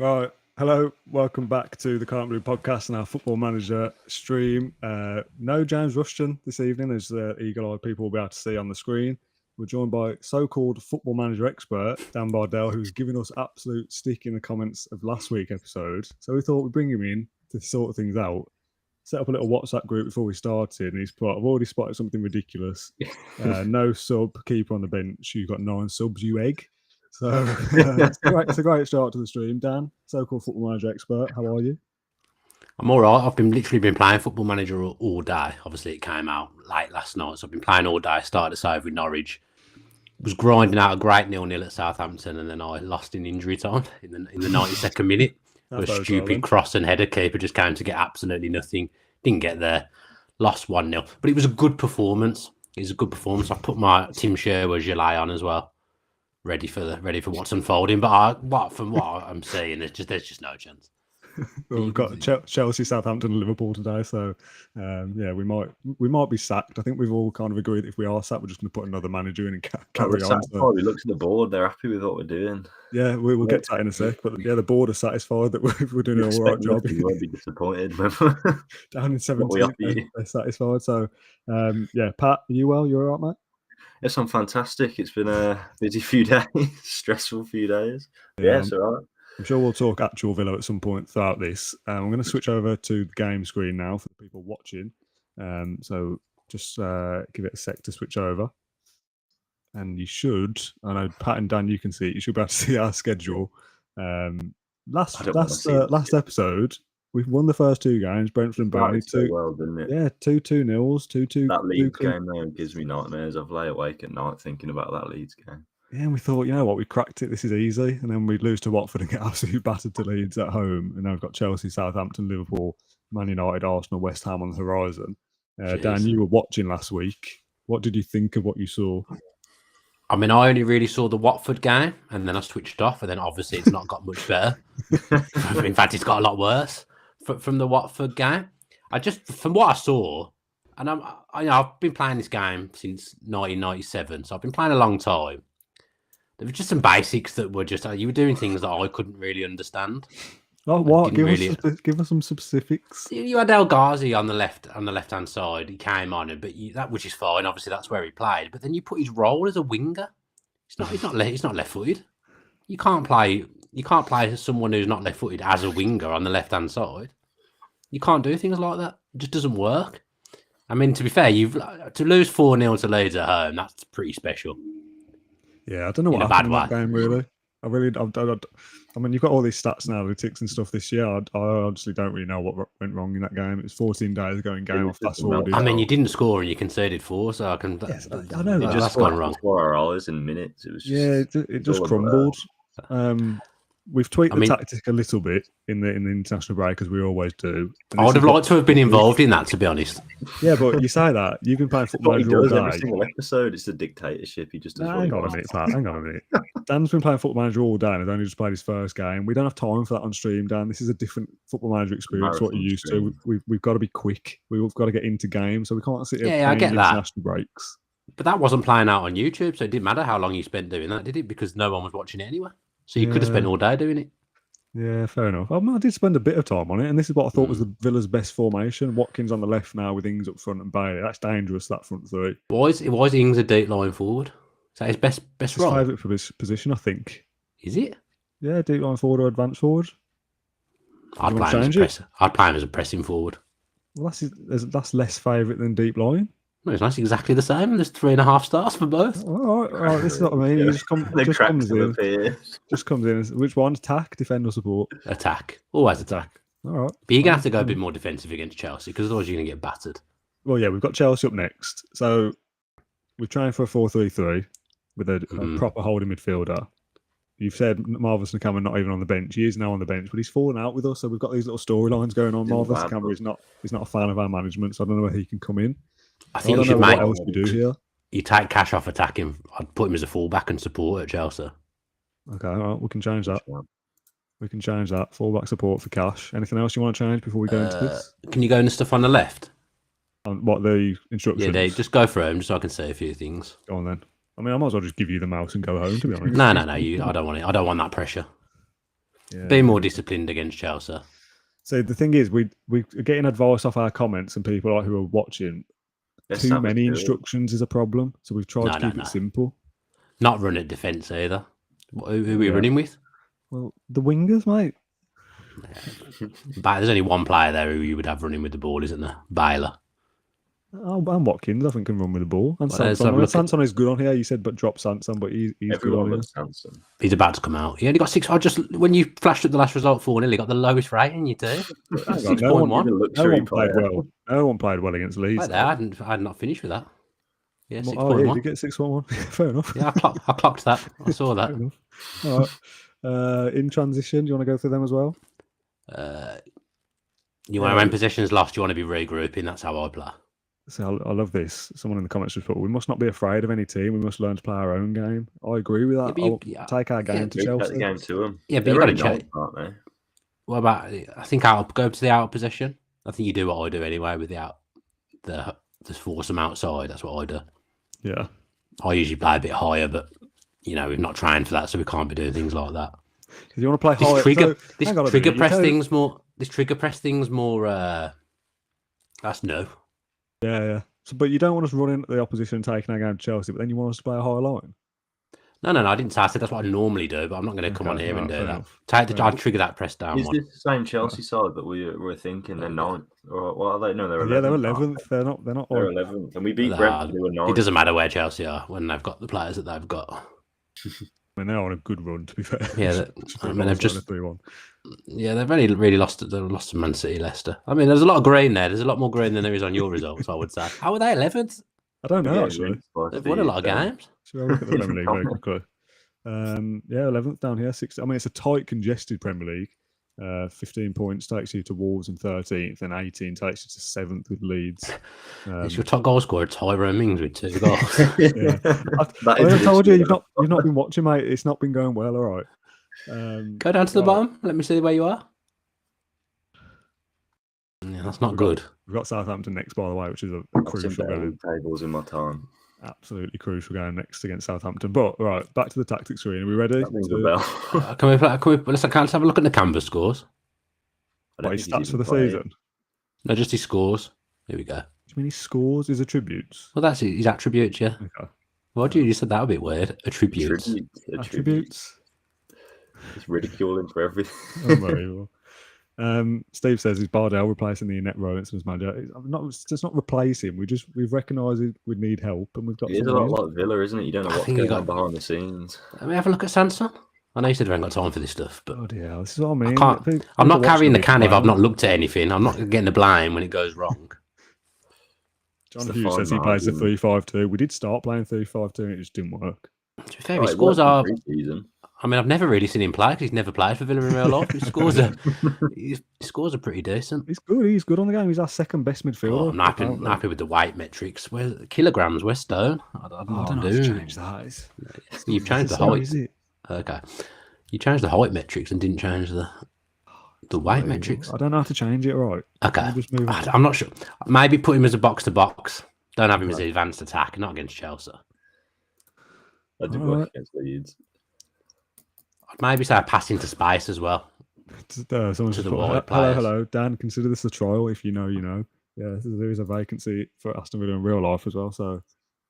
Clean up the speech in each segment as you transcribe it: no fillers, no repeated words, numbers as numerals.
Right. Hello. Welcome back to the Can't Blue podcast and our football manager stream. No James Rushton this evening, as eagle-eyed people will be able to see on the screen. We're joined by so-called football manager expert Dan Bardell, who's giving us absolute stick in the comments of last week's episode. So we thought we'd bring him in to sort things out. Set up a little WhatsApp group before we started, and he's put, I've already spotted something ridiculous. No sub, keeper on the bench. You've got 9 subs, you egg. So it's a great start to the stream. Dan, so-called football manager expert, how are you? I'm all right. I've literally been playing Football Manager all day. Obviously, it came out late last night, so I've been playing all day. Started us over with Norwich. Was grinding out a great 0-0 at Southampton, and then I lost in injury time in the 92nd minute. A stupid cross and header keeper just came to get absolutely nothing. Didn't get there. Lost 1-0. But it was a good performance. It was a good performance. I put my Tim Sherwood gilet on as well. Ready for what's unfolding, but from what I'm seeing, there's just no chance. Well, we've got Chelsea, Southampton, and Liverpool today, so we might be sacked. I think we've all kind of agreed that if we are sacked, we're just going to put another manager in and carry on. So. We looked at the board; they're happy with what we're doing. Yeah, we'll get to that in a sec. But yeah, the board are satisfied that we're doing an all right job. You won't be disappointed. Down in 17th, they're satisfied. So Pat, are you well? You all right, mate? Yes, I'm fantastic. It's been a busy few days, stressful few days. Yeah, it's all right. I'm sure we'll talk actual Villa at some point throughout this. I'm going to switch over to the game screen now for the people watching. So just give it a sec to switch over. And you should, I know Pat and Dan, you can see it. You should be able to see our schedule. Last episode, we've won the first 2 games. Brentford and Burnley. Well, didn't it? Yeah, 2-0s, 2-2. That Leeds game there gives me nightmares. I've lay awake at night thinking about that Leeds game. Yeah, and we thought, you know what, we cracked it. This is easy. And then we'd lose to Watford and get absolutely battered to Leeds at home. And now we've got Chelsea, Southampton, Liverpool, Man United, Arsenal, West Ham on the horizon. Dan, you were watching last week. What did you think of what you saw? I mean, I only really saw the Watford game, and then I switched off, and then obviously it's not got much better. In fact, it's got a lot worse from the Watford game. From what I saw, and I've been playing this game since 1997, so I've been playing a long time. There were just some basics that were you were doing things that I couldn't really understand. Oh, what? Give us some specifics. You had El Ghazi on the left-hand side. He came on, which is fine. Obviously, that's where he played. But then you put his role as a winger. He's not left-footed. You can't play someone who's not left-footed as a winger on the left-hand side. You can't do things like that. It just doesn't work. I mean, to be fair, to lose 4-0 to Leeds at home, that's pretty special. Yeah, I don't know what happened in that game, really. I mean, you've got all these stats and analytics and stuff this year. I honestly don't really know what went wrong in that game. It was 14 days ago in game off fast forward. I mean, you didn't score and you conceded 4, so I can. Yes, I know that. That's gone wrong. 4 hours in minutes. It was it just crumbled. We've tweaked the tactic a little bit in the international break, as we always do. I would have liked to have been involved in that, to be honest. Yeah, but you say that. You've been playing football all day. Every single episode, it's a dictatorship. He just does hang on a minute, Pat. Hang on a minute. Dan's been playing Football Manager all day and has only just played his first game. We don't have time for that on stream, Dan. This is a different Football Manager experience, what you're used to. We've got to be quick. We've got to get into games, so we can't sit here playing international breaks. But that wasn't playing out on YouTube, so it didn't matter how long you spent doing that, did it? Because no one was watching it anyway. So you could have spent all day doing it. Yeah, fair enough. I did spend a bit of time on it, and this is what I thought was the Villa's best formation. Watkins on the left now with Ings up front and Bailey. That's dangerous, that front three. Why is Ings a deep line forward? Is that his best role? His favourite for his position, I think. Is it? Yeah, deep line forward or advanced forward. I'd play him as a pressing forward. Well, that's less favourite than deep line. No, it's exactly the same. There's 3.5 stars for both. All right, this is what I mean. He just comes in. Just comes in. Which one? Attack, defend, or support? Attack. Always attack. All right. But you're going to have to go a bit more defensive against Chelsea, because otherwise you're going to get battered. Well, yeah, we've got Chelsea up next. So we're trying for a 4-3-3 with a proper holding midfielder. You've said Marvelous Nakamba not even on the bench. He is now on the bench, but he's fallen out with us. So we've got these little storylines going on. Marvelous Nakamba is not a fan of our management, so I don't know where he can come in. I think you should what else we do here. You take Cash off attacking. I'd put him as a fullback and support at Chelsea. Okay, all right, we can change that. We can change that. Fullback support for Cash. Anything else you want to change before we go into this? Can you go into stuff on the left? What, the instructions? Yeah, just go through them just so I can see a few things. Go on then. I mean, I might as well just give you the mouse and go home, to be honest. No. I don't want it. I don't want that pressure. Yeah. Be more disciplined against Chelsea. So the thing is, we're getting advice off our comments and people like who are watching. Too many instructions is a problem. So we've tried to keep it simple. Not run at defence either. Who are we running with? Well, the wingers, mate. But there's only one player there who you would have running with the ball, isn't there? Baylor. Oh, and Watkins, I think, can run with the ball. And Well, Sanson is good on here. You said, but drop Sanson, but he's good on here. Sanson. He's about to come out. He only got 6. When you flashed up the last result 4-0, he got the lowest rating you do. 6.1. No one played well against Leeds. I had not finished with that. Yeah, 6.1. Oh, yeah, did you get 6.1? Fair enough. Yeah, I clocked that. I saw that. All right. In transition, do you want to go through them as well? You want to when possession's lost, you want to be regrouping. That's how I play. So I love this. Someone in the comments just put, we must not be afraid of any team. We must learn to play our own game. I agree with that. I'll take our game to Chelsea. The game to them. Yeah, but you got to check. What about? I think I'll go to the out possession. I think you do what I do anyway with just force them outside. That's what I do. Yeah. I usually play a bit higher, but we've not trained for that, so we can't be doing things like that. You want to play higher? This trigger press thing's more. That's no. Yeah. So, but you don't want us running the opposition and taking our game to Chelsea, but then you want us to play a high line. No. I didn't say. I said that's what I normally do, but I'm not going to come on here and do that. I'll trigger that press down. Is this the same Chelsea side that we were thinking they're 9th? Or what are they? No, they're 11th. Yeah, they're 11th. They're not. They're 11th, and we beat Brentford. They were 9th. It doesn't matter where Chelsea are when they've got the players that they've got. I mean, they're on a good run, to be fair. Yeah, they've just 3-1. Yeah, they've only really lost to Man City, Leicester. I mean, there's a lot of green there. There's a lot more green than there is on your results, I would say. How are they 11th? I don't know, actually. They've won a lot of games. Should I look at the Premier League very quickly? 11th down here. 6. I mean, it's a tight, congested Premier League. 15 points takes you to Wolves in 13th, and 18 takes you to 7th with Leeds. It's your top goal scorer, Tyrone Mings, with 2 goals. I told you, you've not been watching, mate. It's not been going well, all right. Go down to the bottom. Let me see where you are. Yeah, that's not good. We've got Southampton next, by the way, which is a crucial game. Tables in my time. Absolutely crucial game next against Southampton. But all right, back to the tactics screen. Are we ready? Let's have a look at the canvas scores. What, his stats for the season? No, just his scores. Here we go. Do you mean his scores? His attributes? Well, that's his attributes, yeah. Okay. What you said that a bit weird. Attributes. Attributes. Just ridiculing for everything. Unbelievable. Steve says, is Bardell replacing the net Rolinson as manager? It's not replace him. We've recognised we'd need help, and we've got. It is a lot like Villa, isn't it? You don't know what's going on behind the scenes. Let me have a look at Sanson. I know you said we haven't got time for this stuff, but this is what I mean. I'm not carrying the can if I've not looked at anything. I'm not getting the blame when it goes wrong. John Hughes says he plays the 3-5-2. We did start playing 3-5-2, and it just didn't work. To be fair, his scores are. I mean, I've never really seen him play because he's never played for Villa in real life. His scores are pretty decent. He's good on the game. He's our second best midfielder. I'm happy with the weight metrics. Where kilograms, where's Stone? I don't do. Change that. You've changed the height. Okay, you changed the height metrics and didn't change the weight metrics. I don't know how to change it. Right. Okay. I'm not sure. Maybe put him as a box to box. Don't have him as an advanced attack. Not against Chelsea. I did work against Leeds. I'd maybe say a pass into space as well. Someone just put, hello, Dan. Consider this a trial. If you know, you know. Yeah, there is a vacancy for Aston Villa in real life as well. So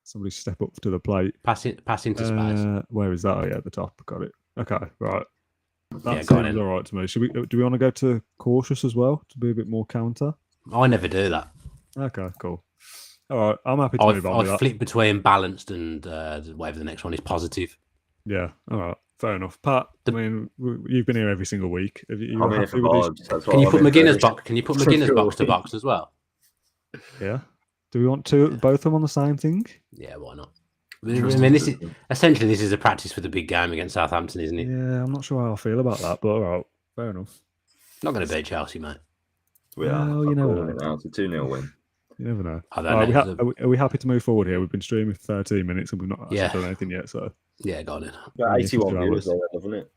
somebody step up to the plate. Pass into space. Where is that? Oh, yeah, at the top. Got it. Okay, right. That seems all right to me. Do we want to go to cautious as well to be a bit more counter? I never do that. Okay, cool. All right, I'm happy to move on. I'd flip between balanced and whatever the next one is, positive. Yeah, all right. Fair enough, Pat. I mean, you've been here every single week. Can you put McGuinness box? Can you put McGuinness box to box as well? Yeah. Do we want both of them on the same thing? Yeah, why not? I mean, this is a practice for the big game against Southampton, isn't it? Yeah, I'm not sure how I feel about that, but all right, fair enough. Not going to beat Chelsea, mate. We are. You never know. It's a 2-0 win. You never know. I don't know. Are we happy to move forward here? We've been streaming for 13 minutes and we've not actually done anything yet. So yeah, got it. Got 81 viewers there, haven't it?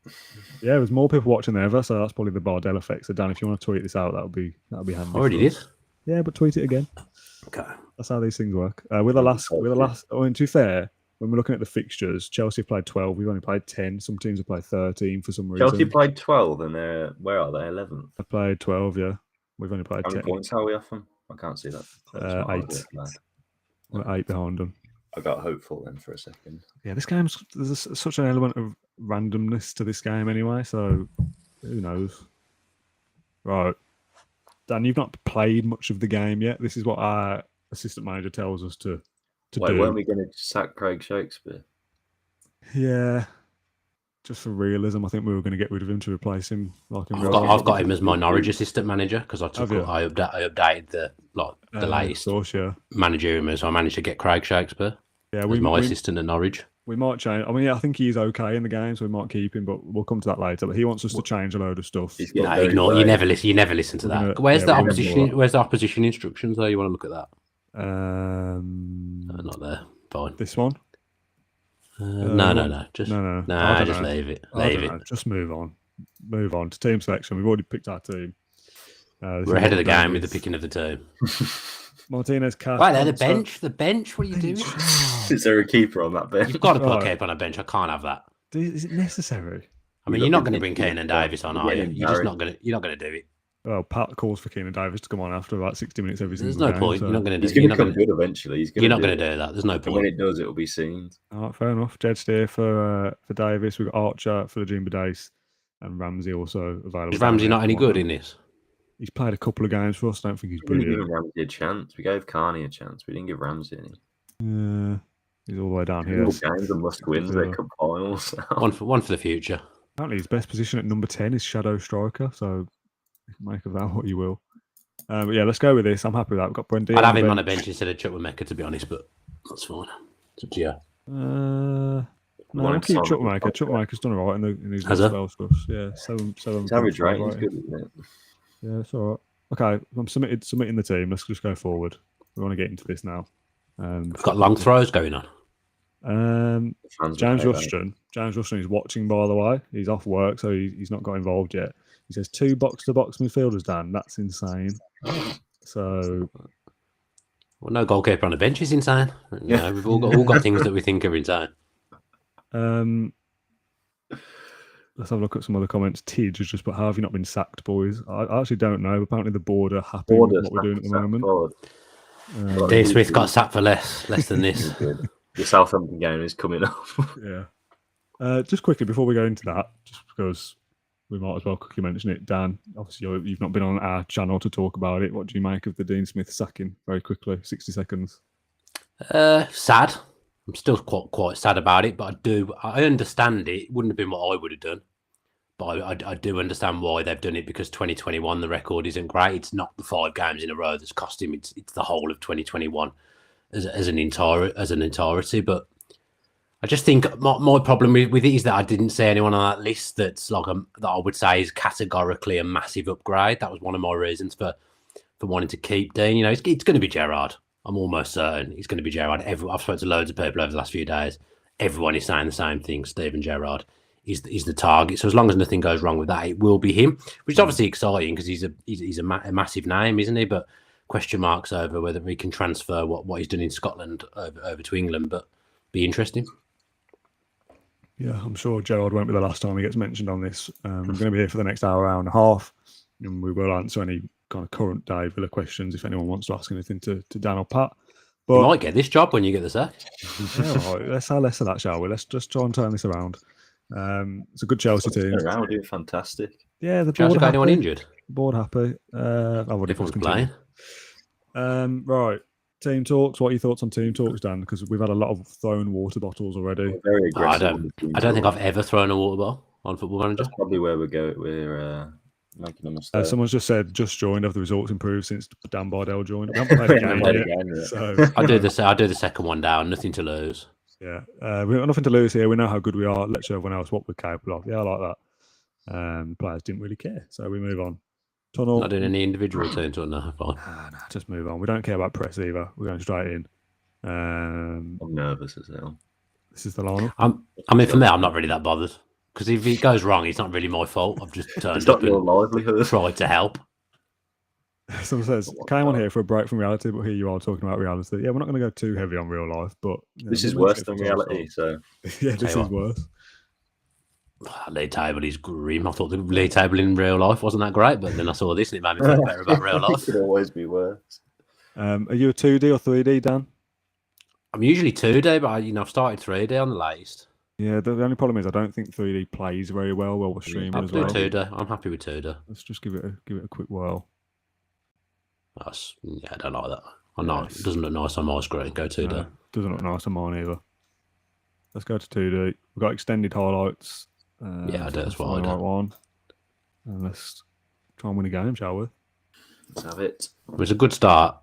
Yeah, there's more people watching than ever, so that's probably the Bardell effect. So Dan, if you want to tweet this out, that'll be handy. Already did. Yeah, but tweet it again. Okay. That's how these things work. We're the last. I mean, to be fair, when we're looking at the fixtures, Chelsea have played 12. We've only played 10. Some teams have played 13 for some reason. Chelsea played 12, and where are they? 11th. I played 12. Yeah, we've only played How 10. many points are we off them? I can't see that. 8. We're 8 behind them. I got hopeful then for a second. Yeah, this game's there's such an element of randomness to this game anyway. So who knows? Right, Dan, you've not played much of the game yet. This is what our assistant manager tells us to Wait, do. weren't we going to sack Craig Shakespeare? Yeah, just for realism, I think we were going to get rid of him to replace him. Like in I've got him as my Norwich assistant manager because I you? updated the latest source, yeah. manager, so I managed to get Craig Shakespeare. Yeah, as my assistant at Norwich. We might change. I mean, yeah, I think he's okay in the game, so we might keep him, but we'll come to that later. But he wants us to change a load of stuff. No, ignore. You never listen. You never listen to that. Where's the opposition? Where's the opposition instructions? Though you want to look at that? Not there. Fine. This one? No. Just just leave it. Leave it. Just move on. Move on to team selection. We've already picked our team. We're ahead of the game with the picking of the team. Martinez, Cass. Right there, the bench. The bench. What are you doing? Is there a keeper on that bench? You've got to put a keeper on a bench. I can't have that. Is it necessary? I mean, you're not going to bring Keenan Davis on, are you? You're just not going to. You're not going to do it. Well, Pat calls for Keenan Davis to come on after about 60 minutes every single There's no game, point. so. You're not going to do it. He's going to come good eventually. You're not going to do that. There's no point. And when it does, it will be seen. All right, fair enough. Jed Steer for Davis. We've got Archer for the Jimba Dace and Ramsey also available. Is Ramsey not any good in this? He's played a couple of games for us. I don't think he's We didn't brilliant. give Ramsey a chance. We gave Carney a chance. We didn't give Ramsey any. He's all the way down here. All games are must wins. They cup finals. One for the future. Apparently, his best position at number 10 is shadow striker. So make of that what you will. But yeah, let's go with this. I'm happy with that. We've got Brendan. I'd have him on a bench instead of Chukwuemeka, to be honest, but that's fine. It's up to you. No, I'll keep Chukwuemeka. Chukwuemeka's done all right in his spell stuff. Yeah, 7. His average rating is good, isn't it? Yeah, it's all right. Okay, I'm submitting the team. Let's just go forward. We want to get into this now. We've got long throws going on. James Rushton is watching, by the way. He's off work, so he's not got involved yet. He says 2 box-to-box midfielders, Dan. That's insane. So, well, no goalkeeper on the bench is insane. You know, we've all got things that we think are insane. Let's have a look at some other comments. Tidge has just put, how have you not been sacked, boys? I actually don't know. Apparently the board are happy with what we're doing at the moment. Dave Smith got sacked for less than this. The Southampton game is coming up. Yeah. Just quickly, before we go into that, just because we might as well quickly mention it, Dan, obviously you've not been on our channel to talk about it. What do you make of the Dean Smith sacking? Very quickly, 60 seconds. Sad. I'm still quite sad about it, but I understand it. It wouldn't have been what I would have done. But I do understand why they've done it, because 2021, the record isn't great. It's not the 5 games in a row that's cost him. It's the whole of 2021 as an entirety. But I just think my problem with it is that I didn't see anyone on that list that's like that I would say is categorically a massive upgrade. That was one of my reasons for wanting to keep Dean. You know, it's going to be Gerrard. I'm almost certain it's going to be Gerrard. I've spoken to loads of people over the last few days. Everyone is saying the same thing. Steven Gerrard is the target. So as long as nothing goes wrong with that, it will be him, which is obviously exciting because he's a massive name, isn't he? But question marks over whether he can transfer what he's done in Scotland over to England. But be interesting. Yeah, I'm sure Gerrard won't be the last time he gets mentioned on this. I'm going to be here for the next hour and a half, and we will answer any kind of current day Villa questions if anyone wants to ask anything to Dan or Pat. But you might get this job when you get the sack. Yeah, right. Let's have less of that, shall we? Let's just try and turn this around. It's a good Chelsea team. Around, doing fantastic. Yeah, the Chelsea board got happy. Anyone injured? Board happy. Everyone's playing. Right. Team talks. What are your thoughts on team talks, Dan? Because we've had a lot of thrown water bottles already. We're very aggressive. I don't think I've ever thrown a water bottle on Football Manager. That's probably where we're making a mistake. Someone's just said, just joined. Have the results improved since Dan Bardell joined? We haven't played a game yet. So I do the second one down. Nothing to lose. Yeah, we've got nothing to lose here. We know how good we are. Let's show everyone else what we're capable of. Yeah, I like that. Players didn't really care, so we move on. Tunnel. Not doing any individual turns on that. Fine. Nah, just move on. We don't care about press either. We're going straight in. I'm nervous as hell. This is the lineup. I mean, for me, I'm not really that bothered, because if it goes wrong, it's not really my fault. I've just turned It's not up your and livelihood. tried to help. Someone says, came on here for a break from reality, but here you are talking about reality. Yeah, we're not going to go too heavy on real life, but This is worse than reality. So yeah, this is worse. League table is grim. I thought the league table in real life wasn't that great, but then I saw this and it made me feel better about real life. It could always be worse. Are you a 2D or 3D, Dan? I'm usually 2D, but I've started 3D on the latest. Yeah, the only problem is I don't think 3D plays very well while we're streaming as well. 2D. I'm happy with 2D. Let's just give it a quick whirl. I don't like that. It doesn't look nice on my screen. Go 2D. No, doesn't look nice on mine either. Let's go to 2D. We've got extended highlights. Yeah, that's what I the do. right one. And let's try and win a game, shall we? Let's have it. It was a good start.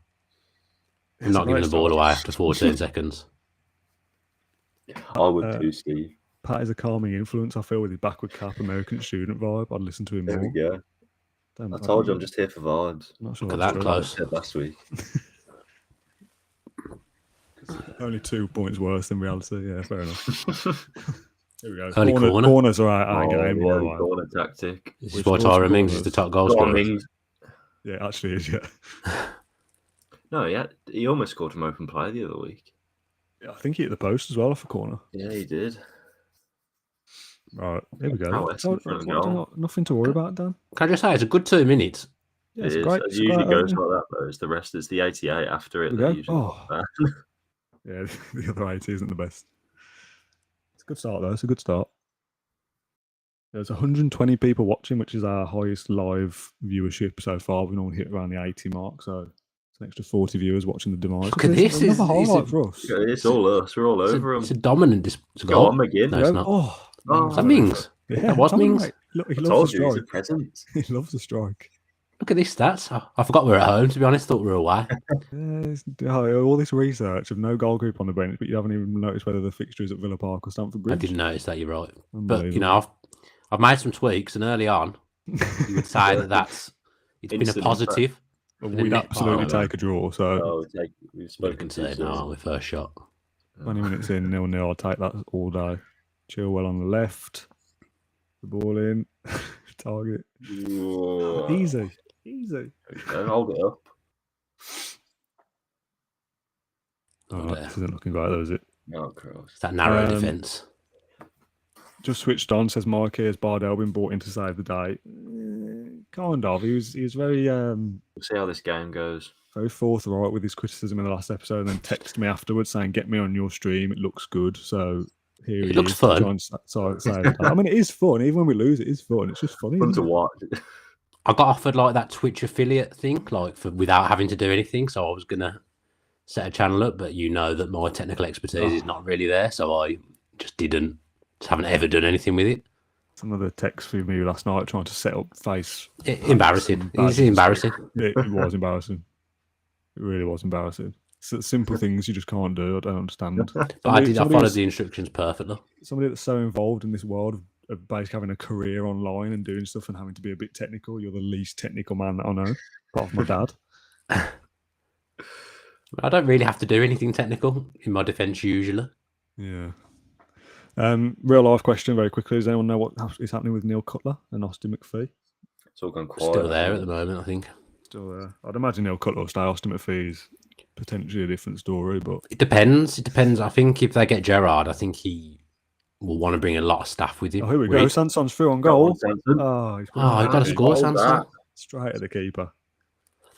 I'm not a giving great the ball start. away after 14 seconds. I would too, Steve. Pat is a calming influence, I feel, with his backward cap American student vibe. I'd listen to him There more. we go. Damn, I told you I'm just here for vibes. Not sure Look at that's that true. close. Said last week. Only 2 points worse than reality. Yeah, fair enough. Here we go. Early corner. Corners are our game, by the way. Corner tactic. This Which is why was Tyra Mings is corners. the top goal Go on, scorer. Mings. Yeah, it actually is, yeah. No, he almost scored from open play the other week. Yeah, I think he hit the post as well off a corner. Yeah, he did. Right, here we go. Prowess in front of goal. Nothing to worry about, Dan. Can I just say, it's a good 2 minutes. Yeah, It it's is. great. It it's a usually great goes opening. like that, though. It's the rest. It's the 88 after it. Here we That go. usually Oh. Yeah, the other 80 isn't the best. It's a good start, though. It's a good start. There's 120 people watching, which is our highest live viewership so far. We normally hit around the 80 mark, so it's an extra 40 viewers watching the demise. Look at It's this. another It's highlight for us. It's all us. We're all over It's him. a dominant it's a Go goal. on, McGinn. No, it's Yeah. not. Oh, Oh, Is that Mings? yeah, That was I'm telling you, Mings. mate. Look, he I loves told the you, he's a strike. present. He loves the strike. Look at these stats. I forgot we were at home, to be honest. Thought we were away. All this research of no goal group on the bench, but you haven't even noticed whether the fixture is at Villa Park or Stamford I Bridge. didn't notice that, you're right. But, Unbelievable. I've made some tweaks, and early on, you would say it's been a Instant positive. We'd absolutely take a draw. So Oh, we've We spoken can to say it now, aren't we? First shot. 20 minutes in, 0-0. I'll take that all day. Chilwell on the left. The ball in. Target. Whoa. Easy. Hold it up. Oh, Yeah. this isn't looking great, though, is it? Oh, gross. It's that narrow Um, defence. Just switched on, says Mike. Has Bardell been brought in to save the day? Kind of. He was very We'll see how this game goes. very forthright with his criticism in the last episode, and then texted me afterwards saying, "Get me on your stream. It looks good." So here It he looks is, fun. trying to save the day. I mean, it is fun. Even when we lose, it is fun. It's just funny. Fun isn't to it? watch. I got offered like that Twitch affiliate thing, without having to do anything. So I was gonna set a channel up, but that my technical expertise is not really there, so I just haven't ever done anything with it. Some of the texts from me last night trying to set up face. Embarrassing. It's embarrassing. It was embarrassing. It really was embarrassing. So simple things you just can't do. I don't understand. But I Somebody followed that's- the instructions perfectly. Somebody that's so involved in this world of basically having a career online and doing stuff and having to be a bit technical. You're the least technical man that I know, apart from my dad. I don't really have to do anything technical in my defence usually. Yeah. Real life question very quickly. Does anyone know what is happening with Neil Cutler and Austin McPhee? It's all gone quiet. Still there at the moment, I think. Still there. I'd imagine Neil Cutler will stay. Austin McPhee's potentially a different story, but It depends. I think if they get Gerrard, I think he will want to bring a lot of staff with him. oh, here we go. Sanson's through on Go goal. on, Samson. Oh, he's Oh, you've got to Hey, score, hold Sanson. that. straight at the keeper.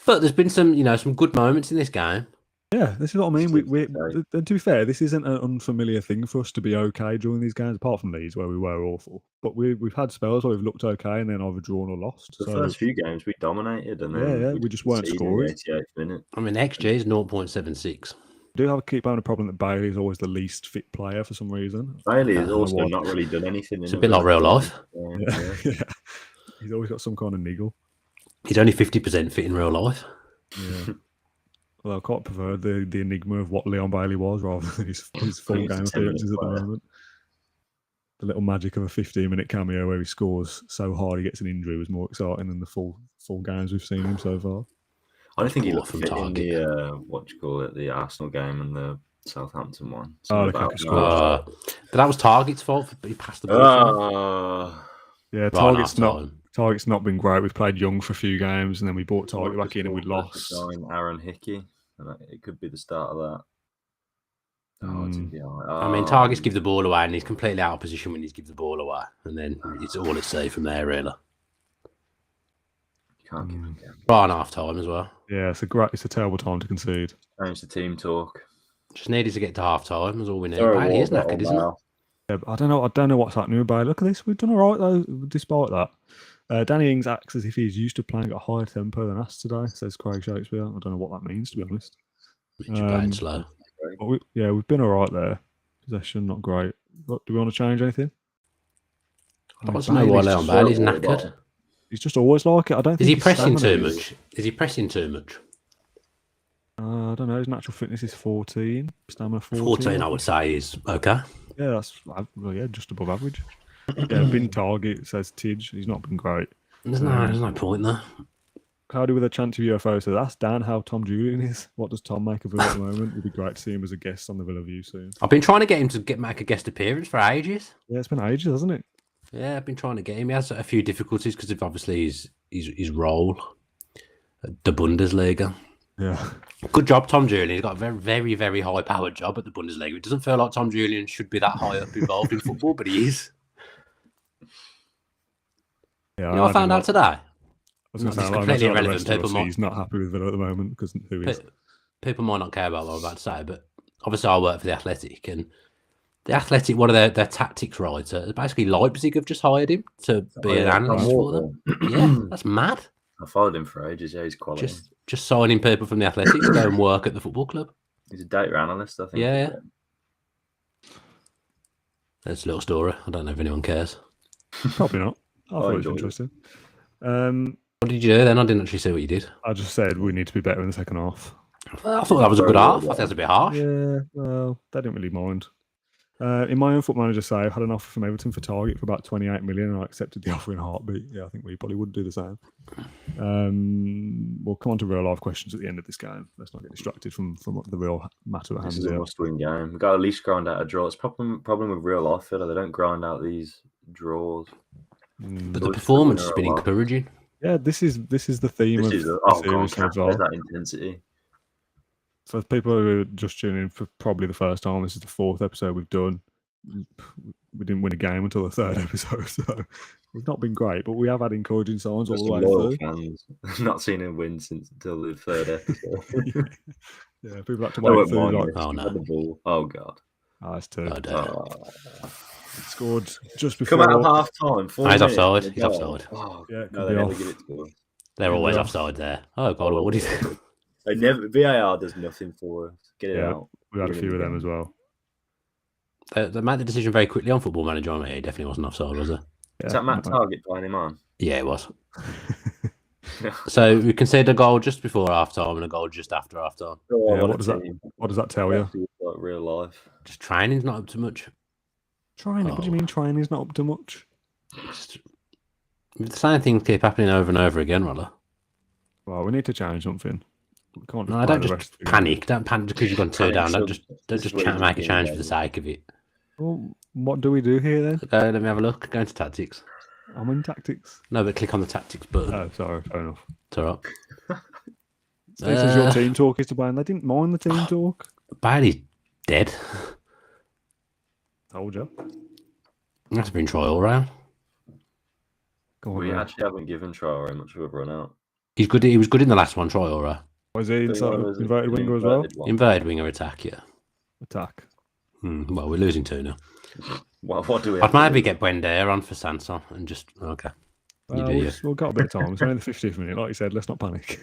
But there's been some good moments in this game. Yeah, this is what I mean. Steve, To be fair, this isn't an unfamiliar thing for us to be okay during these games, apart from these where we were awful. But we've had spells where we've looked okay and then either drawn or lost. The So first few games we dominated, and then Yeah, we just weren't conceded in the scoring. 88th minute. I mean, XG is 0.76. we do keep having a problem that Bailey is always the least fit player for some reason. Bailey has don't know also what. not really done anything. It's a bit like real life. Yeah. Yeah. He's always got some kind of niggle. He's only 50% fit in real life. Yeah. Well, I quite prefer the enigma of what Leon Bailey was rather than his full He's a game 10-minute appearances at the player. moment. The little magic of a 15-minute cameo where he scores so hard he gets an injury was more exciting than the full games we've seen him so far. I don't think he Poor looked from fit in target. the Arsenal game and the Southampton one. Oh, Something the about Lukaku that. But that was Target's fault. He passed the ball. Oh, Yeah, Right, Target's half time. Target's not been great. We've played young for a few games, and then we bought Target back in and we lost. Aaron Hickey, and it could be the start of that. I mean, Target's give the ball away, and he's completely out of position when he's give the ball away, and then it's all at sea from there, really. You can't give him game. Right on half time as well. Yeah, it's a terrible time to concede. Change the team talk. Just needed to get to half time. That's all we need. Sorry, Bailey is knackered, isn't it? Yeah, but I don't know what's happening with Bailey. Look at this. We've done all right though, despite that. Danny Ings acts as if he's used to playing at a higher tempo than us today, says Craig Shakespeare. I don't know what that means, to be honest. Means you're playing slow. But we've been all right there. Possession, not great. What, do we want to change anything? I don't know why Leon Bailey's knackered. He's just always like it. I don't. Is think he pressing too much? Is he pressing too much? I don't know. His natural fitness is 14. Stamina 14. 14, I would say, is okay. Yeah, that's just above average. Yeah, bin target says Tidge. He's not been great. There's no point there. Cloudy with a chance of UFO says, ask Dan how Tom Julian is. What does Tom make of him at the moment? It'd be great to see him as a guest on the Villa View soon. I've been trying to get him to make a guest appearance for ages. Yeah, it's been ages, hasn't it? Yeah, I've been trying to get him. He has a few difficulties because of obviously his role at the Bundesliga. Yeah. Good job, Tom Julian. He's got a very, very, very high-powered job at the Bundesliga. It doesn't feel like Tom Julian should be that high up involved in football, but he is. Yeah, You know, I found out today. I was going to say, completely irrelevant. He's not happy with Villa at the moment because who is? People might not care about what I'm about to say, but obviously I work for the Athletic, and the Athletic, one of their tactics writers, basically Leipzig have just hired him to be an analyst for them. Yeah, that's mad. I followed him for ages. Yeah, he's quality. Just signing people from the Athletic to go and work at the football club. He's a data analyst, I think. Yeah. That's a little story. I don't know if anyone cares. Probably not. I thought it was interesting. What did you do then? I didn't actually see what you did. I just said we need to be better in the second half. Well, I thought that was a good half. I think that's a bit harsh. Yeah, well, they didn't really mind. In my own foot manager save, I had an offer from Everton for Target for about 28 million, and I accepted the offer in a heartbeat. Yeah, I think we probably would do the same. We'll come on to real life questions at the end of this game. Let's not get distracted from the real matter at hand. This is a must-win game. We've got to at least grind out a draw. It's problem with real life, Villa. They don't grind out these draws. But the performance has been encouraging. Yeah, this is the theme of the series as well. That intensity. For people who are just tuning in for probably the first time, this is the fourth episode we've done. We didn't win a game until the third episode, so we've not been great, but we have had encouraging signs all the way through. Fans. Not seen him win since until the third episode. Yeah, people have to wait through. Like, oh no! Oh god! Oh, it's two. Scored just before. Come out of half time. He's offside. He's offside. Oh, yeah, no, they never give it to us. They're always offside there. Oh god! What do you think? They never. VAR does nothing for us. Get it out. We had a few of them as well. They made the decision very quickly on Football Manager. I mean, he definitely wasn't offside, was it? Yeah, is that Matt Target playing him on? Yeah, it was. So we conceded a goal just before half time and a goal just after half time. Yeah, what does that tell you? Like real life. Just training's not up to much. Training? What do you mean training's not up to much? The same things keep happening over and over again, rather. Well, we need to change something. No, don't just panic. Don't panic because you've gone 2 down. Don't just make a change for the sake of it. Well, what do we do here then? Let me have a look. Go into tactics. I'm in tactics. No, but click on the tactics button. Oh, sorry, fair enough. It's all right. So this is your team talk is to blame. They didn't mind the team talk. Bailey's dead. Told you. That's been trial round. We actually haven't given Traore much of a run out. He's good. He was good in the last one, Traore. Was he inverted winger as well? Inverted winger attack, yeah. Attack. Well, we're losing 2 now. What do we? I'd maybe get Bardell on for Sanson and just okay. We've got a bit of time. It's only the 50th minute. Like you said, let's not panic.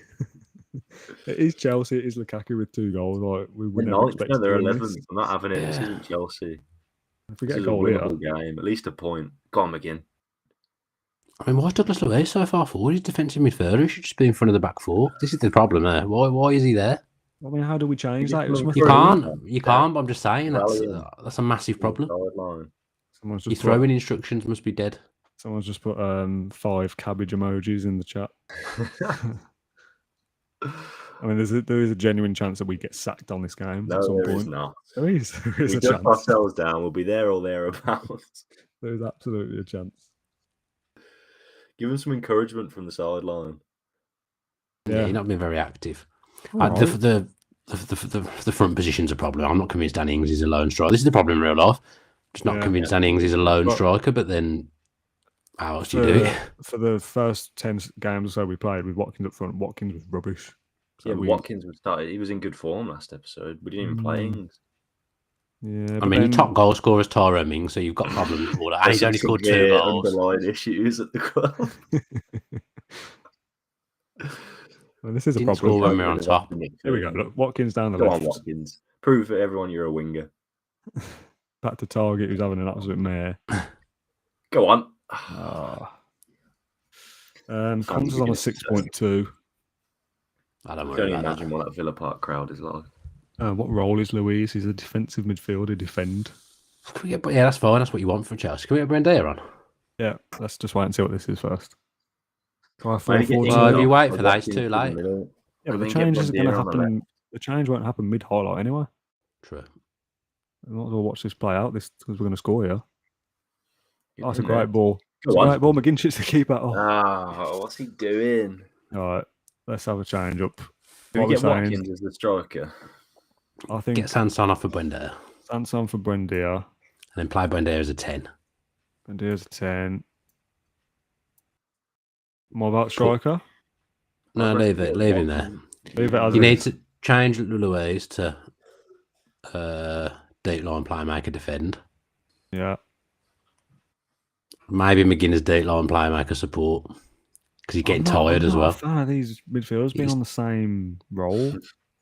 It is Chelsea. It is Lukaku with 2 goals. Like we never expected. They're 11th. I'm not having it. Yeah. This isn't Chelsea. If we get a goal here, game, at least a point. Go on, McGinn. I mean, why Douglas Luiz so far forward? He's defensive midfielder. He should just be in front of the back 4. This is the problem there. Why is he there? I mean, how do we change that? You can't. But I'm just saying that's a massive problem. Your throwing instructions must be dead. Someone's just put 5 cabbage emojis in the chat. I mean, there is a genuine chance that we get sacked on this game at some point. There is not. There is we a chance. Ourselves down. We'll be there or thereabouts. There is absolutely a chance. Give him some encouragement from the sideline. Yeah, you're not being very active. All The front position's a problem. I'm not convinced Danny Ings is a lone striker. This is the problem in real life. Just not convinced Danny Ings is a lone striker, but then how else do you do it? For the first 10 games or so we played with Watkins up front, Watkins was rubbish. So Watkins was started. He was in good form last episode. We didn't even play Ings. Yeah, I mean, your top goal scorer is Tyrone Mings, so you've got problems with all that. And he's only scored 2 goals. Underlying issues at the club. Well, this is a Didn't problem. score when we're on top. Here we go. Look, Watkins down the Go left. on, Watkins. Prove to everyone you're a winger. Back to Target, who's having an absolute mare. Go on. Comes on a 6.2. I don't I worry can only about imagine what that Villa Park crowd is like. What role is Louise? He's a defensive midfielder, defend. that. Yeah, that's fine. That's what you want from Chelsea. Can we get Bardell on? Yeah, let's just wait and see what this is first. Try Maybe get 4-4-2. Ings Well, if on. you wait for I'll that, watch it's too Ings late. in the middle. Yeah, but And the then get change isn't going to Bardell on the happen. The change won't happen mid-highlight anyway. True. We might as well watch this play out because we're going to score here. Get That's a in there. great ball. Go It's a on. great ball. McGinchit's the keeper. Oh. What's he doing? All right, let's have a change up. Do What we we're get saying, Watkins as the striker? I think Get Sanson off for Bardell. Sanson for Buendia. And then play Bardell as a 10. Buendia's a 10. What about striker? No, leave it. Leave him there. Leave it as You it need is. to change Louise to deep line playmaker defend. Yeah. Maybe McGinnis deep line playmaker support because he's getting tired as I'm not well. a fan of these midfielders being He's- on the same role.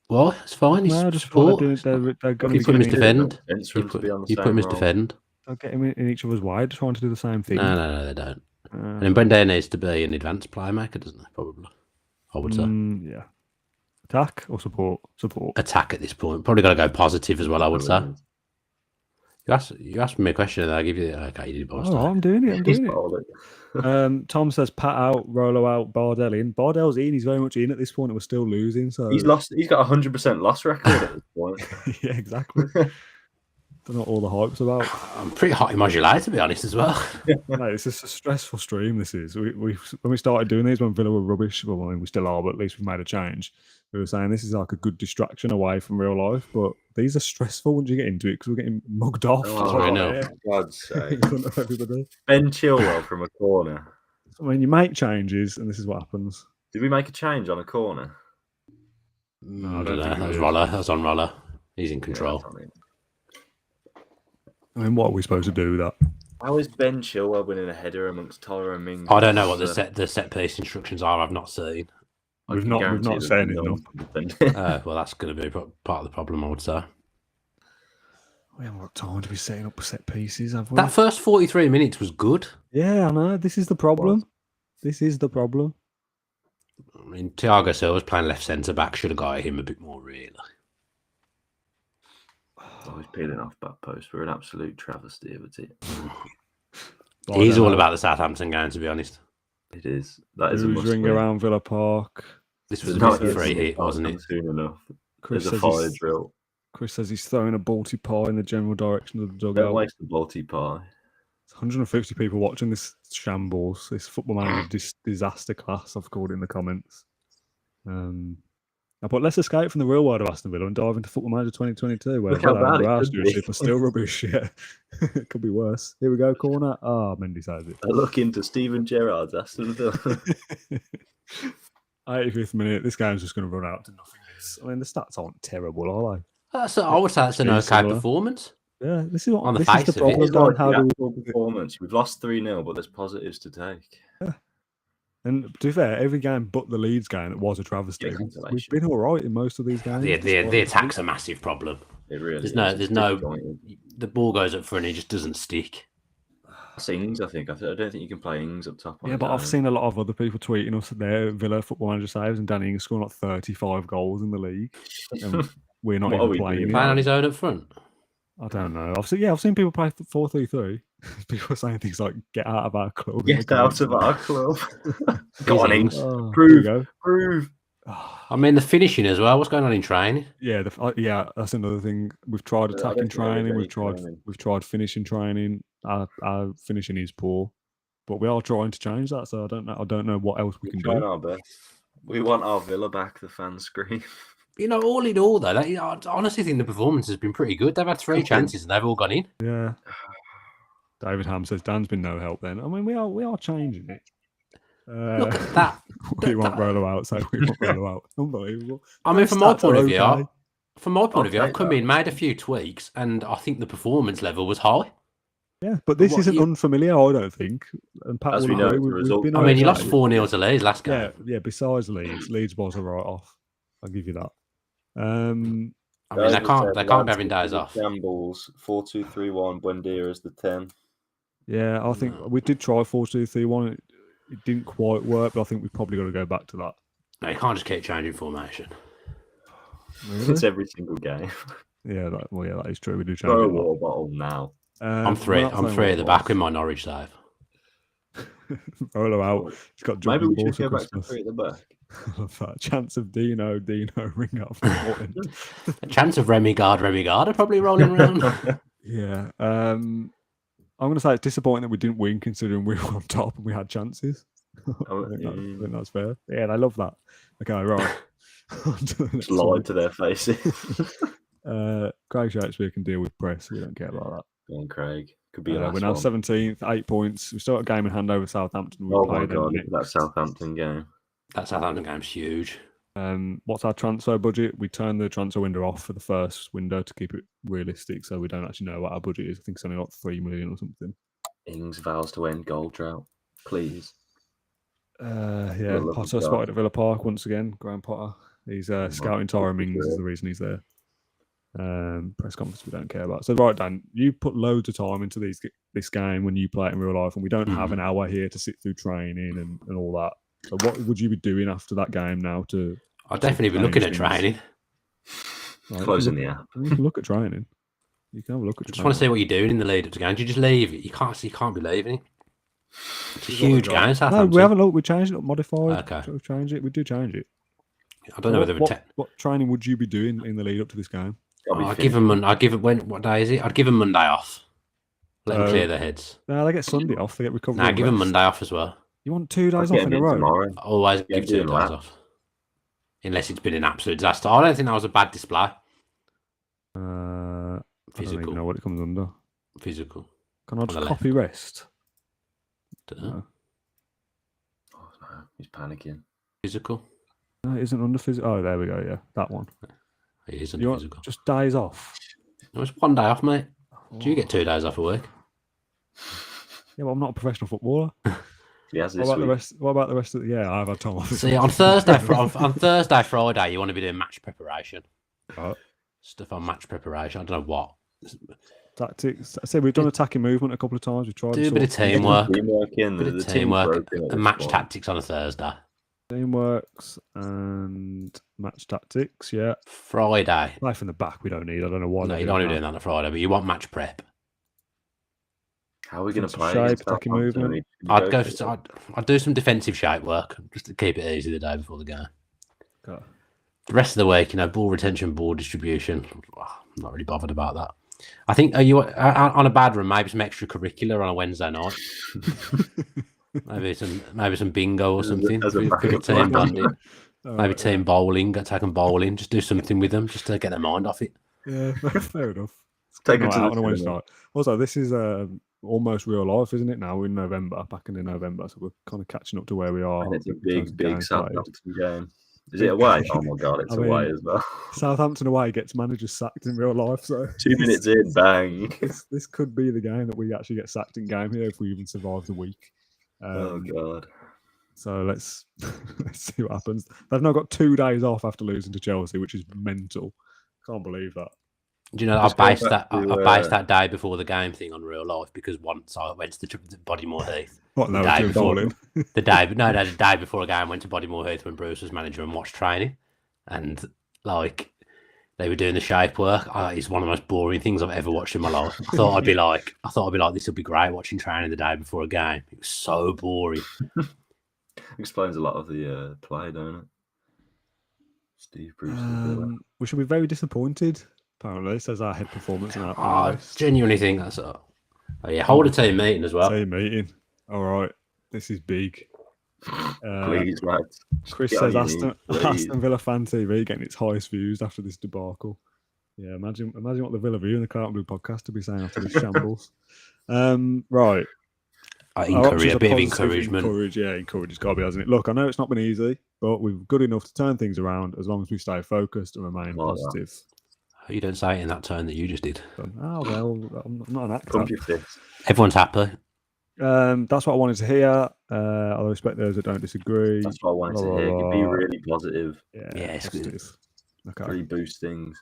Well, it's fine. He's No, just what support. they're going You to put him as be defend. Sense for You him to put, be on the you put same him as role. defend. They'll get him in each other's wide, trying to do the same thing. No, they don't. And then Bardell needs to be an advanced playmaker, doesn't he? Probably. I would say. Yeah. Attack or support? Support. Attack at this point. Probably got to go positive as well, I would say. You asked me a question and I give you okay, you did both. Oh, I'm doing it. I'm doing it. Hold it. Tom says Pat out, Rolo out, Bardell in. Bardell's in. He's very much in at this point, and we're still losing. So He's lost. He's got 100% loss record at this point. yeah, exactly. Don't know what all the hype's about. I'm pretty hot in my July, to be honest, as well. Mate, it's just a stressful stream. This is. We when we started doing these when Villa were rubbish. Well, I mean, we still are, but at least we've made a change. We were saying this is like a good distraction away from real life, but these are stressful once you get into it because we're getting mugged off. Oh, I know. for God's sake. in front of everybody. Ben Chilwell from a corner. I mean, you make changes, and this is what happens. Did we make a change on a corner? I don't know. That was Roller. That was on Roller. He's in control. I mean, what are we supposed to do with that? How is Ben Chilwell winning a header amongst Tyler and Mings? I don't know what the set piece instructions are. I've not seen. We've not said anything. Well, that's going to be part of the problem, I would say. We haven't got time to be setting up set pieces, have we? That first 43 minutes was good. Yeah, I know. This is the problem. This is the problem. I mean, Thiago Silva's playing left centre back. Should have got him a bit more, really. Oh, he's peeling off back post. We're an absolute travesty of a team. He's all about the Southampton game, to be honest. It is. That is a Who's must ring win. around Villa Park? This was a Not bit of a yet. free hit, wasn't it? Soon enough. Chris There's a says, fire he's, drill. Chris says he's throwing a balti pie in the general direction of the Don't dugout. waste the balti pie. 150 people watching this shambles, this football manager disaster class, I've called it in the comments. But let's escape from the real world of Aston Villa and dive into Football Manager 2022, where Look how Villa bad under it our could be. stewardship are still rubbish. Yeah, it could be worse. Here we go, corner. Mendy says it. I look into Steven Gerrard's Aston Villa. 85th minute. This game's just going to run out to nothingness. I mean, the stats aren't terrible, are they? I would say that's an Pretty okay similar. performance. Yeah, this is what On the this is face the of it. problem. It's like How the do we actual performance. We've lost 3-0, but there's positives to take. And to be fair, every game but the Leeds game, it was a travesty. Yeah, We've consolation. been all right in most of these games. The attack's a massive problem. It really There's is. no, It's there's no. disjointed. The ball goes up front, it just doesn't stick. That's Ings, I think. I don't think you can play Ings up top. on Yeah, his but I've own. seen a lot of other people tweeting us their Villa Football Manager saves, and Danny Ings scoring like 35 goals in the league. And we're not What are even we playing. doing? him. Playing on his own up front. I don't know. I've seen people play 4-3-3. People saying things like "Get out of our club." in the Get out of comments. our club. Go on, Ings. Oh, Prove. here we go. Prove. I mean, the finishing as well. What's going on in training? Yeah, that's another thing. We've tried I attacking don't think there is training. any We've tried training. finishing training. Our finishing is poor. but we are trying to change that. So I don't know what else we can Trying do. our best. We want our Villa back. The fans scream. All in all, though, I honestly think the performance has been pretty good. They've had 3 chances and they've all gone in. Yeah. David Ham says Dan's been no help. Then I mean we are changing it. Look at that. We want Rollo out, so we want Rollo out. Unbelievable. I mean, from my point of view, okay. I've come in, made a few tweaks, and I think the performance level was high. Yeah, but this isn't unfamiliar, I don't think. And Pat, as we know, I mean, you lost 4-0 to Leeds last game. Yeah. Besides Leeds was a write off. I'll give you that. I mean, they can't be having days off. Shambles 4-2-3-1. Buendia is the 10. Yeah, I think we did try 4-2-3-1. It didn't quite work, but I think we've probably got to go back to that. No, you can't just keep changing formation. Really? It's every single game. Yeah, that is true. We do change. Throw a water bottle now. I'm three at the back with my Norwich save. Rollo out. He's got maybe we balls should for go back to 3 at the back. I love that. Chance of Dino ring up. A chance of Remy Gard are probably rolling around. Yeah. I'm going to say it's disappointing that we didn't win considering we were on top and we had chances. I think that's fair. Yeah, I love that. Okay, right. Just lied to their faces. Craig Shakespeare can deal with press. We don't care about that. Go on, Craig. Could be we're now 17th, 8 points. We still got a game in hand over Southampton. Oh my God, look at that Southampton game. That Southampton game's huge. What's our transfer budget? We turned the transfer window off for the first window to keep it realistic, so we don't actually know what our budget is. I think it's only like 3 million or something. Ings vows to end goal drought, please. Yeah, Potter spotted at Villa Park once again. Graham Potter. He's scouting Tyrone Mings is the reason he's there. Press conference we don't care about. So right, Dan, you put loads of time into this game when you play it in real life, and we don't have an hour here to sit through training and all that. So what would you be doing after that game now? I'd definitely be looking at training. Right, Closing the app. You can look at training. You can have a look at training. I just want to see what you're doing in the lead up to game. Do you just leave it? You can't be leaving it. It's a huge game. No, we haven't looked. We changed it, modified. Okay. We change it. We do change it. I don't know whether what training would you be doing in the lead up to this game? What day is it? I'd give them Monday off. Let them clear their heads. No, they get Sunday off. They get recovery. Nah, give them Monday off as well. You want 2 days off in a row? Tomorrow. I always give 2 days off. Unless it's been an absolute disaster. I don't think that was a bad display. I don't even know what it comes under. Physical. Can I just copy rest? Don't know. Oh no, he's panicking. Physical. No, it isn't under physical. Oh, there we go. Yeah, that one. It is under physical. Just days off. It was 1 day off, mate. Do you get 2 days off of work? Yeah, well, I'm not a professional footballer. Yes, what about the rest of the... Yeah, I've had time off. See, on Thursday, Friday, you want to be doing match preparation. Right. Stuff on match preparation. I don't know what. Tactics. I say we've done attacking movement a couple of times. We've tried do a bit of teamwork. Teamwork And match tactics on a Thursday. Teamworks and match tactics, yeah. Friday. Play from the back, we don't need. I don't know why. No, you don't even do that on a Friday, but you want match prep. How are we going to play? Shape, attacking movement. I'd do some defensive shape work just to keep it easy the day before the game. Okay. The rest of the week, ball retention, ball distribution. I'm not really bothered about that. I think, are you on a bad run? Maybe some extracurricular on a Wednesday night. maybe some bingo or something. Team bonding. Maybe team bowling. Go take them bowling. Just do something with them, just to get their mind off it. Yeah, fair enough. Take it out on a Wednesday night. Also, this is almost real life, isn't it? Now we're in November, back in November, so we're kind of catching up to where we are. And it's a big Southampton game. Is it away? Oh my God, it's away as well. Southampton away gets managers sacked in real life. So 2 minutes in, bang. This could be the game that we actually get sacked in game here if we even survive the week. Oh God. So let's see what happens. They've now got 2 days off after losing to Chelsea, which is mental. Can't believe that. Do you know I based that day before the game thing on real life because once I went to the Bodymore Heath. What? No, the day before a game, I went to Bodymore Heath when Bruce was manager and watched training, and they were doing the shape work. It's one of the most boring things I've ever watched in my life. I thought I'd be like, this would be great watching training the day before a game. It was so boring. Explains a lot of the play, don't it? Steve Bruce. We should be very disappointed. Apparently, says our head performance. I genuinely think that's. Oh yeah, hold a team meeting as well. Team meeting. All right. This is big. Please, lads. Chris Get says on your knees, please. Aston Villa fan TV getting its highest views after this debacle. Yeah, imagine what the Villa View and the Carlton Blue podcast to be saying after this shambles. Right. Encourage, a bit of encouragement. Encourage. It's got to be, hasn't it? Look, I know it's not been easy, but we're good enough to turn things around as long as we stay focused and remain positive. You don't say it in that tone that you just did. Oh, well, I'm not an actor. Pump your fist. Everyone's happy. That's what I wanted to hear. I respect those that don't disagree. That's what I wanted to hear. You'd be really positive. Yeah, it's good. Okay. Really boost things.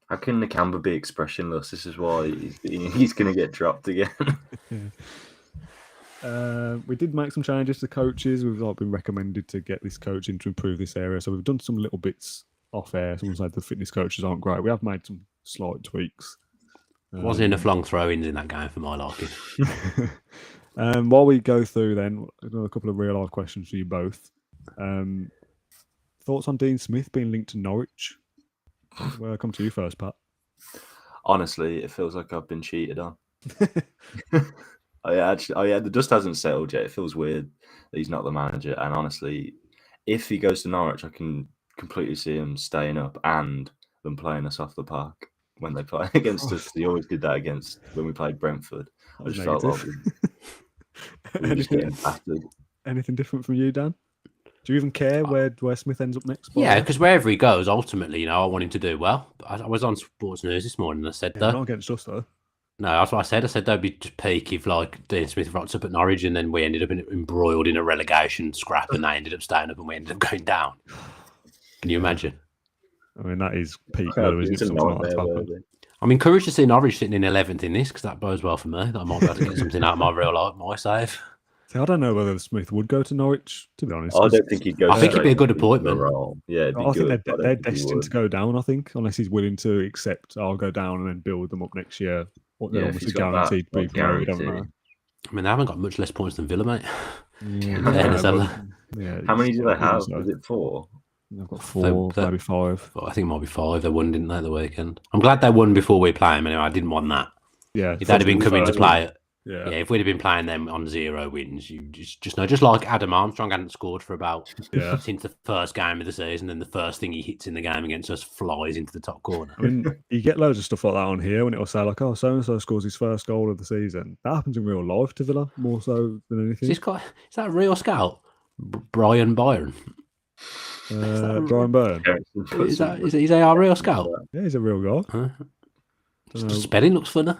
How can Nakamba be expressionless? This is why he's going to get dropped again. We did make some changes to coaches. We've been recommended to get this coach in to improve this area. So we've done some little bits off air. Someone said the fitness coaches aren't great. We have made some slight tweaks. Wasn't enough long throw-ins in that game for my liking. While we go through then, another couple of real life questions for you both. Thoughts on Dean Smith being linked to Norwich? Well, I'll come to you first, Pat. Honestly, it feels like I've been cheated on. The dust hasn't settled yet. It feels weird that he's not the manager. And honestly, if he goes to Norwich, I can completely see him staying up and them playing us off the park when they play against us. He always did that against when we played Brentford. I just felt like we were just getting battered. Anything different from you, Dan? Do you even care where Smith ends up next? Yeah, because wherever he goes, ultimately, I want him to do well. But I was on Sports News this morning and I said, not against us, though. No, that's what I said. I said that'd be just peak if Dean Smith rocks up at Norwich and then we ended up embroiled in a relegation scrap and they ended up staying up and we ended up going down. Can you imagine? I mean, that is peak, though, isn't it? Something like that's happened. I'm encouraged to see Norwich sitting in 11th in this because that bodes well for me. That I might be able to get something out of my real life, my save. See, I don't know whether Smith would go to Norwich, to be honest. I don't think he'd go. I think it'd be a good appointment. Yeah, I think they're destined to go down, I think, unless he's willing to accept, I'll go down and then build them up next year. They're obviously guaranteed to be promoted, haven't they? I mean, they haven't got much less points than Villa, mate. How many do they have? Is it 4? They've got 4, maybe 5. I think it might be 5. They won, didn't they, the weekend? I'm glad they won before we play them anyway. I didn't want that. Yeah. If they'd have been coming to play it. Yeah, if we'd have been playing them on 0 wins, you just know, just like Adam Armstrong hadn't scored for about since the first game of the season, and the first thing he hits in the game against us flies into the top corner. I mean, you get loads of stuff like that on here when it'll say like, "Oh, so and so scores his first goal of the season." That happens in real life to Villa more so than anything. Is that a real scout, Brian Byron? Brian Byrne. Is he our real scout? Yeah, he's a real guy. The spelling looks funny.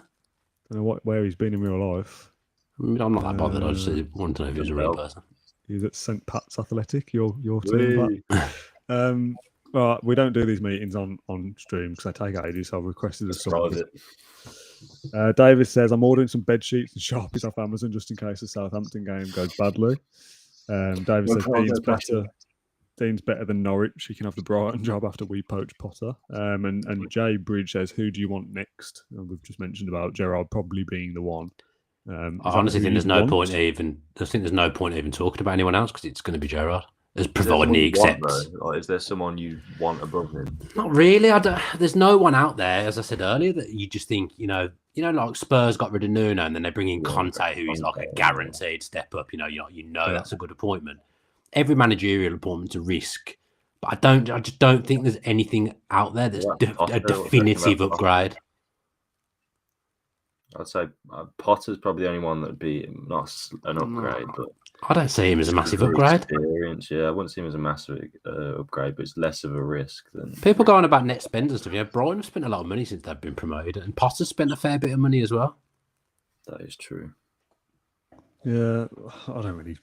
I don't know where he's been in real life. I'm not that bothered. I just want to know if he's a real person. He's at St. Pat's Athletic, your team, Pat. Well, we don't do these meetings on stream because I take ages, so I've requested a something. David says, I'm ordering some bed sheets and sharpies off Amazon just in case the Southampton game goes badly. David says, Dean's better than Norwich. He can have the Brighton job after we poach Potter. And Jay Bridge says, who do you want next? And we've just mentioned about Gerrard probably being the one. I honestly think there's no point even. I think there's no point even talking about anyone else because it's going to be Gerrard. As providing he accepts. Is there someone you want above him? Not really. There's no one out there, as I said earlier, that you just think like Spurs got rid of Nuno and then they bring in Conte, who is like a guaranteed step up. That's a good appointment. Every managerial appointment's a risk, but I just don't think there's anything out there that's a definitive upgrade. I'd say Potter's probably the only one that'd be not an upgrade, but I don't see him as a massive upgrade. Experience, yeah, I wouldn't see him as a massive upgrade, but it's less of a risk than people going about net spend and stuff. Brighton have spent a lot of money since they've been promoted, and Potter's spent a fair bit of money as well. That is true. Yeah, I don't really.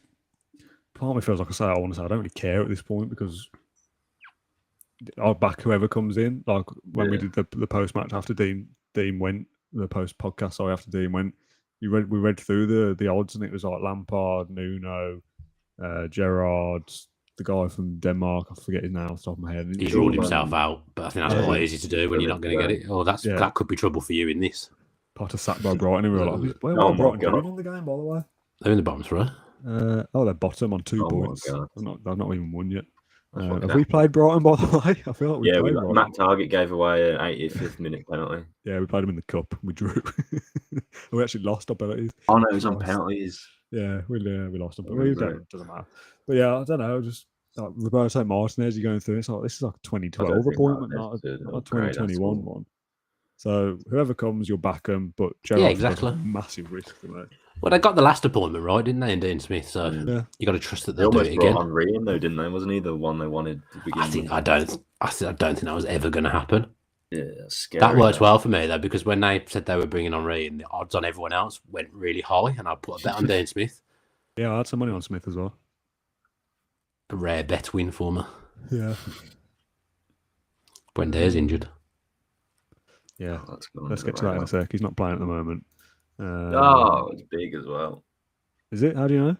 Part of me feels like I want to say I don't really care at this point because I'll back whoever comes in. Like when we did the post match after Dean went, the post podcast after Dean went, we read through the odds and it was like Lampard, Nuno, Gerrard, the guy from Denmark. I forget his name off the top of my head. He's ruled himself out, but I think that's quite easy to do when you're not going to get it. Oh, that could be trouble for you in this. Potter sacked by Brighton in real life. Where were Brighton doing on the game, by the way? They're in the bottom three. They're bottom on 2 points. They've not even won yet. Have we played Brighton, by the way? I feel like we played Brighton. Matt Target gave away an 85th minute penalty. Yeah, we played him in the cup. We drew. We actually lost our penalties. Oh no, it was on penalties. Yeah, we lost him, but We we did. don't. Doesn't matter. But yeah, I don't know. Just like Roberto Martinez, you're going through. It's like this is like a I don't 2012 think appointment, Martinez not is an a upgrade at 2021 all. one. So whoever comes, you'll back them. But Yeah, Gerrard exactly. feels like a massive risk for me. Well, they got the last appointment right, didn't they, in Dean Smith? So Yeah. you got to trust that They they'll do almost it brought again. Henry in though, didn't they? Wasn't he the one they wanted to begin with? I don't think that was ever going to happen. Yeah, that's scary. That worked well for me though, because when they said they were bringing Henry in, the odds on everyone else went really high, and I put a bet on Dean Smith. Yeah, I had some money on Smith as well. A rare bet win for me. Yeah. Brenda's injured. Yeah. Oh, that's gone Let's under get the to that in a radar. sec. He's not playing at the moment. Oh, it's big as well. Is it? How do you know?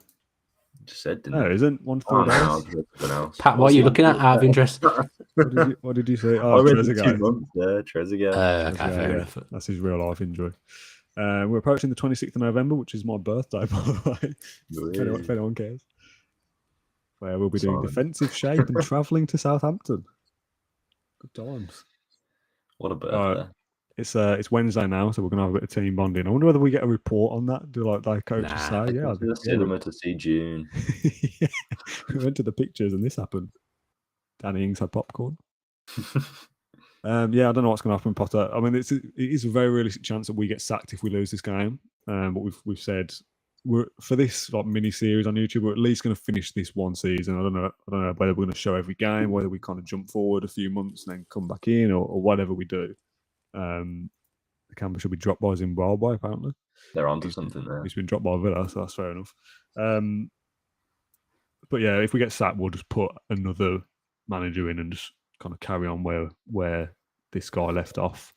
Just said, didn't No, it? it isn't. 1 to 4 Oh, days. no, I was looking at something else. Pat, what are you looking at out of interest? What did you say? I Oh, read the 2 Trezeguet. months there, Trezeguet. Okay, Yeah, fair yeah. enough. That's his real life injury. We're approaching the 26th of November, which is my birthday, by the way. If anyone cares. Where we'll be doing Silence. defensive shape and travelling to Southampton. Good times. What a birthday. It's Wednesday now, so we're gonna have a bit of team bonding. I wonder whether we get a report on that. Do like coaches Nah, say, yeah, To the cinema to see June. yeah. We went to the pictures and this happened. Danny Ings had popcorn. Yeah, I don't know what's going to happen, Potter. I mean, it is a very realistic chance that we get sacked if we lose this game. But we've said for this like mini series on YouTube, we're at least going to finish this one season. I don't know whether we're going to show every game, whether we kind of jump forward a few months and then come back in, or whatever we do. The camera should be dropped by Zimbabwe, apparently. They're onto something there. He's been dropped by Villa, so that's fair enough. But yeah, if we get sacked, we'll just put another manager in and just kind of carry on where this guy left off.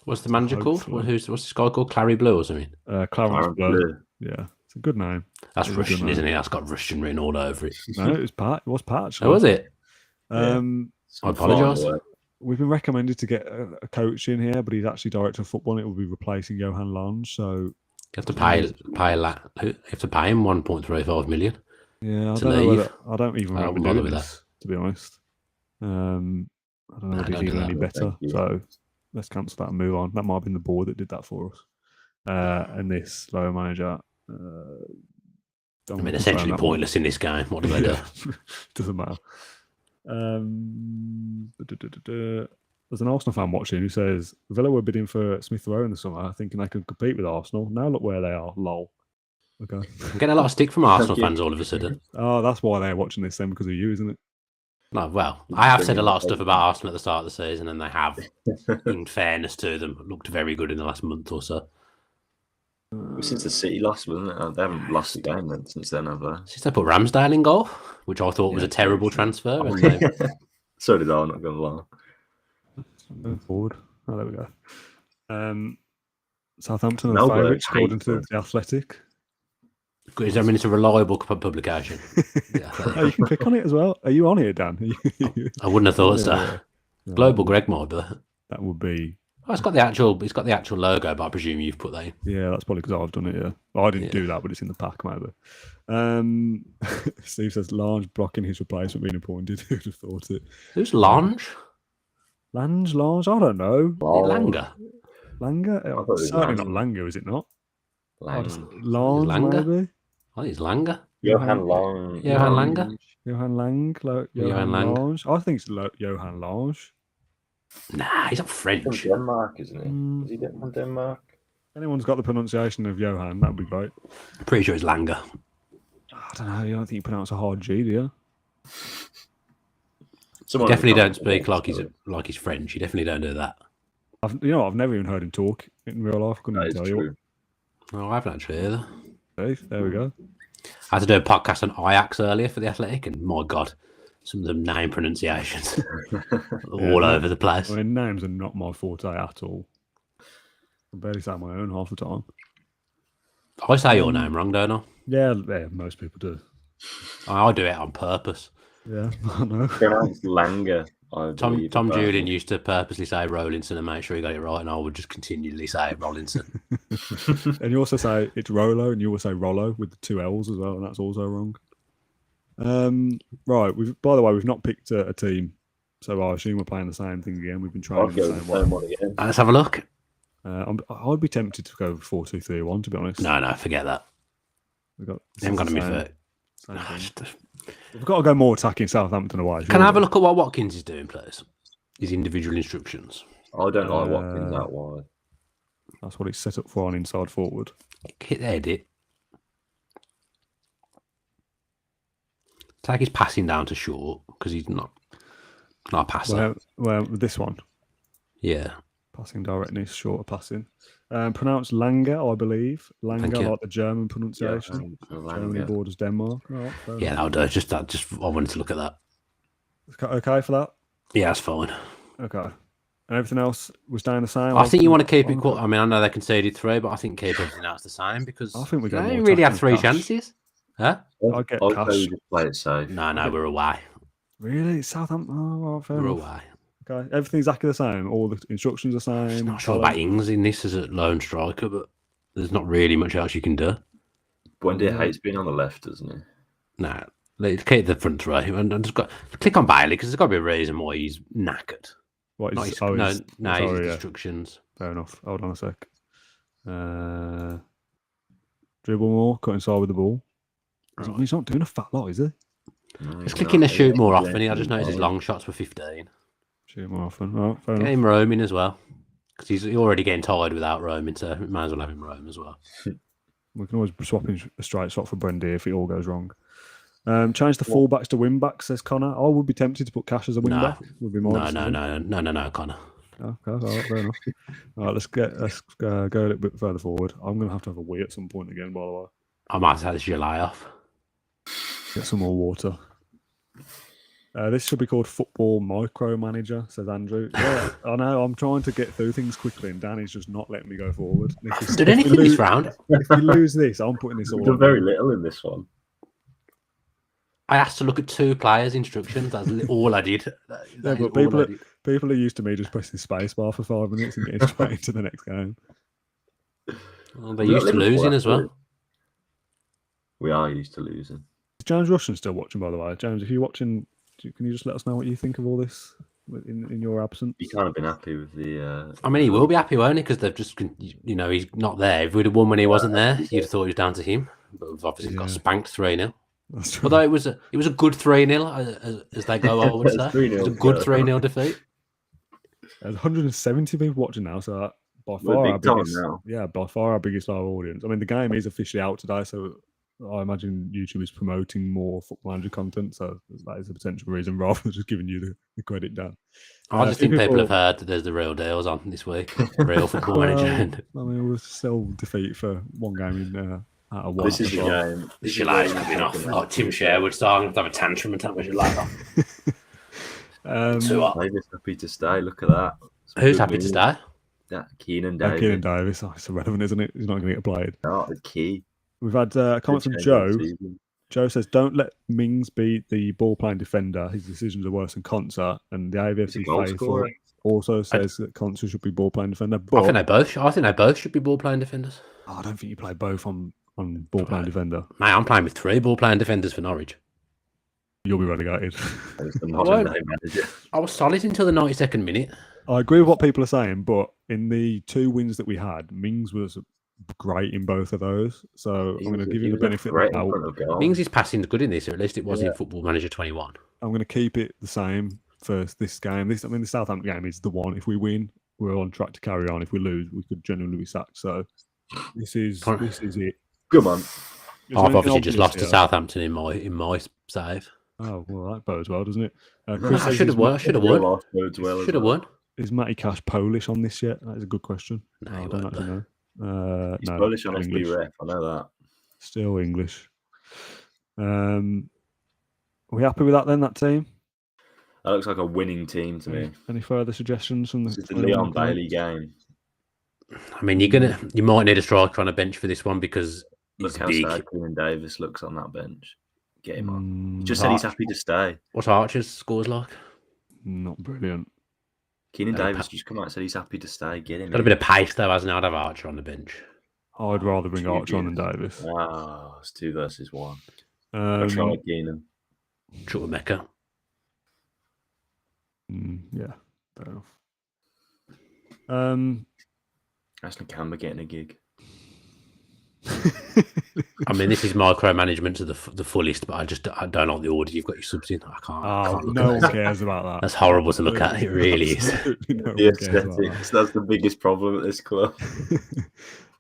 What's the manager called? Hopefully. What's this guy called? Clary Blue or something? Clarence Clarence Blue. Blue. Yeah, it's a good name. That's It's a good Russian, name. isn't it? That's got Russian written all over it. No, it was Pat. It was Pat. Actually. Oh, was it? I apologise. We've been recommended to get a coach in here, but he's actually director of football, and it will be replacing Johan Lange. So You have to pay you have to pay him 1.35 million. yeah, To leave. I don't even I remember don't bother doing with this, to be honest. I don't know Nah, if he's don't do even that. any better. Thank you. So let's cancel that and move on. That might have been the board that did that for us. And this lower manager. I mean, essentially pointless in this game. What do they do? Yeah, doesn't matter. There's an Arsenal fan watching who says Villa were bidding for Smith Rowe in the summer, thinking they could compete with Arsenal. Now look where they are. Lol. Okay. I'm getting a lot of stick from Arsenal you. fans all of a sudden. Oh, that's why they're watching this then, because of you, isn't it? No, well, I have said a lot of stuff about Arsenal at the start of the season, and they have, in fairness to them, looked very good in the last month or so. Since the City lost, wasn't it? They haven't lost a game then since then, have they? Since they put Ramsdale in goal, which I thought was a terrible transfer. and they- So did I, I'm not going to lie. Going forward. Oh, there we go. Southampton are Melbourne the favourites, according hate to them. the Athletic. Is there, I mean, it's a reliable publication. Yeah, Oh, you can click on it as well. Are you on here, Dan? I wouldn't have thought so. Yeah. Global Greg might be. That would be. Oh, it's got the actual logo, but I presume you've put that in. Yeah, that's probably because I've done it. Yeah, well, I didn't Yeah. do that, but it's in the pack, maybe. Steve says Lange blocking his replacement being appointed. Who'd have thought it? Who's Lange? Lange? I don't know. Langer. Langer? thought it was Certainly Lang. not Langer, is it not? Lang. Lange, Langer? maybe? I think it's Langer. Johan Lang. Johan Langer? Johan Lang? Johan Lang. Lange? I think it's Johan Lange. Nah, he's not From French. Denmark, isn't he? Mm. Is he from Denmark? Anyone's got the pronunciation of Johan, that would be great. Pretty sure it's Langer. I don't know. I don't think you pronounce a hard G, do you? Someone Definitely in the don't speak comments, like he's French. You definitely don't do that. I've never even heard him talk in real life. I couldn't That even is tell true. Oh, I haven't actually either. you. See, there we go. I had to do a podcast on Ajax earlier for the Athletic, and my God, some of them name pronunciations all over the place. I mean, names are not my forte at all. I barely say my own half the time. I say your name wrong, don't I? Yeah, most people do. I do it on purpose. Yeah, I know. Pronounced Langer. I Tom believe, Julian used to purposely say Rolinson and make sure he got it right, and I would just continually say Rolinson. And you also say it's Rolo, and you also say Rollo with the 2 L's as well, and that's also wrong. Right. By the way, we've not picked a team, so I assume we're playing the same thing again. We've been I'll trying go the with same the same way. one again. Let's have a look. I'd be tempted to go 4-2-3-1, to be honest. No, forget that. We've got They haven't got a same midfield. thing. We've got to go more attacking Southampton away. Can I have a look at what Watkins is doing, please? His individual instructions. I don't like Watkins that wide. That's what he's set up for on inside forward. Hit the edit. Take his passing down to short because he's not a passer. Well, this one. Yeah. Passing directness, shorter passing. Pronounced Langer, I believe. Langer, like the German pronunciation. Germany borders Denmark. Right, yeah, that'll do. Just I wanted to look at that. Okay for that? Yeah, that's fine. Okay. And everything else was staying the same? I think you want to keep it quick. I mean, I know they conceded 3, but I think keep everything else the same because I think we they really had 3 chances. Huh? I get cash. Play it safe. No, we're away. Really? Southampton? Oh, right, fair We're enough. away. Okay. Everything's exactly the same. All the instructions are the same. Not sure about Ings in this as a lone striker, but there's not really much else you can do. Buendia hates being on the left, doesn't he? No. Let's keep the front row. And just click on Bailey because there's got to be a reason why he's knackered. What is his instructions. Fair enough. Hold on a sec. Dribble more, cut inside with the ball. Right. He's not doing a fat lot, is he? No, he's clicking to shoot more often. I just noticed his long shots were 15. Shoot more often. Right, fair Get enough. him roaming as well. Because he's already getting tired without roaming, so we might as well have him roam as well. We can always swap in a straight shot for Brendy if it all goes wrong. Change the fullbacks to wing-backs, says Connor. I would be tempted to put Cash as a wing-back. Would be more No, Connor. Okay, all right, fair enough. All right, let's go a little bit further forward. I'm going to have a wee at some point again, by the way. I might have this July off. Get some more water. This should be called Football Micromanager, says Andrew. Yeah, I know, I'm trying to get through things quickly and Danny's just not letting me go forward. Did anything this round? If we lose this, I'm putting this all on. We've done very little in this one. I asked to look at 2 players' instructions. That's all I did. Yeah, but people are used to me just pressing spacebar for 5 minutes and getting straight into the next game. Well, they're used to losing as well. We are used to losing. Is James Russian still watching, by the way? James, if you're watching, can you just let us know what you think of all this in your absence? You can't have been happy with the... I mean, he will be happy, won't he? Because they've just, he's not there. If we'd have won when he wasn't there, you'd have thought it was down to him. But we've obviously got spanked 3-0. Although it was a good 3-0, as they go, I would say. It was a good 3-0 defeat. There's 170 people watching now, so by far our biggest live audience. I mean, the game is officially out today, so I imagine YouTube is promoting more Football Manager content, so that is a potential reason rather than just giving you the credit down. I just think people have heard that there's the real deals on this week. Real Football Manager. I mean, we're still defeated for one game in out of one. This is the game. This July's coming off. Oh, Tim Sherwood's starting to have a tantrum and tell me July off. Davis happy to stay. Look at that. Who's happy to stay? Yeah, Keenan Davis. Keenan Davis. Oh, it's irrelevant, isn't it? He's not going to get played. No, it's key. We've had a comment from Joe. Joe says, "Don't let Mings be the ball-playing defender. His decisions are worse than Konsa." And the AVFC faithful also says that Konsa should be ball-playing defender. But I think they both should be ball-playing defenders. I don't think you play both on ball-playing defender. Mate, I'm playing with 3 ball-playing defenders for Norwich. You'll be relegated. I was solid until the 92nd minute. I agree with what people are saying, but in the 2 wins that we had, Mings was great in both of those. So I'm going to give you the benefit of the doubt. Mings' passing is good in this, or at least it was in Football Manager 21. I'm going to keep it the same for this game. The Southampton game is the one. If we win, we're on track to carry on. If we lose, we could genuinely be sacked. So this is it. Come on. I've obviously just lost to Southampton in my save. Oh, well, that bodes well, doesn't it? I should have won. Should have won. Is Matty Cash Polish on this yet? That is a good question. No, I don't actually know. He's Polish on SB Ref. I know that. Still English. Are we happy with that then, that team? That looks like a winning team to me. Any further suggestions from the Leon Bailey game? I mean, you might need a striker on a bench for this one because look how sad Keenan Davis looks on that bench. Get him on. He just said he's happy to stay. What's Archer's scores like? Not brilliant. Keenan Davis just come out and said he's happy to stay. Get him. Got a bit of pace though, hasn't he? I'd have Archer on the bench. I'd rather bring Archer on than Davis. Ah, it's 2 versus 1. I'll try Keenan. Chukwemeka. Yeah, fair enough. Aston Canberra getting a gig. I mean, this is micromanagement to the fullest, but I don't like the order you've got your subs in. I can't look no at one cares about that. That's horrible to look at. It really is. No The one cares about aesthetics, that's the biggest problem at this club.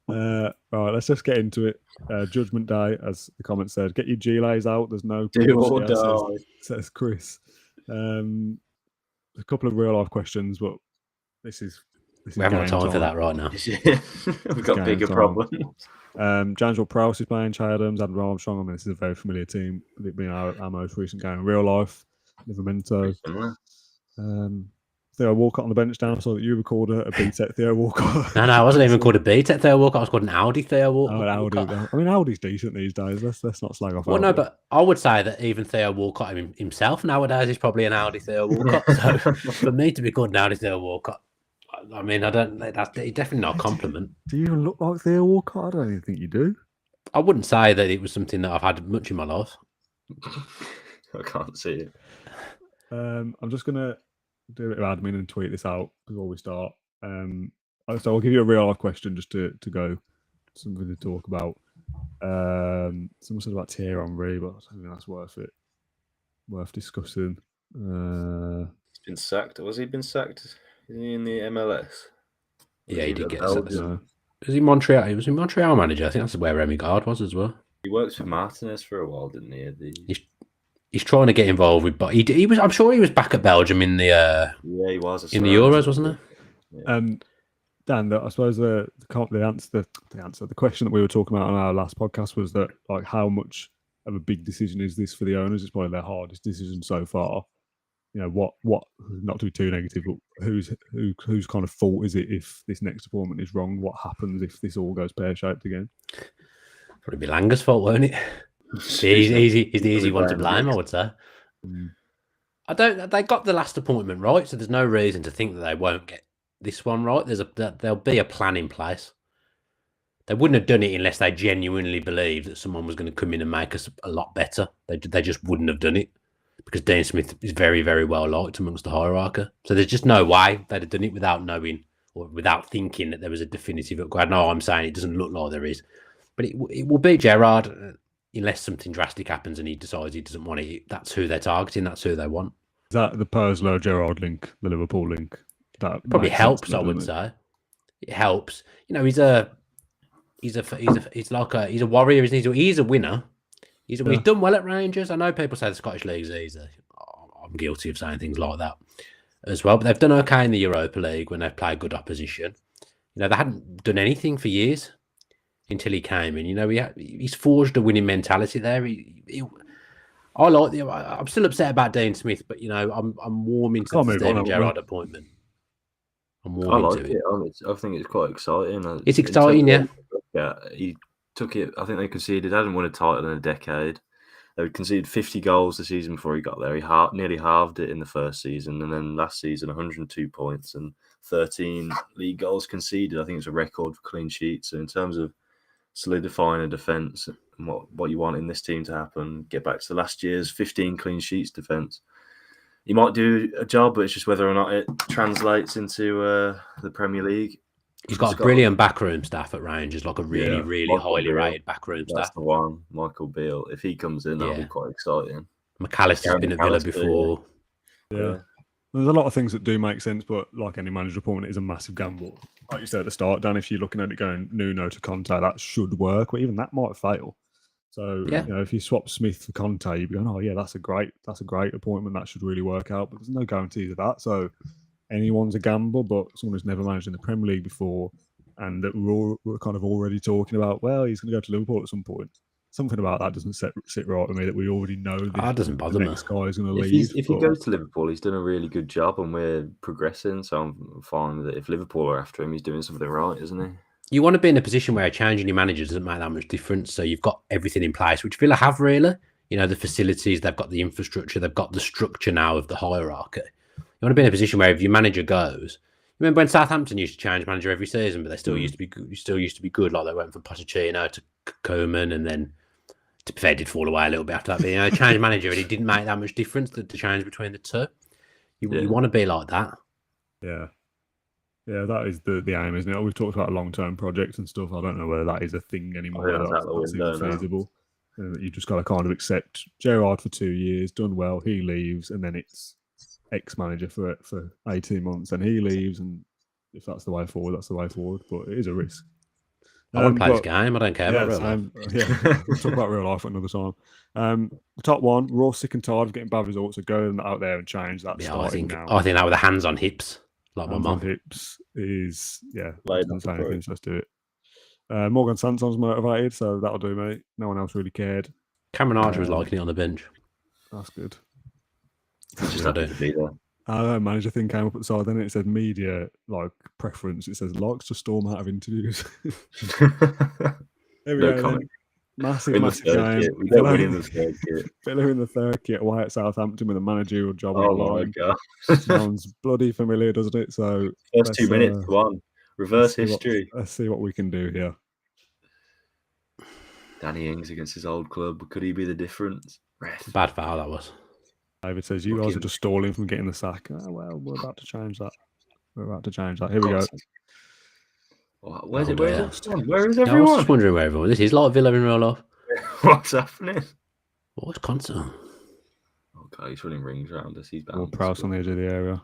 Right, let's just get into it. Judgment Day, as the comment said, get your G-lays out. There's no Do or bullshit, die. says Chris. A couple of real life questions, but this is We haven't got time for that right now. We've got bigger problems. James Prowse is playing Che Adams, Adam Armstrong. I mean, this is a very familiar team. It being our most recent game in real life. Livramento. Theo Walcott on the bench down, so that you record a B-Tech Theo Walcott. No, I wasn't even called a B-Tech Theo Walcott. I was called an Audi Theo Walcott. Oh, an Audi. I mean, Audi's decent these days. Let's not slag off. Well, Audi. no, but I would say that even Theo Walcott himself nowadays is probably an Audi Theo Walcott. So for me to be called an Audi Theo Walcott, I mean, that's definitely not a compliment. Do you even look like Theo Walcott? I don't even think you do. I wouldn't say that it was something that I've had much in my life. I can't see it. I'm just gonna do a bit of admin and tweet this out before we start. So I'll give you a real life question just to go, something to talk about. Someone said about Thierry Henry, but I don't think that's worth discussing. He's been sacked. Was he been sacked? Is he in the MLS? Yeah, he did get sacked. Was he Montreal? He was in Montreal manager. I think that's where Remy Gard was as well. He worked with Martinez for a while, didn't he? He's trying to get involved with, but he was. I'm sure he was back at Belgium in the. Yeah, he was in the Euros, wasn't he? Yeah. Dan, I suppose the question that we were talking about on our last podcast was that, like, how much of a big decision is this for the owners? It's probably their hardest decision so far. You know, what not to be too negative, but whose kind of fault is it if this next appointment is wrong? What happens if this all goes pear-shaped again? Probably be Langer's fault, won't it? He's the easy one to blame, I would say. They got the last appointment right, so there's no reason to think that they won't get this one right. There'll be a plan in place. They wouldn't have done it unless they genuinely believed that someone was going to come in and make us a lot better. They just wouldn't have done it because Dean Smith is very, very well liked amongst the hierarchy. So there's just no way they'd have done it without knowing or without thinking that there was a definitive upgrade. No, I'm saying it doesn't look like there is, but it will be Gerrard. Unless something drastic happens and he decides he doesn't want it, that's who they're targeting. That's who they want. Is that the Perslow Gerrard link, the Liverpool link? That probably helps. I would say it helps. You know, he's a warrior, isn't he? He's a winner. He's done well at Rangers. I know people say the Scottish League's easy. I'm guilty of saying things like that as well. But they've done okay in the Europa League when they've played good opposition. You know, they hadn't done anything for years until he came in. You know, he's forged a winning mentality there. I like I'm still upset about Dean Smith, but you know, I'm warming to the Steven Gerrard appointment. I'm warming to it. I think it's quite exciting. It's exciting, yeah. Yeah, he took it. I think they conceded. Hadn't won a title in a decade. They conceded 50 goals the season before he got there. He nearly halved it in the first season, and then last season 102 points and 13 league goals conceded. I think it's a record for clean sheets. So in terms of solidifying a defence and what you want in this team to happen, get back to last year's 15 clean sheets defence. He might do a job, but it's just whether or not it translates into the Premier League. He's got a brilliant backroom staff at Rangers, like a really highly rated backroom staff. That's the one, Michael Beale. If he comes in, that'll be quite exciting. McAllister's been at Villa before. Yeah. There's a lot of things that do make sense, but like any manager appointment, it is a massive gamble. Like you said at the start, Dan, if you're looking at it going Nuno to Conte, that should work, but even that might fail. So, you know, if you swap Smith for Conte, you'd be going, oh yeah, that's a great appointment. That should really work out. But there's no guarantees of that. So anyone's a gamble, but someone who's never managed in the Premier League before, and that we're kind of already talking about, well, he's going to go to Liverpool at some point. Something about that doesn't sit right with me, that we already know that doesn't bother me. Next guy is going to leave. If he goes to Liverpool, he's done a really good job and we're progressing, so I'm fine with it. If Liverpool are after him, he's doing something right, isn't he? You want to be in a position where changing your manager doesn't make that much difference, so you've got everything in place, which Villa have really. You know, the facilities, they've got the infrastructure, they've got the structure now of the hierarchy. You want to be in a position where if your manager goes, remember when Southampton used to change manager every season, but they still used to be good. You still used to be good. Like they went from Pochettino to Koeman, and then to be fair, did fall away a little bit after that. But you know, change manager, and it didn't make that much difference. The change between the two, you want to be like that. Yeah. Yeah, that is the aim, isn't it? We've talked about long-term projects and stuff. I don't know whether that is a thing anymore. think that's out the That's window even now. feasible. You just got to kind of accept Gerrard for 2 years, done well, he leaves, and then it's ex-manager for 18 months, and he leaves, and if that's the way forward, that's the way forward. But it is a risk. I want to play this but- game. I don't care yeah, about real life. yeah, we'll talk about real life another time. The top one, we're all sick and tired of getting bad results, so go out there and change that. Yeah, I think now. that with the hands on hips, like my Hands on mum. hips is Laid doesn't off say the anything, so let's do it. Morgan Sanson's motivated, so that'll do, mate. No one else really cared. Cameron Archer was liking it on the bench. That's good. Just I happy do. to be there. Our manager thing came up at the side, then it said media preference. It says likes to storm out of interviews. There we No go. comment. Massive In the game. third kit. We don't win in the third kit. Villa in the third kit, away at Southampton with a managerial job on Oh the my line. god. Sounds bloody familiar, doesn't it? So First 2 minutes, let's, go on. Reverse let's see history. let's see what we can do here. Danny Ings against his old club. Could he be the difference? Ref. Bad foul that was. David says, you guys are just stalling from getting the sack. Oh, well, we're about to change that. Here we go. Where's Oh, it? Where's dear. it? Where is Yeah, I was everyone? just wondering where everyone. This is like Villa in real life. What's happening? What's concert? Oh god, he's running rings around us. He's More bound. Prowse on the edge of the area.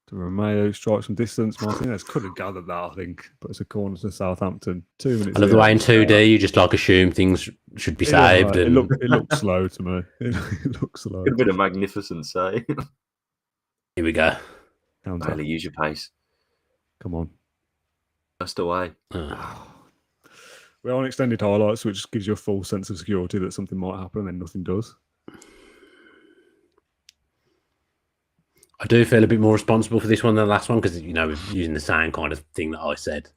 To Romeo, strikes from distance. Martinez could have gathered that, I think. But it's a corner to Southampton. 2 minutes. I love the in. way in 2D you just assume things should be saved. It And looked slow to me. It looks slow. Could have been a magnificent save. here we go. Counter. Bailey, use your pace. Come on. Just away. We're on extended highlights, which gives you a full sense of security that something might happen and then nothing does. I do feel a bit more responsible for this one than the last one because, we're using the same kind of thing that I said.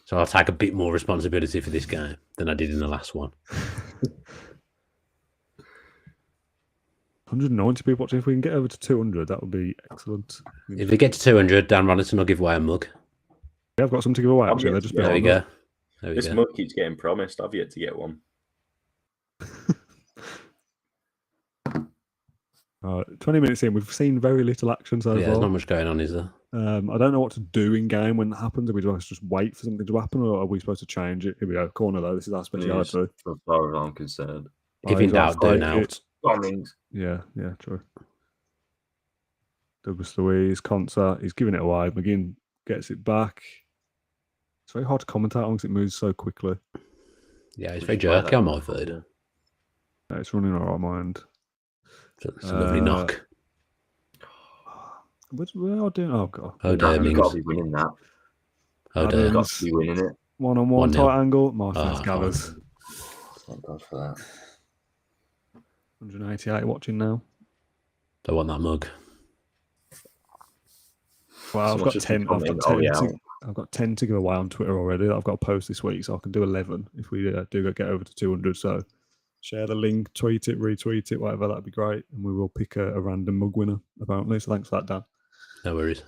So I'll take a bit more responsibility for this game than I did in the last one. 190 people watching. If we can get over to 200, that would be excellent. If we get to 200, Dan Rolinson will give away a mug. Yeah, I've got some to give away, actually. They're just There we behind go. There we This go. mug keeps getting promised. I've yet to get one. 20 minutes in, we've seen very little action so Yeah, there's far. not much going on, is there? I don't know what to do in game when that happens. Are we supposed to just wait for something to happen, or are we supposed to change it? Here we go. Corner though. This is our speciality. As far as I'm concerned. If in doubt, do now. Bombings. Yeah, true. Douglas Luiz, Concert, he's giving it away. McGinn gets it back. It's very hard to commentate on because it moves so quickly. Yeah, it's very jerky on my feed. Yeah, it's running all right on my end. It's a lovely knock. We're all doing. Oh god. Oh, dear, You've Mings. got to be winning that. Oh, dear. You've got to be winning it. 1-on-1 1-0. tight angle. Martinez Oh, gathers. Thank God for that. 188 watching now. Don't want that mug. Well, So I've much got as 10. we come I've in, got 10. yeah. I've got 10 to give away on Twitter already. That I've got to post this week, so I can do 11 if we do get over to 200. So share the link, tweet it, retweet it, whatever. That'd be great, and we will pick a random mug winner. Apparently, so thanks for that, Dan. No worries.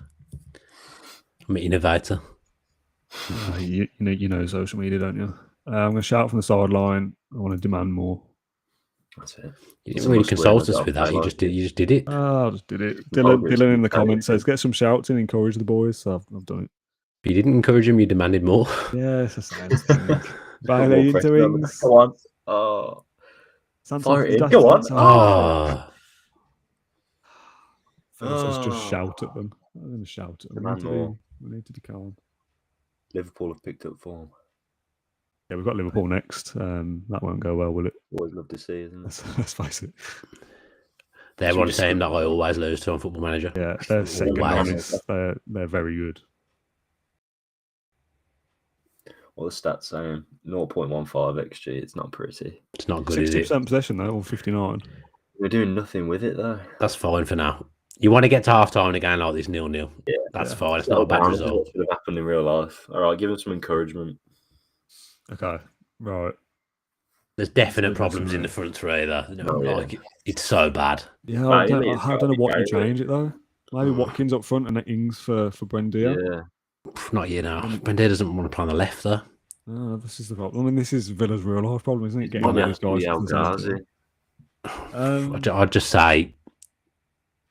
I'm an innovator. You know social media, don't you? I'm going to shout from the sideline. I want to demand more. That's it. You It's didn't really must win consult as us well, with that. I You like just did it. I just did it. Well, Dylan in the it's- comments says, get some shouts and encourage the boys. So I've done it. If you didn't encourage him, you demanded more. Yeah, it's the same thing. Put Bailey more into pressure on them. wings. Go on. Oh. Fire it in. Go on. Oh, Let's just Oh. shout at them. I'm going to shout at them. Demand more. We need to be calm. Liverpool have picked up form. Yeah, we've got Liverpool next. That won't go well, will it? Always love to see, isn't it? Let's face it. they're Should one we team that I always lose to on Football Manager. Yeah, they're second Always. on it. They're very good. What the stats saying? 0.15 XG. It's not pretty. It's not good, is it? 60% possession though, or 59. We're doing nothing with it though. That's fine for now. You want to get to half time in a game like this 0-0. Yeah, That's yeah. fine. It's not a bad What result. should have happened in real life? All right, give us some encouragement. Okay, right. There's definite That's problems in right. the front three there. Oh, yeah. Like it's so bad. Yeah, Right, I it's don't gotta know be what you great, change it though. Maybe Watkins up front and then Ings for Brendia. Yeah. Not you now. Brendan doesn't want to play on the left though. No, this is the problem. I mean, this is Villa's real life problem, isn't it? Getting Might all have these to be guys. El from the Ghazi. centre. I'd just say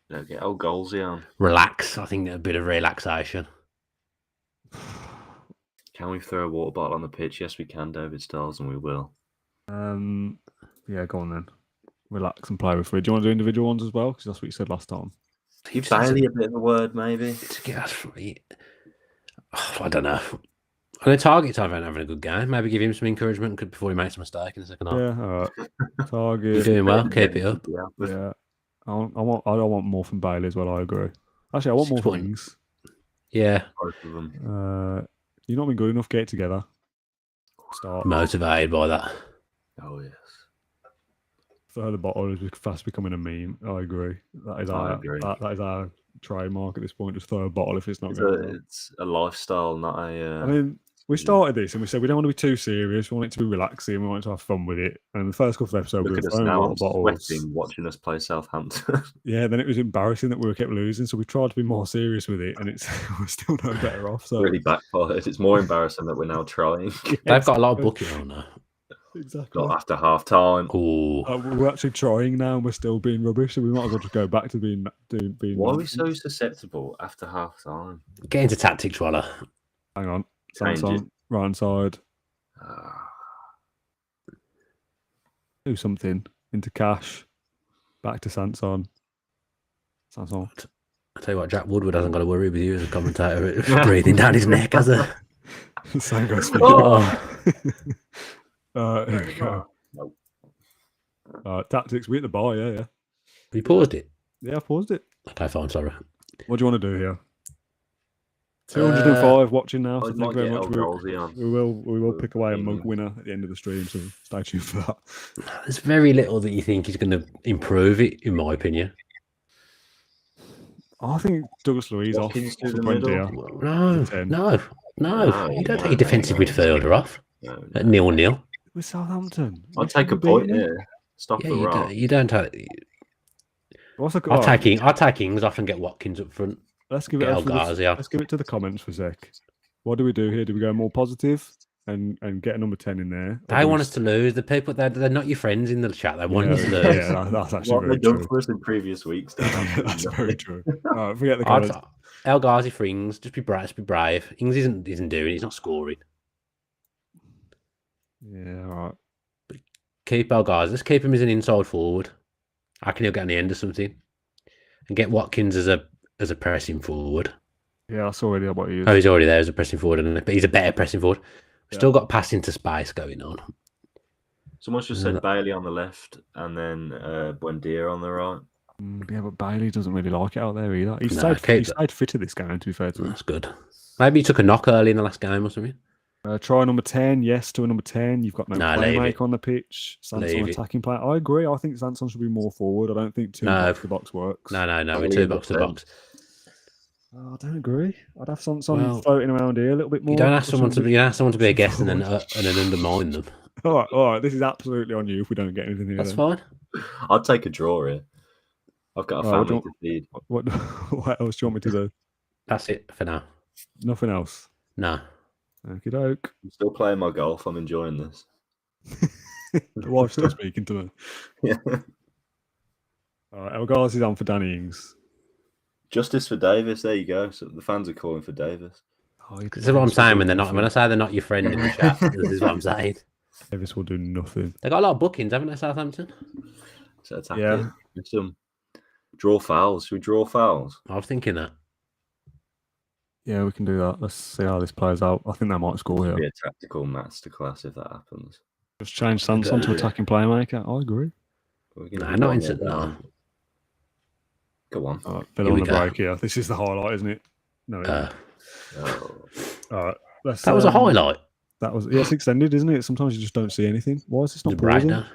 Don't get El Ghazi on. relax. I think a bit of relaxation. Can we throw a water bottle on the pitch? Yes, we can, David Stiles, and we will. Yeah, go on then. Relax and play with it. Do you want to do individual ones as well? Because that's what you said last time. Give Bailey a bit of a word, maybe. To get us from it. I don't know. I'm going to target time having a good game. Maybe give him some encouragement before he makes a mistake in the second half. Yeah, all right. Target. You're doing well. Keep it up. Yeah. I want more from Bailey as well. I agree. Actually, I want more from Ings. Yeah. Both of them. You've not been good enough. Get it together. Start. Motivated by that. Oh, yes. The bottle is fast becoming a meme. I agree. That is our trademark at this point. Just throw a bottle if it's not good. It's a lifestyle, not a. I mean, we started this and we said we don't want to be too serious. We want it to be relaxing. We want to have fun with it. And the first couple of episodes, we were throwing water bottles. Sweating watching us play Southampton. Yeah, then it was embarrassing that we kept losing. So we tried to be more serious with it, and we're still no better off. So really backfired. It's more embarrassing that we're now trying. They've got a lot of booking on now. Exactly. Not after half time. We're actually trying now, and we're still being rubbish. So we might as well just go back to being. Why are we so susceptible after half time? Get into tactics, Waller. Hang on. Sanson, right hand side. Do something into Cash. Back to Sanson. Sanson. I tell you what, Jack Woodward hasn't got to worry with you as a commentator. Breathing down his neck, has it? Sango's here we go. Tactics, we hit the bar, yeah. You paused it? Yeah, I paused it. Okay, fine, sorry. What do you want to do here? 205 watching now. So I thank might you very get much. We will pick away a mug winner at the end of the stream, so stay tuned for that. There's very little that you think is going to improve it, in my opinion. I think Douglas Luiz off. No. You don't take your defensive midfielder off at 0-0. With Southampton. I'll take a point here. Stop the row. You don't take... I'll take Ings off and get Watkins up front. Let's give it to the comments for a sec. What do we do here? Do we go more positive and get a number 10 in there? They want us to lose. The people, they're not your friends in the chat. They want you to lose. Yeah, that's actually what very they've true. done for us in previous weeks. That's very true. Forget the comments. El Ghazi for Ings. Just be brave. Ings isn't doing it. He's not scoring. Yeah, all right. But keep El Ghazi. Let's keep him as an inside forward. I reckon he'll get on the end of something. And get Watkins as a pressing forward. Yeah, that's already what he is. Oh, he's already there as a pressing forward, isn't he? But he's a better pressing forward. We've still got passing to space going on. Someone's just said Bailey on the left and then Buendia on the right. Yeah, but Bailey doesn't really like it out there either. He stayed fit at this game, to be fair to him. That's good. Maybe he took a knock early in the last game or something. Try number 10. Yes to a number 10. You've got no playmaker on the pitch. Sanson attacking player. I agree. I think Sanson should be more forward. I don't think box to box works. No. We're 2 box to box. I don't agree. I'd have Sanson floating around here a little bit more. You don't ask someone to be a guest and then undermine them. All right. This is absolutely on you if we don't get anything here. That's fine. I'd take a draw here. I've got a family to feed. What else do you want me to do? That's it for now. Nothing else? No. Okie doke. I'm still playing my golf. I'm enjoying this. The wife's still speaking to me. Yeah. All right, El Ghazi's on for Danny Ings. Justice for Davis. There you go. So the fans are calling for Davis. This is what I'm saying when I say they're not your friend in the chat. This is what I'm saying. Davis will do nothing. They got a lot of bookings, haven't they, Southampton? So attacking. Some draw fouls. Should we draw fouls? I was thinking that. Yeah, we can do that. Let's see how this plays out. I think they might score here. Be a tactical masterclass if that happens. Just change Sanson to attacking playmaker. I agree. Nah, not instant. No. Go on. All right, Villa on the break here. This is the highlight, isn't it? No. All right. That was a highlight. That was. Yeah, it's extended, isn't it? Sometimes you just don't see anything. Why is this not pausing? Right now.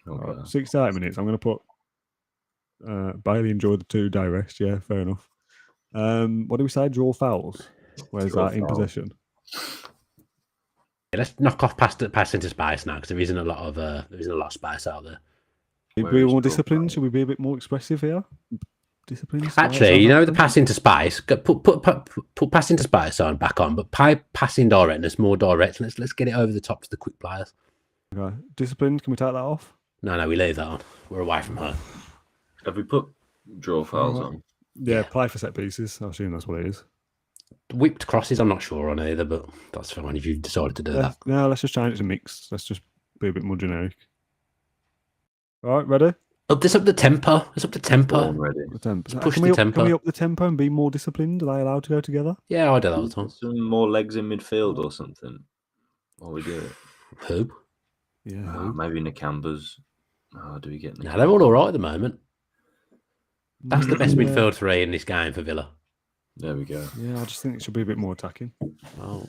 Right, 68 minutes. I'm going to put Bailey enjoyed the 2-day rest. Yeah, fair enough. What do we say? Draw fouls. Where's that in possession? Yeah, let's knock off pass into space now because there isn't a lot of space out there. Should we be more disciplined? Should we be a bit more expressive here? Disciplined. Actually, the pass into space. Put pass into space on back on, but passing directness more direct. Let's get it over the top to the quick players. Okay, disciplined. Can we take that off? No, we leave that on. We're away from home. Have we put draw fouls on? Yeah, play for set pieces. I assume that's what it is. Whipped crosses, I'm not sure on either, but that's fine if you've decided to do that. No, let's just change it to mix. Let's just be a bit more generic. All right, ready? It's up the tempo. It's up the tempo. Already. The tempo. Push Can the we tempo. up the tempo and be more disciplined? Are they allowed to go together? Yeah, I do that all the time. Some more legs in midfield or something. While we do it. Who? Yeah. Maybe Nakambas. Oh, do we get No, they're all right at the moment. That's the best Yeah. midfield three in this game for Villa. There we go. Yeah, I just think it should be a bit more attacking. Oh.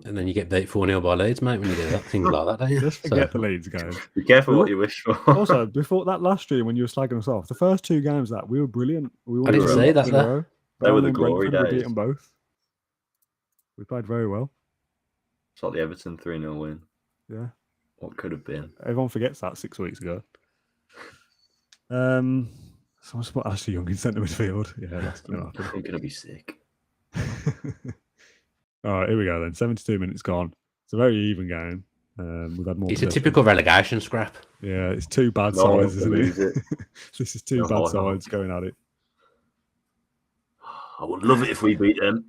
And then you get beat 4-0 by Leeds, mate, when you do that. Things like that, don't you? Just forget the Leeds game. Be careful what you wish for. Also, before that last year when you were slagging us off, the first two games that we were brilliant. We I didn't won say that in a there. row. They were the Burnley and glory Brentford, we beat days. them both. We played very well. It's like the Everton 3-0 win. Yeah. What could have been? Everyone forgets that 6 weeks ago. Someone's put Ashley Young in centre midfield. Yeah, that's going to happen. I'm going to be sick. All right, here we go then. 72 minutes gone. It's a very even game. We've had more. It's a possession. typical relegation scrap. Yeah, it's two bad No one sides, isn't believes it? it. This is two No, bad no. sides going at it. I would love it if we beat them.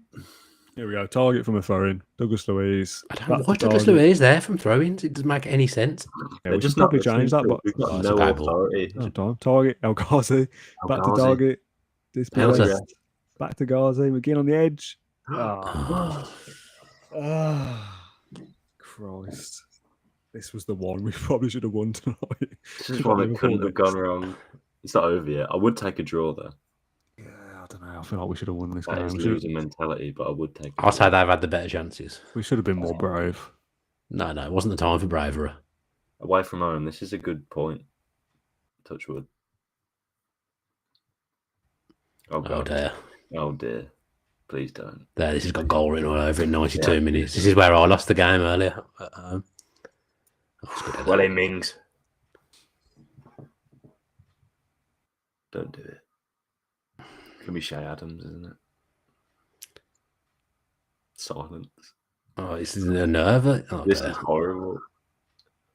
Here we go. Target from a throw-in. Douglas Luiz. I don't back know to why Douglas target. Luiz there from throw-ins. It doesn't make any sense. Yeah, we should probably change that, but We've got Oh, it's no a bad ball. authority. no time. Target. El Ghazi. Back to Ghazi. target. Display. Penalty. Back to Ghazi. McGinn on the edge. Ah. Christ. This was the one we probably should have won tonight. This is one that couldn't have gone wrong. It's not over yet. I would take a draw though. Yeah, I don't know. I feel like we should have won this That game. is We should, losing mentality, but I would take. I'll say they've had the better chances. we should have been more brave. No, it wasn't the time for bravery. Away from home, this is a good point. Touch wood. Oh Oh god. dear. Oh dear. Please don't. There, this has got goal written all over in 92 Yeah. minutes. This is where I lost the game earlier at home. That was good, Well, in Mings. Don't do it. Can be Shay Adams, isn't it? Silence. Oh, this is a nerve. Oh, This dear. is horrible.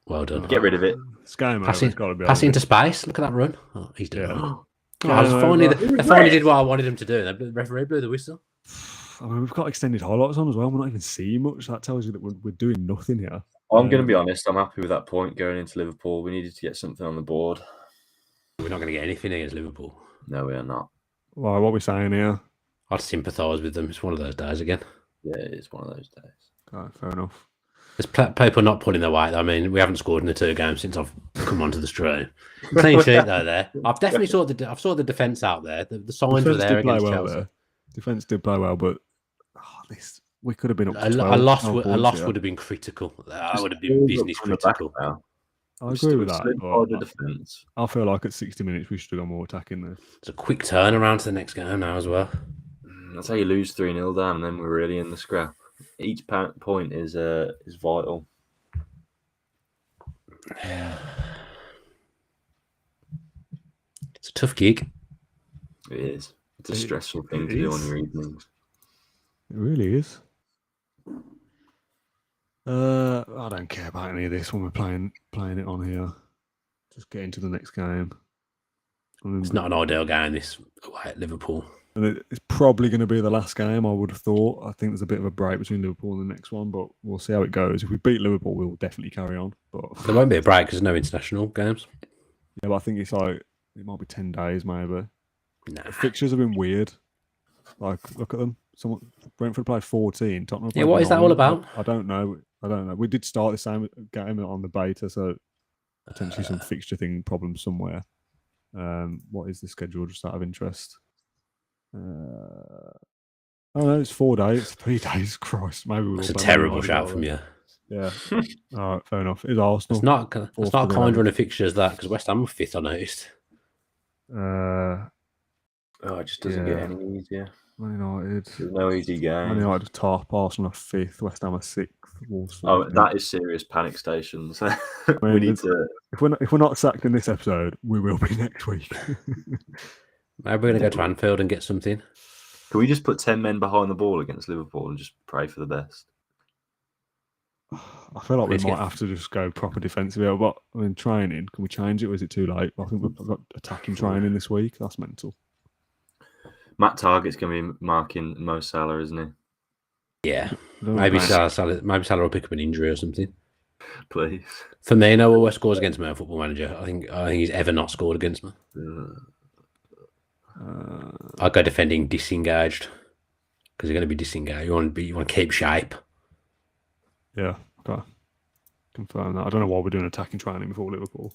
Well done. Get rid of it. It's game over. Passing, It's got to be passing over. into space. Look at that run. Oh, he's doing Yeah. it. Game Finally, over. they finally did what I wanted him to do. The referee blew the whistle. I mean, we've got extended highlights on as well. We're not even seeing much. That tells you that we're doing nothing here. I'm going to be honest. I'm happy with that point going into Liverpool. We needed to get something on the board. We're not going to get anything against Liverpool. No, we are not. Well, what are we saying here? I'd sympathise with them. It's one of those days again. Yeah, it is one of those days. Right, fair enough. There's people not pulling their weight. I mean, we haven't scored in the two games since I've come onto the stream. Clean sheet though. There, I've definitely saw the defence out there. The signs were Defence there did play against well Chelsea. there. Defence did play well, but this we could have been up to A 12. loss, No would, a points loss here. would have been critical. That would have Still been business from the back critical. now. I We've agree still with that. solidified the But defence. I feel like at 60 minutes we should have gone more attacking there. It's a quick turnaround to the next game now as well. That's how you lose 3-0 down, and then we're really in the scrap. Each point is vital. It's a tough gig. It is. It's a It- stressful thing it to do on is. your evenings. It really is. I don't care about any of this when we're playing it on here. Just get into the next game. It's not an ideal game this away at Liverpool. And it's probably going to be the last game, I would have thought. I think there's a bit of a break between Liverpool and the next one, but we'll see how it goes. If we beat Liverpool, we'll definitely carry on. But There won't be a break because there's no international games. yeah, but I think it's like it might be 10 days, maybe. Nah. The fixtures have been weird. Like, look at them. Brentford played 14. Tottenham. Yeah, played what is that 9. all about? I don't know. We did start the same game on the beta, so potentially some fixture thing problems somewhere. What is the schedule? Just out of interest. Oh no, it's 4 days. It's 3 days. Christ, maybe we'll. It's a terrible shout from you. Yeah. All right, fair enough. It's Arsenal. It's not a Fourth of the kind round. run of fixtures that because West Ham were fifth, I noticed. It just doesn't get Yeah. any easier. Man United. There's no easy Man game. United are top. Arsenal are 5th. West Ham are 6th. Wolves Oh, 14th. that is serious panic stations. mean, We need it's- to. If we're not sacked in this episode, we will be next week. Maybe we're going to go to Anfield and get something. Can we just put 10 men behind the ball against Liverpool and just pray for the best? I feel like we Let's might get- have to just go proper defensive here. But I mean, training, can we change it or is it too late? I think we've got attacking training this week. That's mental. Matt Target's going to be marking Mo Salah, isn't he? Yeah, Don't maybe know. Salah will pick up an injury or something. Please. Firmino always scores against me on Football Manager. I think he's ever not scored against me. I'll go defending disengaged because you're going to be disengaged. You want to keep shape. Yeah, okay. Confirm that. I don't know why we're doing attacking training before Liverpool.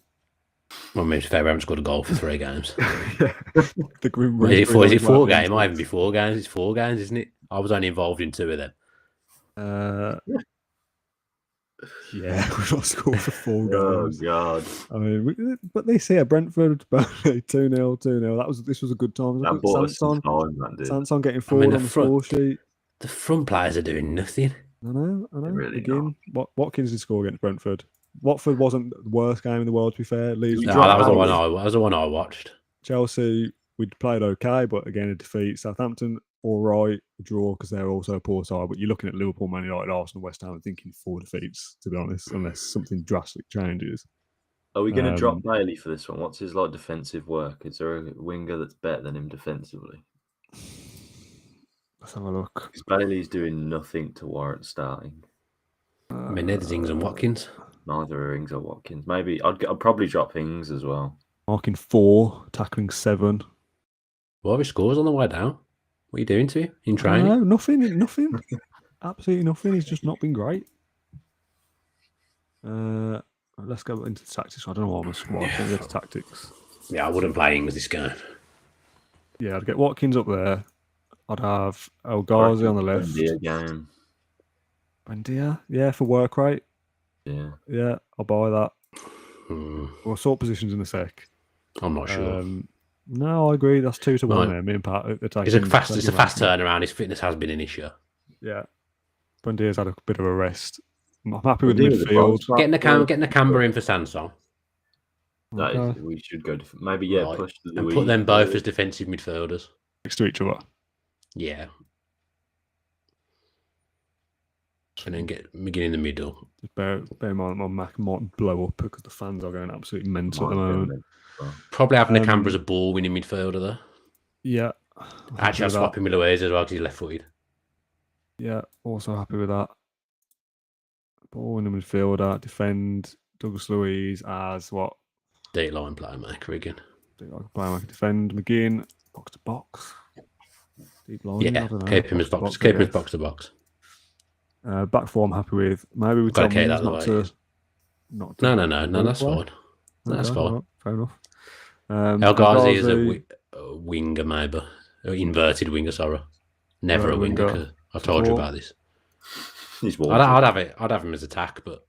Well, maybe fair. We haven't scored a goal for 3 games. Yeah. The Grim Is it 4 games? It might games? even be 4 games. It's 4 games, isn't it? I was only involved in 2 of them. Yeah, we've not scored for 4 games. Oh God! I mean, but they say at Brentford, 2-0, 2-0. This was a good time. That bought us some time, that did. Sanson getting forward on the score sheet. The front players are doing nothing. I know. Really Again, Watkins did score against Brentford. Watford wasn't the worst game in the world, to be fair. Leeds. No, that was the one I watched. Chelsea, we played okay, but again, a defeat. Southampton, all right, a draw because they're also a poor side. But you're looking at Liverpool, Man United, Arsenal, West Ham, and thinking 4 defeats, to be honest, unless something drastic changes. Are we going to drop Bailey for this one? What's his defensive work? Is there a winger that's better than him defensively? Let's have a look. Because Bailey's doing nothing to warrant starting. I mean, neither Ings and Watkins. Neither are Ings or Watkins. Maybe I'd probably drop Ings as well. Marking 4, tackling 7. What are his scores on the way down? What are you doing to him in training? No, nothing. Absolutely nothing. He's just not been great. Let's go into the tactics. I don't know what I'm going to go to tactics. Yeah, I wouldn't play Ings this game. Yeah, I'd get Watkins up there. I'd have El Ghazi on the left. Buendia, yeah, for work rate. Yeah, I'll buy that. We'll sort positions in a sec. I'm not sure. No, I agree. That's 2-1 there. Me and Pat. It's a fast turnaround. His fitness has been an issue. Yeah, Buendia's had a bit of a rest. I'm happy with the midfield. Getting a camber in for Sanson. We should go. Maybe push and put them both as defensive midfielders next to each other. Yeah. And then get McGinn in the middle. Just bear in mind that my Mac might blow up because the fans are going absolutely mental at the moment. Probably having a camber as a ball winning midfielder there. Yeah. Actually, I'll swap him with Louise as well because he's left footed. Yeah, also happy with that. Ball winning midfielder. Defend Douglas Luiz as what? Deep line playmaker again. Defend McGinn. Box to box. Deep line. Yeah, keep him as box to box. Back four, I'm happy with. Maybe we tell me not to. No, that's fine. That's fine. Fair enough. El Ghazi is a winger, maybe. Inverted winger, sorry. Never a winger, because I've told you about this. I'd have him as attack, but.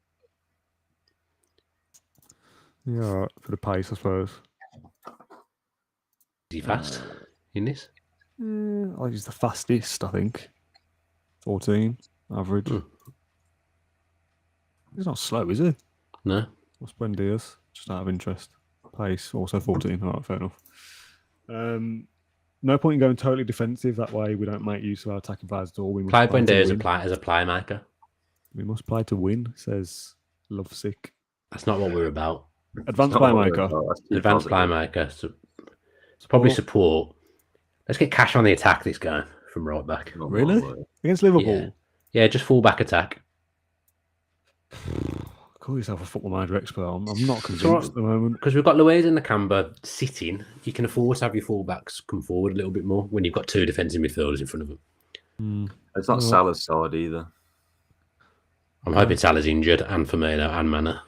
Yeah, right, for the pace, I suppose. Is he fast in this? I think he's the fastest, I think. 14, average. He's not slow, is he? No. What's Buendia's? Just out of interest. Pace, also 14. All right, fair enough. No point in going totally defensive. That way we don't make use of our attacking players at all. We must play Buendia as a playmaker. We must play to win, says Lovesick. That's not what we're about. Advanced playmaker. Advanced playmaker. So it's probably support. Let's get Cash on the attack this game from right back. Really? Against Liverpool? Yeah, just full back attack. Call yourself a football manager expert. I'm not convinced at the moment. Because we've got Louise and Nakamba sitting. You can afford to have your fullbacks come forward a little bit more when you've got 2 defensive midfielders in front of them. It's not Salah's side either. I'm hoping Salah's injured and Firmino and Mana.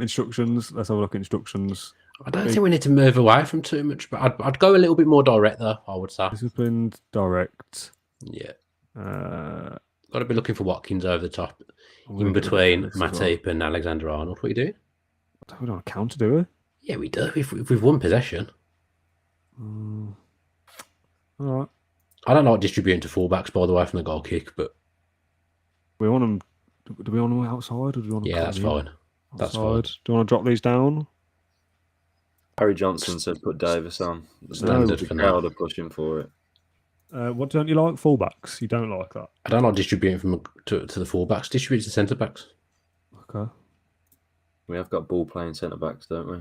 Instructions. Let's have a look at instructions. I don't think we need to move away from too much, but I'd go a little bit more direct though, I would say. Disciplined, direct. Yeah. Got to be looking for Watkins over the top. In between Matip and Alexander Arnold. What are you doing? We don't counter, do we? Yeah, we do. If we've won possession. All right. I don't like distributing to fullbacks, by the way, from the goal kick, but... We want them... Do we want them outside? Or do we want them that's fine. That's fine. Do you want to drop these down? Harry Johnson said put Davis on. Standard for now. They're pushing for it. What don't you like? Fullbacks? You don't like that? I don't like distributing to the fullbacks. Distribute to centre backs. Okay. We have got ball playing centre backs, don't we?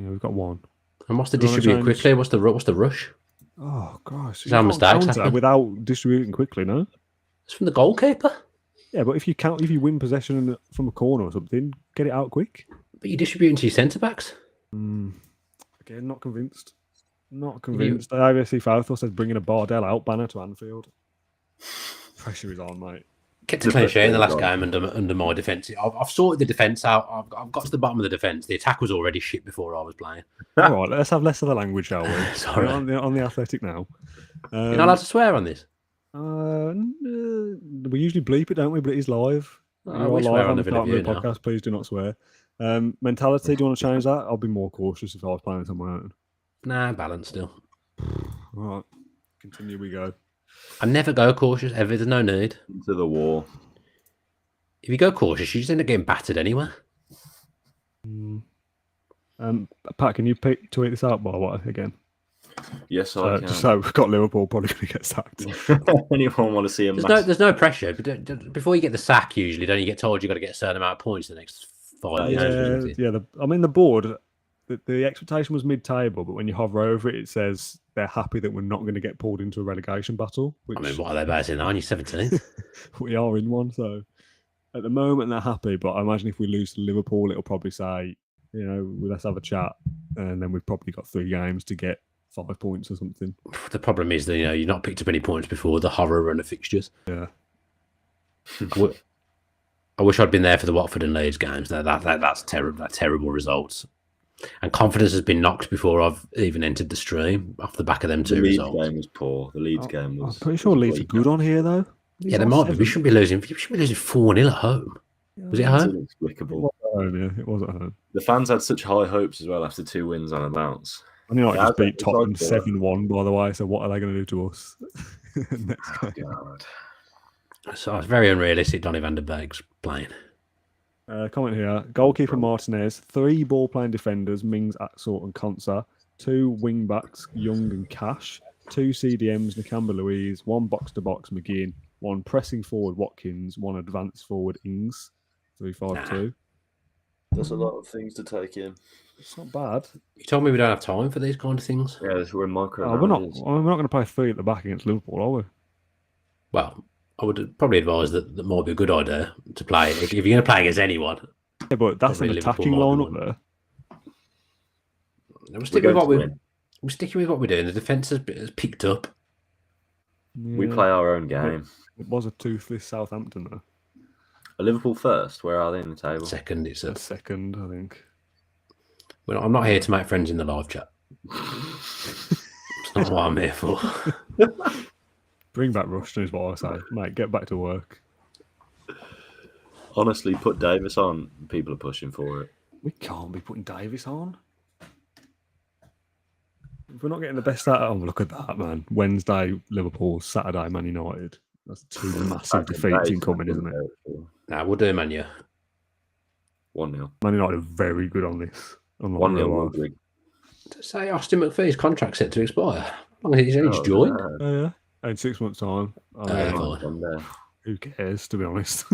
Yeah, we've got one. And what's the distribute quickly? What's the rush? Oh gosh, It's our mistakes happen. without distributing quickly, no? It's from the goalkeeper. Yeah, but if you win possession from a corner or something, get it out quick. But you're distributing to your centre backs. Again, not convinced. Not convinced. The IBC Fowthor says bringing a Bardell out banner to Anfield. Pressure is on, mate. Kept a clean sheet in the last game under my defence. I've sorted the defence out. I've got to the bottom of the defence. The attack was already shit before I was playing. All right, let's have less of the language, shall we? Sorry. We're on the Athletic now. You're not allowed to swear on this. We usually bleep it, don't we? But it is live. We swear on the video podcast. Please do not swear. Mentality, do you want to change that? I'll be more cautious if I was playing somewhere else. Nah, balance still. All right, continue we go. I never go cautious ever. There's no need. Into the war. If you go cautious, you just end up getting battered anyway. Pat, can you tweet this out by what again? Yes, I can. Just so we've got Liverpool probably going to get sacked. Anyone want to see him? There's no pressure. But before you get the sack, usually don't you get told you've got to get a certain amount of points the next 5 games? Yeah. The board. The expectation was mid-table, but when you hover over it, it says they're happy that we're not going to get pulled into a relegation battle. Which, what are they basing on? You're 17th. We are in one, so at the moment they're happy. But I imagine if we lose to Liverpool, it'll probably say, let's have a chat, and then we've probably got 3 games to get 5 points or something. The problem is that you've not picked up any points before the horror run of fixtures. Yeah. I wish I'd been there for the Watford and Leeds games. That's terrible. That's terrible results. And confidence has been knocked before I've even entered the stream off the back of them 2 results. The Leeds game was poor. The Leeds game was. I'm pretty sure Leeds are good on here though. Yeah, they might be. We shouldn't be losing. We should be losing 4-0 at home. Was it at home? Inexplicable. It was at home. The fans had such high hopes as well after 2 wins on a bounce. I mean, just beat Tottenham 7-1, by the way. So what are they going to do to us next game? God. So it's very unrealistic. Donny van der Beek's playing. Comment here. Goalkeeper Martinez, 3 ball-playing defenders, Mings, Axel and Konsa, 2 wing-backs, Young and Cash, 2 CDMs, Nakamba Louise, 1 box-to-box, McGinn, 1 pressing forward, Watkins, 1 advanced forward, Ings, 3-5-2. There's a lot of things to take in. It's not bad. You told me we don't have time for these kind of things. Yeah, we're in micro. We're not going to play 3 at the back against Liverpool, are we? Well, I would probably advise that might be a good idea to play. If you're going to play against anyone. Yeah, but that's an attacking line up there. We're sticking with what we're doing. The defence has picked up. Yeah. We play our own game. It was a toothless Southampton, though. Are Liverpool first? Where are they in the table? Second, it's a second, I think. Well, I'm not here to make friends in the live chat. It's not what I'm here for. Bring back Rushton is what I say. Mate, get back to work. Honestly, put Davis on. People are pushing for it. We can't be putting Davis on. If we're not getting the best out of look at that, man. Wednesday, Liverpool. Saturday, Man United. That's 2 massive defeats incoming, isn't it? Nah, we'll do Man U. 1-0. Man United are very good on this. 1-0. Say Austin McPhee's contract set to expire. He's only just joined. Yeah. In 6 months' time. Fine. Who cares, to be honest?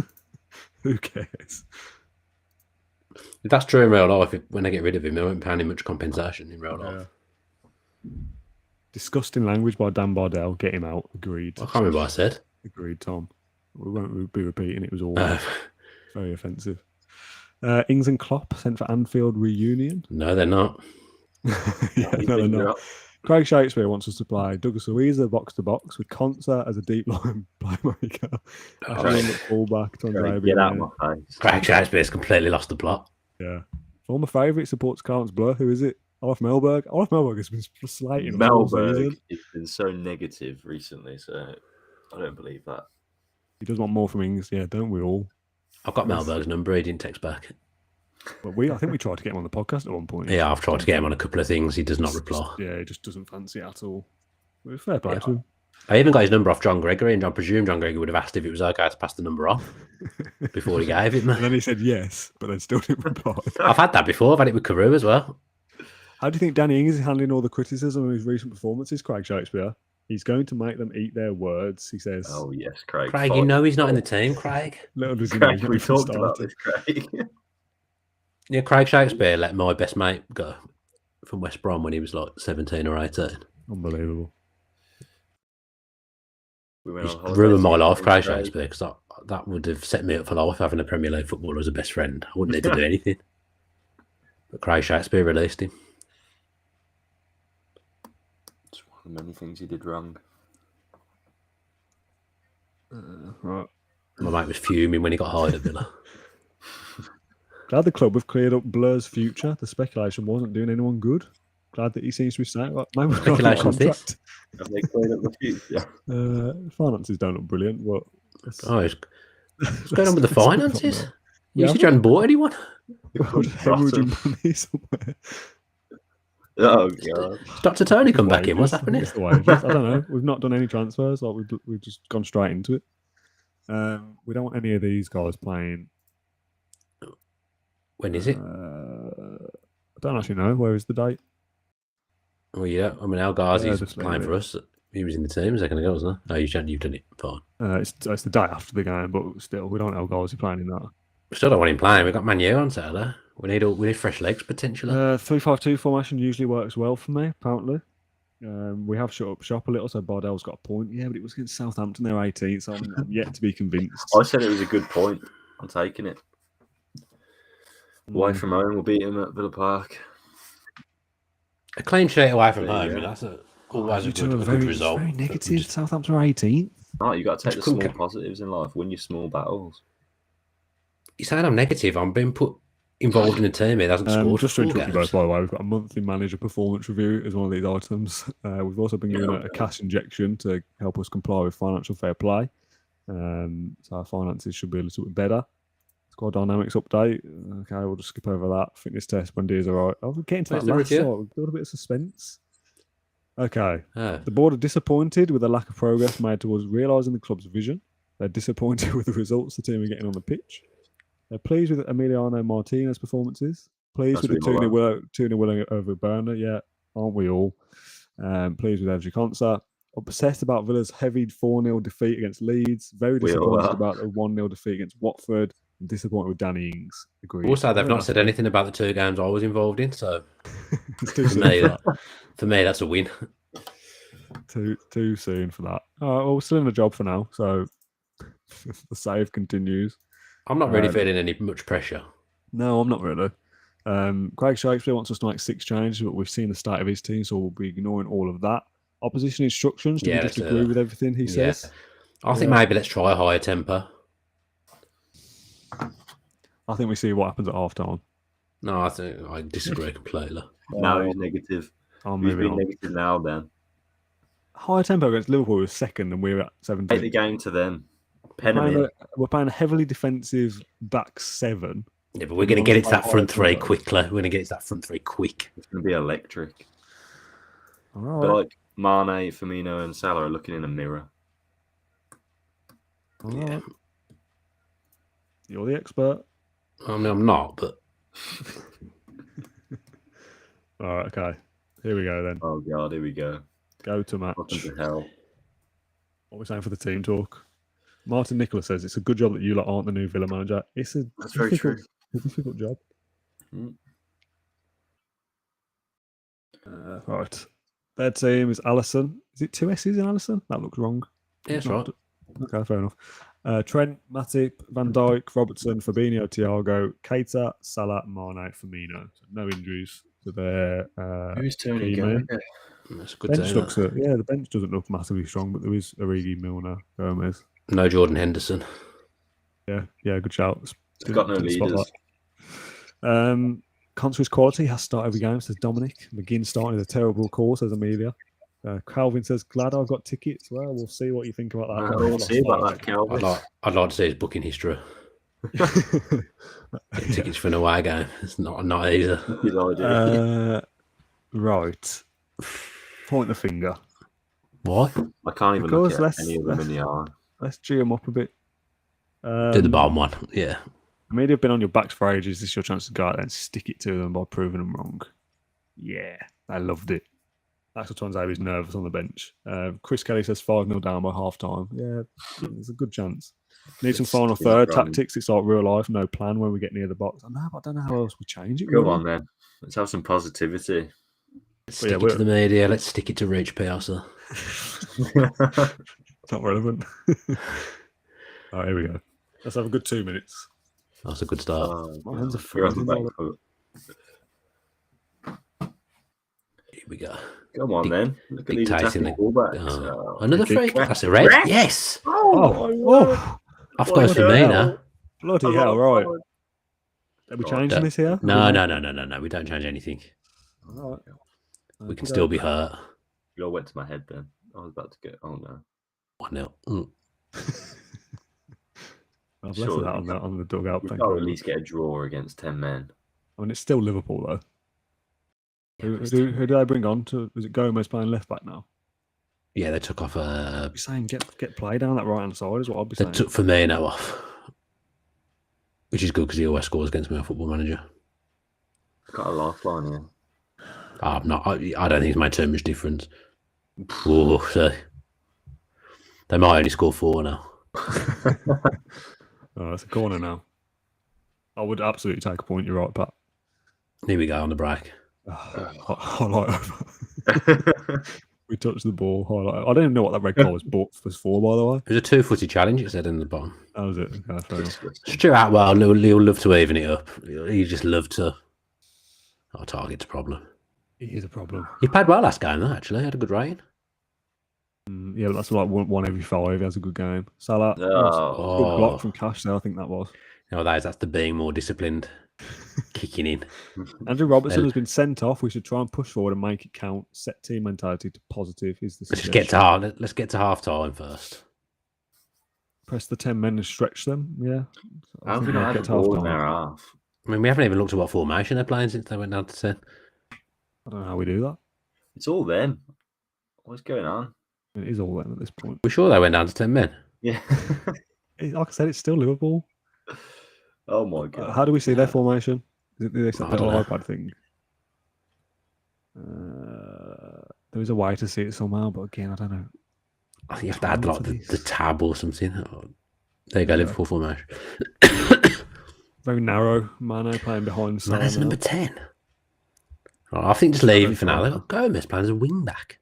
Who cares? If that's true in real life, when they get rid of him, they won't pay him much compensation in real life. Disgusting language by Dan Bardell. Get him out. Agreed. I can't remember what I said. Agreed, Tom. We won't be repeating. It was all very offensive. Ings and Klopp sent for Anfield reunion. No, they're not. No, they're not. Craig Shakespeare wants us to play Douglas Luiz box to box with Konsa as a deep line playmaker. Ashland at fullback. Get out of my face. Craig Shakespeare's completely lost the plot. Yeah. Former favourite supports Carlton's Blur. Who is it? Olaf Melberg. Olaf Melberg has been slating. Melberg has been so negative recently, so I don't believe that. He does want more from Ings. Yeah, don't we all? I've got Melberg's number. He didn't text back. But I think we tried to get him on the podcast at one point. Yeah, I've tried to get him on a couple of things. He does not reply. He just doesn't fancy it at all. Fair play to him. I even got his number off John Gregory, and I presume John Gregory would have asked if it was okay to pass the number off before he gave it. And then he said yes, but then still didn't reply. I've had that before. I've had it with Carew as well. How do you think Danny Ings is handling all the criticism of his recent performances, Craig Shakespeare? He's going to make them eat their words, he says. Oh, yes, Craig. Craig, you know he's not in the team, Craig. Little does he Craig, we talked about this, Craig. Yeah, Craig Shakespeare let my best mate go from West Brom when he was like 17 or 18. Unbelievable. We went He's on holiday. ruined my life, together. Claret Shakespeare, because that would have set me up for life having a Premier League footballer as a best friend. I wouldn't need to do anything. But Claret Shakespeare released him. It's one of the many things he did wrong. Right. My mate was fuming when he got hired at Villa. Glad the club have cleared up Blur's future. The speculation wasn't doing anyone good. Glad that he seems to be saying, like, maybe we've got a Speculation's contract. Have they cleared up the future? Finances don't look brilliant, but What's going on with the finances? You Yeah. said you hadn't bought anyone. we're just hemorrhaging money somewhere. Oh god! Has Dr. Tony come back in? What's Wages. happening? It's the wages. I don't know. We've not done any transfers. Like we've just gone straight into it. We don't want any of these guys playing. When is it? I don't actually know. Where is the date? Well, yeah. I mean, El Ghazi's just playing leave for us. He was in the team a second ago, wasn't he? No, you've done it. Fine. It's the day after the game, but still, we don't know guys who playing in that. We still don't want him playing. We've got Manu on Saturday. We need fresh legs potentially. 3-5-2 formation usually works well for me. Apparently, we have shut up shop a little, so Bardell's got a point. Yeah, but it was against Southampton. They're 18th, so I'm yet to be convinced. I said it was a good point. I'm taking it. Away from home, we'll beat him at Villa Park. A clean sheet away from There you home. go. You know, that's always a You two good, are a very, good result. very But we negative. just- Southampton are 18th. No, you got to take the Just small couldn't positives in life. Win your small battles. You're saying I'm negative. I'm being put involved in a team here that hasn't scored. Just to for 4 interrupt you both, games. by the way, we've got a monthly manager performance review as one of these items. We've also been given a cash injection to help us comply with financial fair play. So our finances should be a little bit better. Squad dynamics update. Okay, we'll just skip over that. Fitness test when D's all right. We'll get into Where's that the last review? slide. We've got a bit of suspense. Okay. Oh. The board are disappointed with the lack of progress made towards realising the club's vision. They're disappointed with the results the team are getting on the pitch. They're pleased with Emiliano Martinez's performances. Pleased That's with the what you 2-0 winning over Burnley. Yeah, aren't we all? Pleased with Evgie Konsa. Obsessed about Villa's heavy 4-0 defeat against Leeds. Very We all disappointed are. about the 1-0 defeat against Watford. And disappointed with Danny Ings. Agreed. Also, they've Very not nice said win. anything about the 2 games I was involved in. So It's too for soon me, for that. for me, that's a win. Too soon for that. All right, well, we're still in the job for now, so the save continues. I'm not really feeling any much pressure. No, I'm not really. Craig Shakespeare wants us to make 6 changes, but we've seen the state of his team, so we'll be ignoring all of that. Opposition instructions, do Yeah, we just let's, agree with everything he Yeah. says? I think maybe let's try a higher tempo. I think we see what happens at half time. No, I think I disagree completely. Now he's negative. I'm He's moving being on. negative now then. Higher tempo against Liverpool was second, and we're at Take 17. the game to them. Pen them in. We're playing a heavily defensive back 7. Yeah, but we're going to get it to that front 3 quickly. We're going to get it to that front 3 quick. It's going to be electric. All But right. like Mane, Firmino, and Salah are looking in a mirror. All Yeah. right. You're the expert. I mean, I'm not, but All right, okay. Here we go then. Oh god, here we go. Go to match. Welcome to hell. What we're saying for the team talk. Martin Nicholas says it's a good job that you lot aren't the new Villa manager. It's a That's very difficult, true. a difficult job. Mm. Right. Their team is Allison. Is it 2 S's in Allison? That looks wrong. yeah, that's right. Okay, fair enough. Trent, Matip, Van Dijk, Robertson, Fabinho, Thiago, Keita, Salah, Mane, Firmino. So no injuries to their Who's Tony key going? man. That's a good bench. team, Looks that. the bench doesn't look massively strong, but there is Origi, Milner, Gomez. No Jordan Henderson. Yeah, good shout. It's got no Didn't spot leaders. that. Conscious quality has started every game, says Dominic. McGinn starting a terrible call, says Amelia. Calvin says, glad I've got tickets. Well, we'll see what you think about that. We'll see about that, Calvin. I'd like to see his booking history. Get tickets for an away game. It's not easy. His idea. Right. Point the finger. Why? I can't even because look at let's- any of them in the eye. Let's G them up a bit. Do the bottom one. Yeah. Amelia have been on your backs for ages. This is your chance to go out there and stick it to them by proving them wrong. Yeah, I loved it. Axel Tuanzebe is nervous on the bench. Chris Kelly says 5-0 down by half time. Yeah, there's a good chance. Need some It's final been third running. tactics. It's like real life, no plan when we get near the box. I know, but I don't know how else we change it. Go really. on then. Let's have some positivity. Let's But yeah, stick it to the media. Let's stick it to Rich Piazza. It's not relevant. All right, here we go. Let's have a good 2 minutes. That's a good start. My hands are You're on the freezing. back foot. Here we go. Come on, then. Look at these Dictating attacking fullbacks. Another kick. free kick. That's a red. Red? Yes. Oh, Off goes for me now. bloody hell, right. Are we changing this here? No. We don't change anything. All right. We can still be hurt. You all went to my head then. I was about to go. Oh, no. 1-0. I've left Surely that on the dugout. We Thank can't you. at least get a draw against 10 men. I mean, it's still Liverpool, though. Yeah, Who do they bring on? Was it Gomez playing left back now? Yeah, they took off I'd be saying get play down that right hand side is what I'd be they saying. took Firmino off, which is good because he always scores against me on Football Manager. Got a lifeline here. I'm not. I don't think it's made too much difference. Oh, so they might only score 4 now. Oh, it's a corner now. I would absolutely take a point. You're right, Pat. Here we go on the break. Highlight over. We touched the ball. Highlight. I don't even know what that red card was for, by the way. It was a 2-footed challenge, it said in the bottom. That was it. Okay, fair enough. Stuart Atwell, he'll love to even it up. He just loved to. Our target's a problem. It is a problem. He played well last game, though, actually. He had a good rating. Yeah, but that's like one every 5. He has a good game. Salah. Good block from Cash there, I think that was. You know, that's the being more disciplined, kicking in. Andrew Robertson has been sent off. We should try and push forward and make it count. Set team mentality to positive is the Let's suggestion. let's get to half time first. Press the 10 men and stretch them. Yeah. I don't think I'll I had get a to ball in half-time. their half. I mean, we haven't even looked at what formation they're playing since they went down to 10. I don't know how we do that. It's all them. What's going on? It is all them at this point. We're sure they went down to 10 men. Yeah. Like I said, it's still Liverpool. Oh my god. How do we see their formation? Is it this I little don't know. iPad thing? There is a way to see it somehow, but again, I don't know. I think you have to add Time like for the this. tab or something. Oh, there you go, Yeah. Liverpool formation. Very narrow. Mane playing behind Salah. Mane's now. number 10. I think just leave it for now. They've got Gomez playing as a wing back.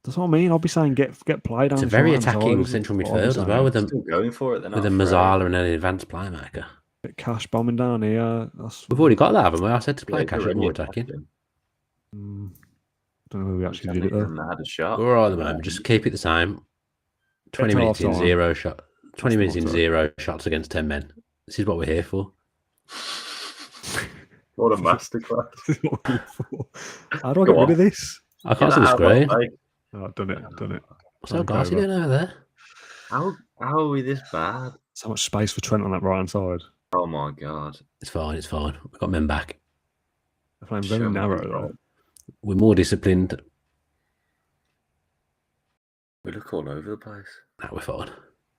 That's what I mean. I'll be saying get play down. It's a his very right-hand side, attacking is central what I'll be midfield as saying. well with them. Still going for it then. With a Mazzala and an advanced playmaker. Bit Cash bombing down here. We've already got that, haven't we? I said to play Yeah, Cash already more attacking. attacking. I don't know who we actually did it though. Had a shot. We're all right at the moment. Just keep it the same. 20 to minutes in, half-time. 0 shot. 20 minutes in, half-time. 0 shots against 10 men. This is what we're here for. What a masterclass. How do I Go get rid on. of this? I can't see the screen. Oh, I've done it. What's that guy doing over there? How are we this bad? So much space for Trent on that right hand side. Oh my god. It's fine. It's fine. We've got men back. They're playing very Show me narrow who's though. wrong. We're more disciplined. We look all over the place. Now we're fine.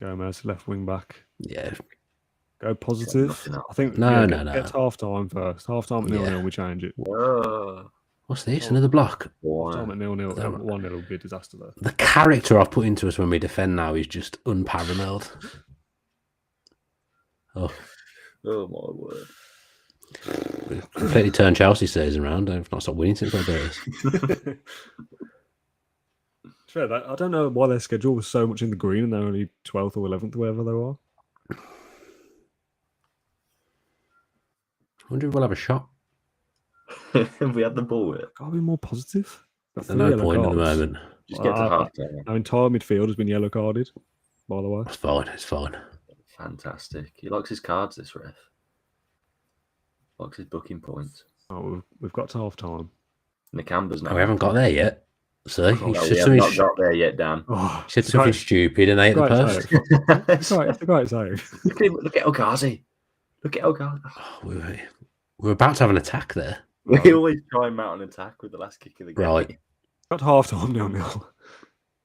Gomez, left wing back. Yeah. Go positive. nothing else. I think No. Get to half time first. Half time at 0-0, we change it. Whoa. What's this? Another block. Time at 0-0, 1-0 would be a disaster though. The character I've put into us when we defend now is just unparalleled. Oh, Oh my word. we've completely turned Chelsea season around. They've not stopped winning since they beat us. Fair, I don't know why their schedule was so much in the green and they're only 12th or 11th, wherever they are. I wonder if we'll have a shot. We had the ball with it. Gotta be more positive. Got There's 3 no yellow point at the cards. moment. Just get to half time. Our entire midfield has been yellow carded, by the way. It's fine. It's fine. Fantastic. He likes his cards, this ref. Likes his booking points. Oh, we've got to half time. Nakamba's now. Oh, we haven't got there yet. See, No, he we said have something, not got there yet, Dan. Oh, he said something stupid and they hit the post. It's a great save. Look at Okazi. Look at Okazi. Oh, we're about to have an attack there. We always try and mount an attack with the last kick of the game. Right. Got to half time 0-0.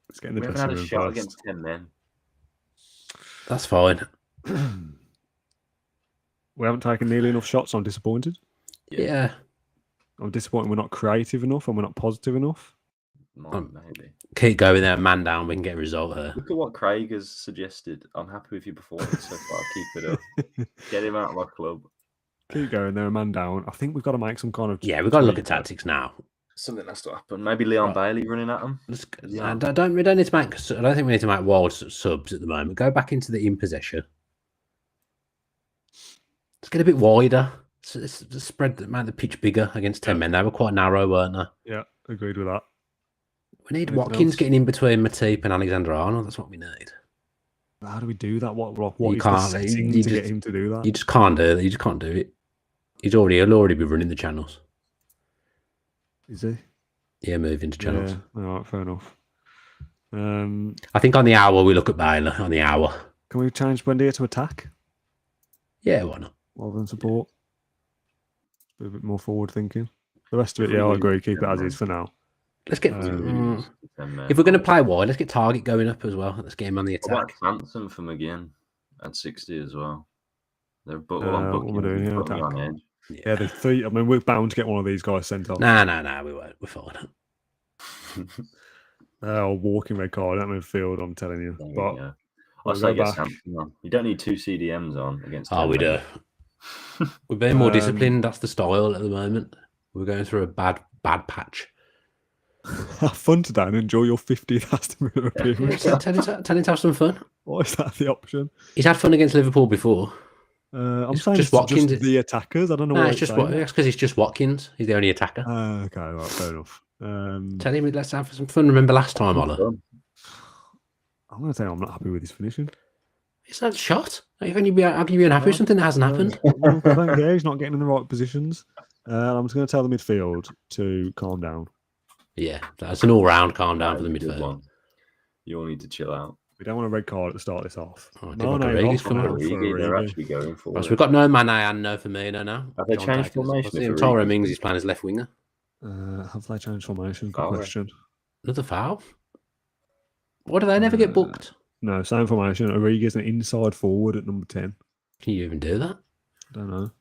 Let's get in the We haven't dressing had a room shot first. against 10 men. That's fine. We haven't taken nearly enough shots. I'm disappointed. Yeah. I'm disappointed we're not creative enough and we're not positive enough. Maybe. Keep going there, man down. We can get a result here. Look at what Craig has suggested. I'm happy with your performance so far. Keep it up. Get him out of my club. Keep going there, a man down. I think we've got to make some kind of. Yeah, we've got to look at tweak. tactics now. Something has to happen. Maybe Leon Bailey running at him. We don't need to make. I don't think we need to make wild subs at the moment. Go back into the in possession. Let's get a bit wider. Let's spread the pitch bigger against 10 men. They were quite narrow, weren't they? Yeah, agreed with that. We need Watkins getting in between Matip and Alexander Arnold. That's what we need. How do we do that? What you is can't, the setting to get him to do that? You just can't do it. You just can't do it. He'll already be running the channels. Is he? Yeah, moving to channels. Yeah, all right, fair enough. I think on the hour we look at Baylor on the hour. Can we change Buendia to attack? Yeah, why not? Rather than support. Be a bit more forward thinking. The rest of it, yeah, I agree. Keep it as is for now. Let's get. If we're going to play wide, let's get Target going up as well. Let's get him on the attack. What about Sanson from McGinn at 60 as well? They're what we're doing here, attack. On edge. Yeah, the three. I mean, we're bound to get one of these guys sent off. Nah, we won't. We're fine. Walking red card at midfield, I'm telling you. But I'll say get Sanson on. You don't need 2 CDMs on against. Oh, we do. We're being more disciplined. That's the style at the moment. We're going through a bad patch. Have fun today and enjoy your 50th Aston Villa appearance. Tell him to have some fun. Why is that the option? He's had fun against Liverpool before. I'm saying just Watkins. Just the attackers. I don't know. It's just that's because it's just Watkins. He's the only attacker. Okay, right, fair enough. Tell him let's have some fun. Remember last time, Ola? I'm going to say I'm not happy with his finishing. It's not a shot. How can you be unhappy with something that hasn't happened? I don't care. He's not getting in the right positions. I'm just going to tell the midfield to calm down. Yeah, that's an all-round calm down for the midfield. You all need to chill out. We don't want a red card to start this off. They're actually going for it. So we've got no Mane and no Firmino now. Have they changed formation? Tyrone Mings is playing as left winger. Have they changed formation? Good question. Another foul? Why do they never get booked? No, same formation. Origi's an inside forward at number 10. Can you even do that? I don't know.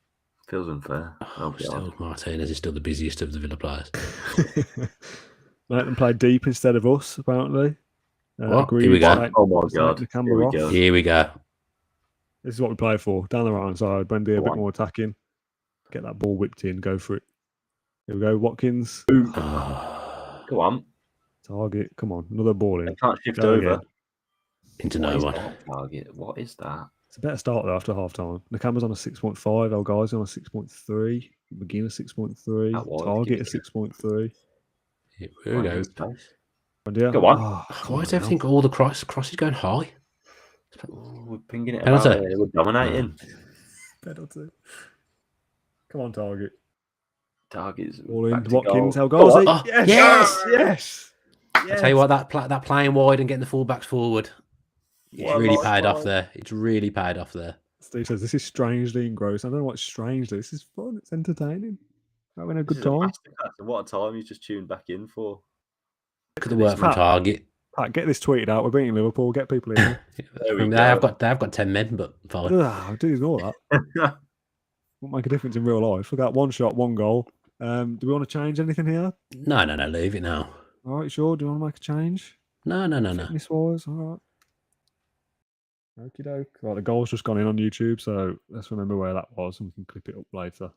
Feels unfair. Still, Martinez is still the busiest of the Villa players. Let them play deep instead of us, apparently. Here we go. Oh my God. Here we go. This is what we play for. Down the right hand side, Brendy a bit more attacking. Get that ball whipped in, go for it. Here we go, Watkins. Go on. Target, come on, another ball in. I can't shift over. Again. Into no one. Target, what is that? It's a better start though after half time. Nakamba's on a 6.5, El Guy's on a 6.3, McGinn a 6.3, Target a 6.3. Here we go. Go on. Why is everything all the crosses going high? We're pinging it about here. We're dominating. Penalty. Come on, Target. Target's all in. Watkins, El Ghazi. Yes. I tell you what, that playing wide and getting the fullbacks forward, it's really paid off there. It's really paid off there. Steve says this is strangely engrossing. I don't know what's strangely. This is fun. It's entertaining. Having a good time. What a time you just tuned back in for. Look at the work from Target. Pat, get this tweeted out. We're beating Liverpool. Get people in. They have got 10 men, but fine. Do ignore that. Won't make a difference in real life. Look at one shot, one goal. Do we want to change anything here? No. Leave it now. All right, sure. Do you want to make a change? No. Fitness wise, all right. Okie doke. Right, the goal's just gone in on YouTube, so let's remember where that was and we can clip it up later.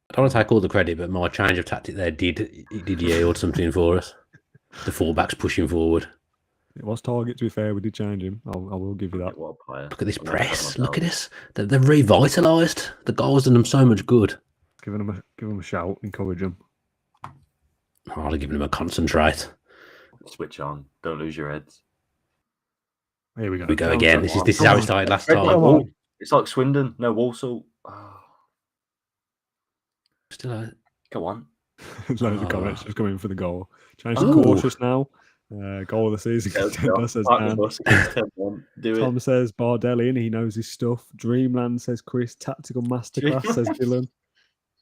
I don't want to take all the credit, but my change of tactic there did yield something for us. The fullbacks pushing forward. It was Target, to be fair. We did change him. I will give you that. Look at this press. Look at this. They're revitalised. The goal's done them so much good. Give them a shout. Encourage them. I'll give them a concentrate. Switch on. Don't lose your heads. Here we go. We go again. This is how we started last time. It's like Swindon. No, Walsall. Oh. Still out. Go on. Loads of comments just coming for the goal. Change to cautious now. Goal of the season. Says Tom says Bardell in. He knows his stuff. Dreamland says Chris. Tactical masterclass says Dylan.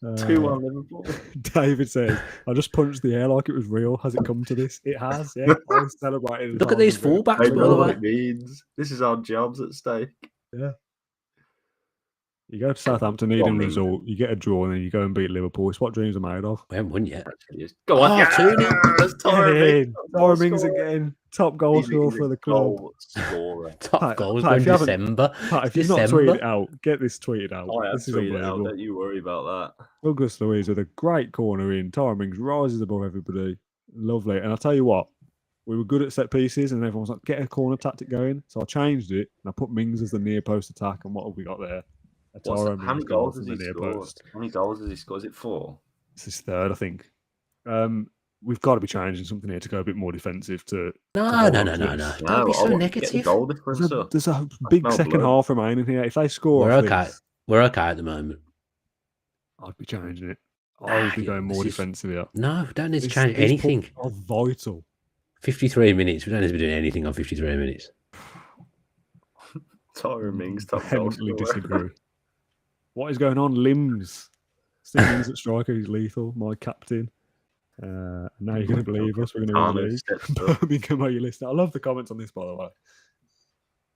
2-1 Liverpool. David says, I just punched the air like it was real. Has it come to this? It has, yeah. I was celebrating. Look at these fullbacks, I know what it means. This is our jobs at stake. Yeah. You go to Southampton needing a result, you get a draw, and then you go and beat Liverpool. It's what dreams are made of. We haven't won yet. Go on, Oh, yeah, 2-0. that's Tyrone Mings again. Top goal scorer for the club. Top Pat, goals Pat, in if you haven't- December. Pat, if you've not tweeted it out, get this tweeted out. I have This is tweeted it out. unbelievable. Don't you worry about that. Douglas Luiz with a great corner in. Tyrone Mings rises above everybody. Lovely. And I'll tell you what, we were good at set pieces, and everyone was like, get a corner tactic going. So I changed it, and I put Mings as the near post attack. And what have we got there? How many goals has he scored? How many goals has he scored? Is it 4? This is third, I think. We've got to be changing something here to go a bit more defensive. No. Don't be so negative. Goal difference up. There's a big second half remaining here. If they score, We're off okay. this, We're okay at the moment. I'd be changing it. I would be going more defensive here. No, we don't need to change anything. Are vital. 53 minutes. We don't need to be doing anything on 53 minutes. Tyrone Mings, top goal Vehemently scorer. disagree. What is going on? Limbs. Steve Limbs at striker. He's lethal. My captain. Now you're going to believe us. We're going to lose. Birmingham, are you listening? I love the comments on this, by the way.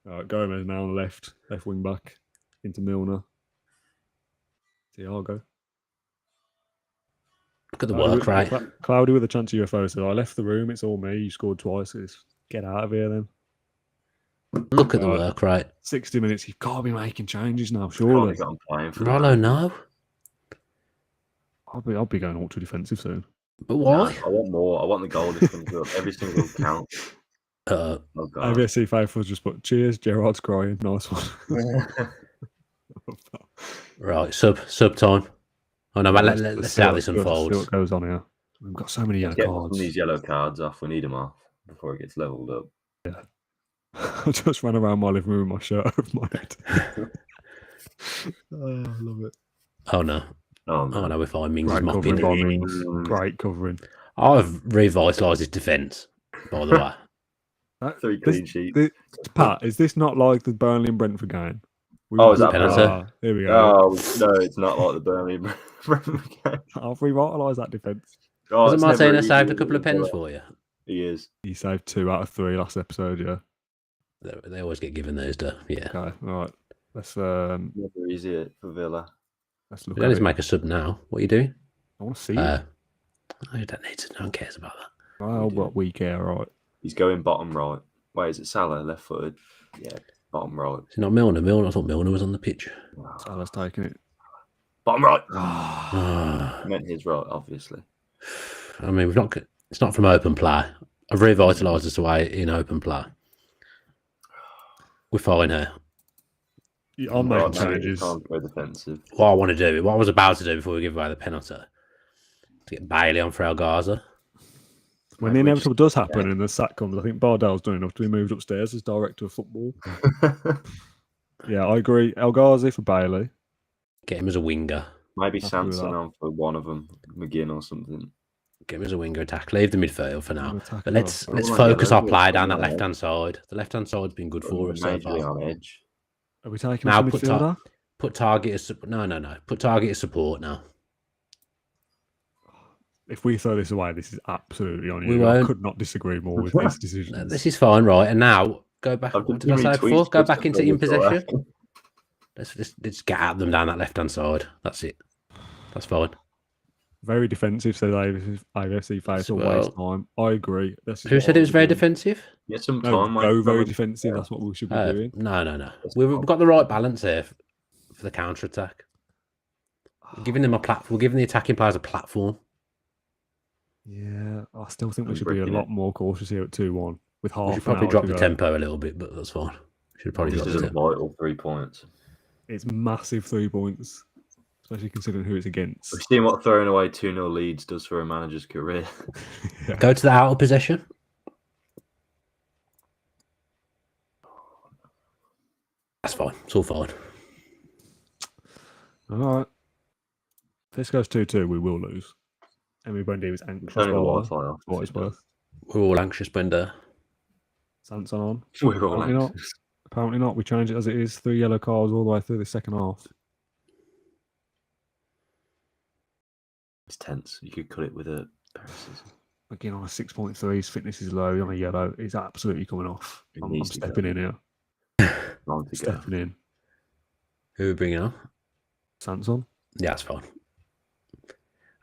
All right, Gomez now on the left wing back into Milner. Thiago. Look at the work rate. Cloudy with a chance of UFO said, I left the room. It's all me. You scored twice. Get out of here then. Look at the work rate. 60 minutes. You've got to be making changes now, surely. Rollo, no. I'll be going ultra defensive soon. But why? I want more. I want the goal difference up. Every single count. AVSC faithfuls just put cheers. Gerard's crying. Nice one. Right, sub time. Oh no, man, let's see how this unfolds. See what goes on here. We've got so many yellow cards. These yellow cards off. We need them off before it gets leveled up. Yeah. I just ran around my living room with my shirt over my head. Oh, I love it. Oh no. Oh no, we're fine. Mings Great is mopping. covering by Mings. Great covering. I've revitalised his defence, by the way. 3 clean sheets. Pat, is this not like the Burnley and Brentford game? Is that penalty? Here we go. Oh, no, it's not like the Birmingham game. I've revitalised that defence. Hasn't Martina saved a couple of pens for you? He is. He saved 2 out of 3 last episode, yeah. They always get given those, yeah. Okay, all right. Let's never easy for Villa. Let's look. We don't need to make a sub now. What are you doing? I want to see it. I don't need to. No one cares about that. Well, but we care, right? He's going bottom right. Wait, is it Salah left footed? Yeah, bottom right. Is it not Milner? I thought Milner was on the pitch. Salah's taking it. Bottom right. I meant his right, obviously. I mean, we've not. It's not from open play. I've revitalised us away in open play. We're fine here. I'm making changes. Can't go defensive. What I want to do, what I was about to do before we give away the penalty, to get Bailey on for El Gaza. When the inevitable does happen and the sack comes, I think Bardell's done enough to be moved upstairs as director of football. Yeah, I agree. El Ghazi for Bailey. Get him as a winger. Maybe Sanson on for one of them, McGinn or something. Get him as a winger attack. Leave the midfield for now. But let's Oh, focus yeah, our play down that yeah. left hand side. The left hand side's been good for us so Majorly far. on edge. Are we taking Now us a midfielder? put target as no. Put target as support now. If we throw this away, this is absolutely on We you. I won't. could not disagree more with this decision. This is fine, right? And now go back. I've What got did I too say many before? tweets Go to back into put in this away. possession. Let's get at them down that left hand side. That's it. That's fine. Very defensive, said AFC face or waste time. I agree. Who said it was very defensive? Get some No, time. go mate. very defensive. That's what we should be doing. No. We've got the right balance here for the counter attack. We're giving them a platform. We're giving the attacking players a platform. Yeah, I still think we I'm should be a breaking lot it. more cautious here at 2-1 with half. We should probably drop the tempo a little bit, but that's fine. Should have probably This dropped is the a tempo. vital 3 points. It's massive 3 points, especially considering who it's against. We've seen what throwing away 2-0 leads does for a manager's career. Yeah. Go to the out of possession. That's fine. It's all fine. All right. If this goes 2-2, we will lose. Everybody was anxious. Only the by Wi-Fi off. what it's worth. We're all anxious, Bender. Sanson on. We're all Apparently not. anxious. Apparently not. We change it as it is. 3 yellow cards all the way through the second half. It's tense. You could cut it with a pair of scissors. Again, on a 6.3, his fitness is low. On a yellow, it's absolutely coming off. It I'm needs to go. stepping in here. Time to go. Stepping in. Who are we bringing on? Sanson. Yeah, that's fine.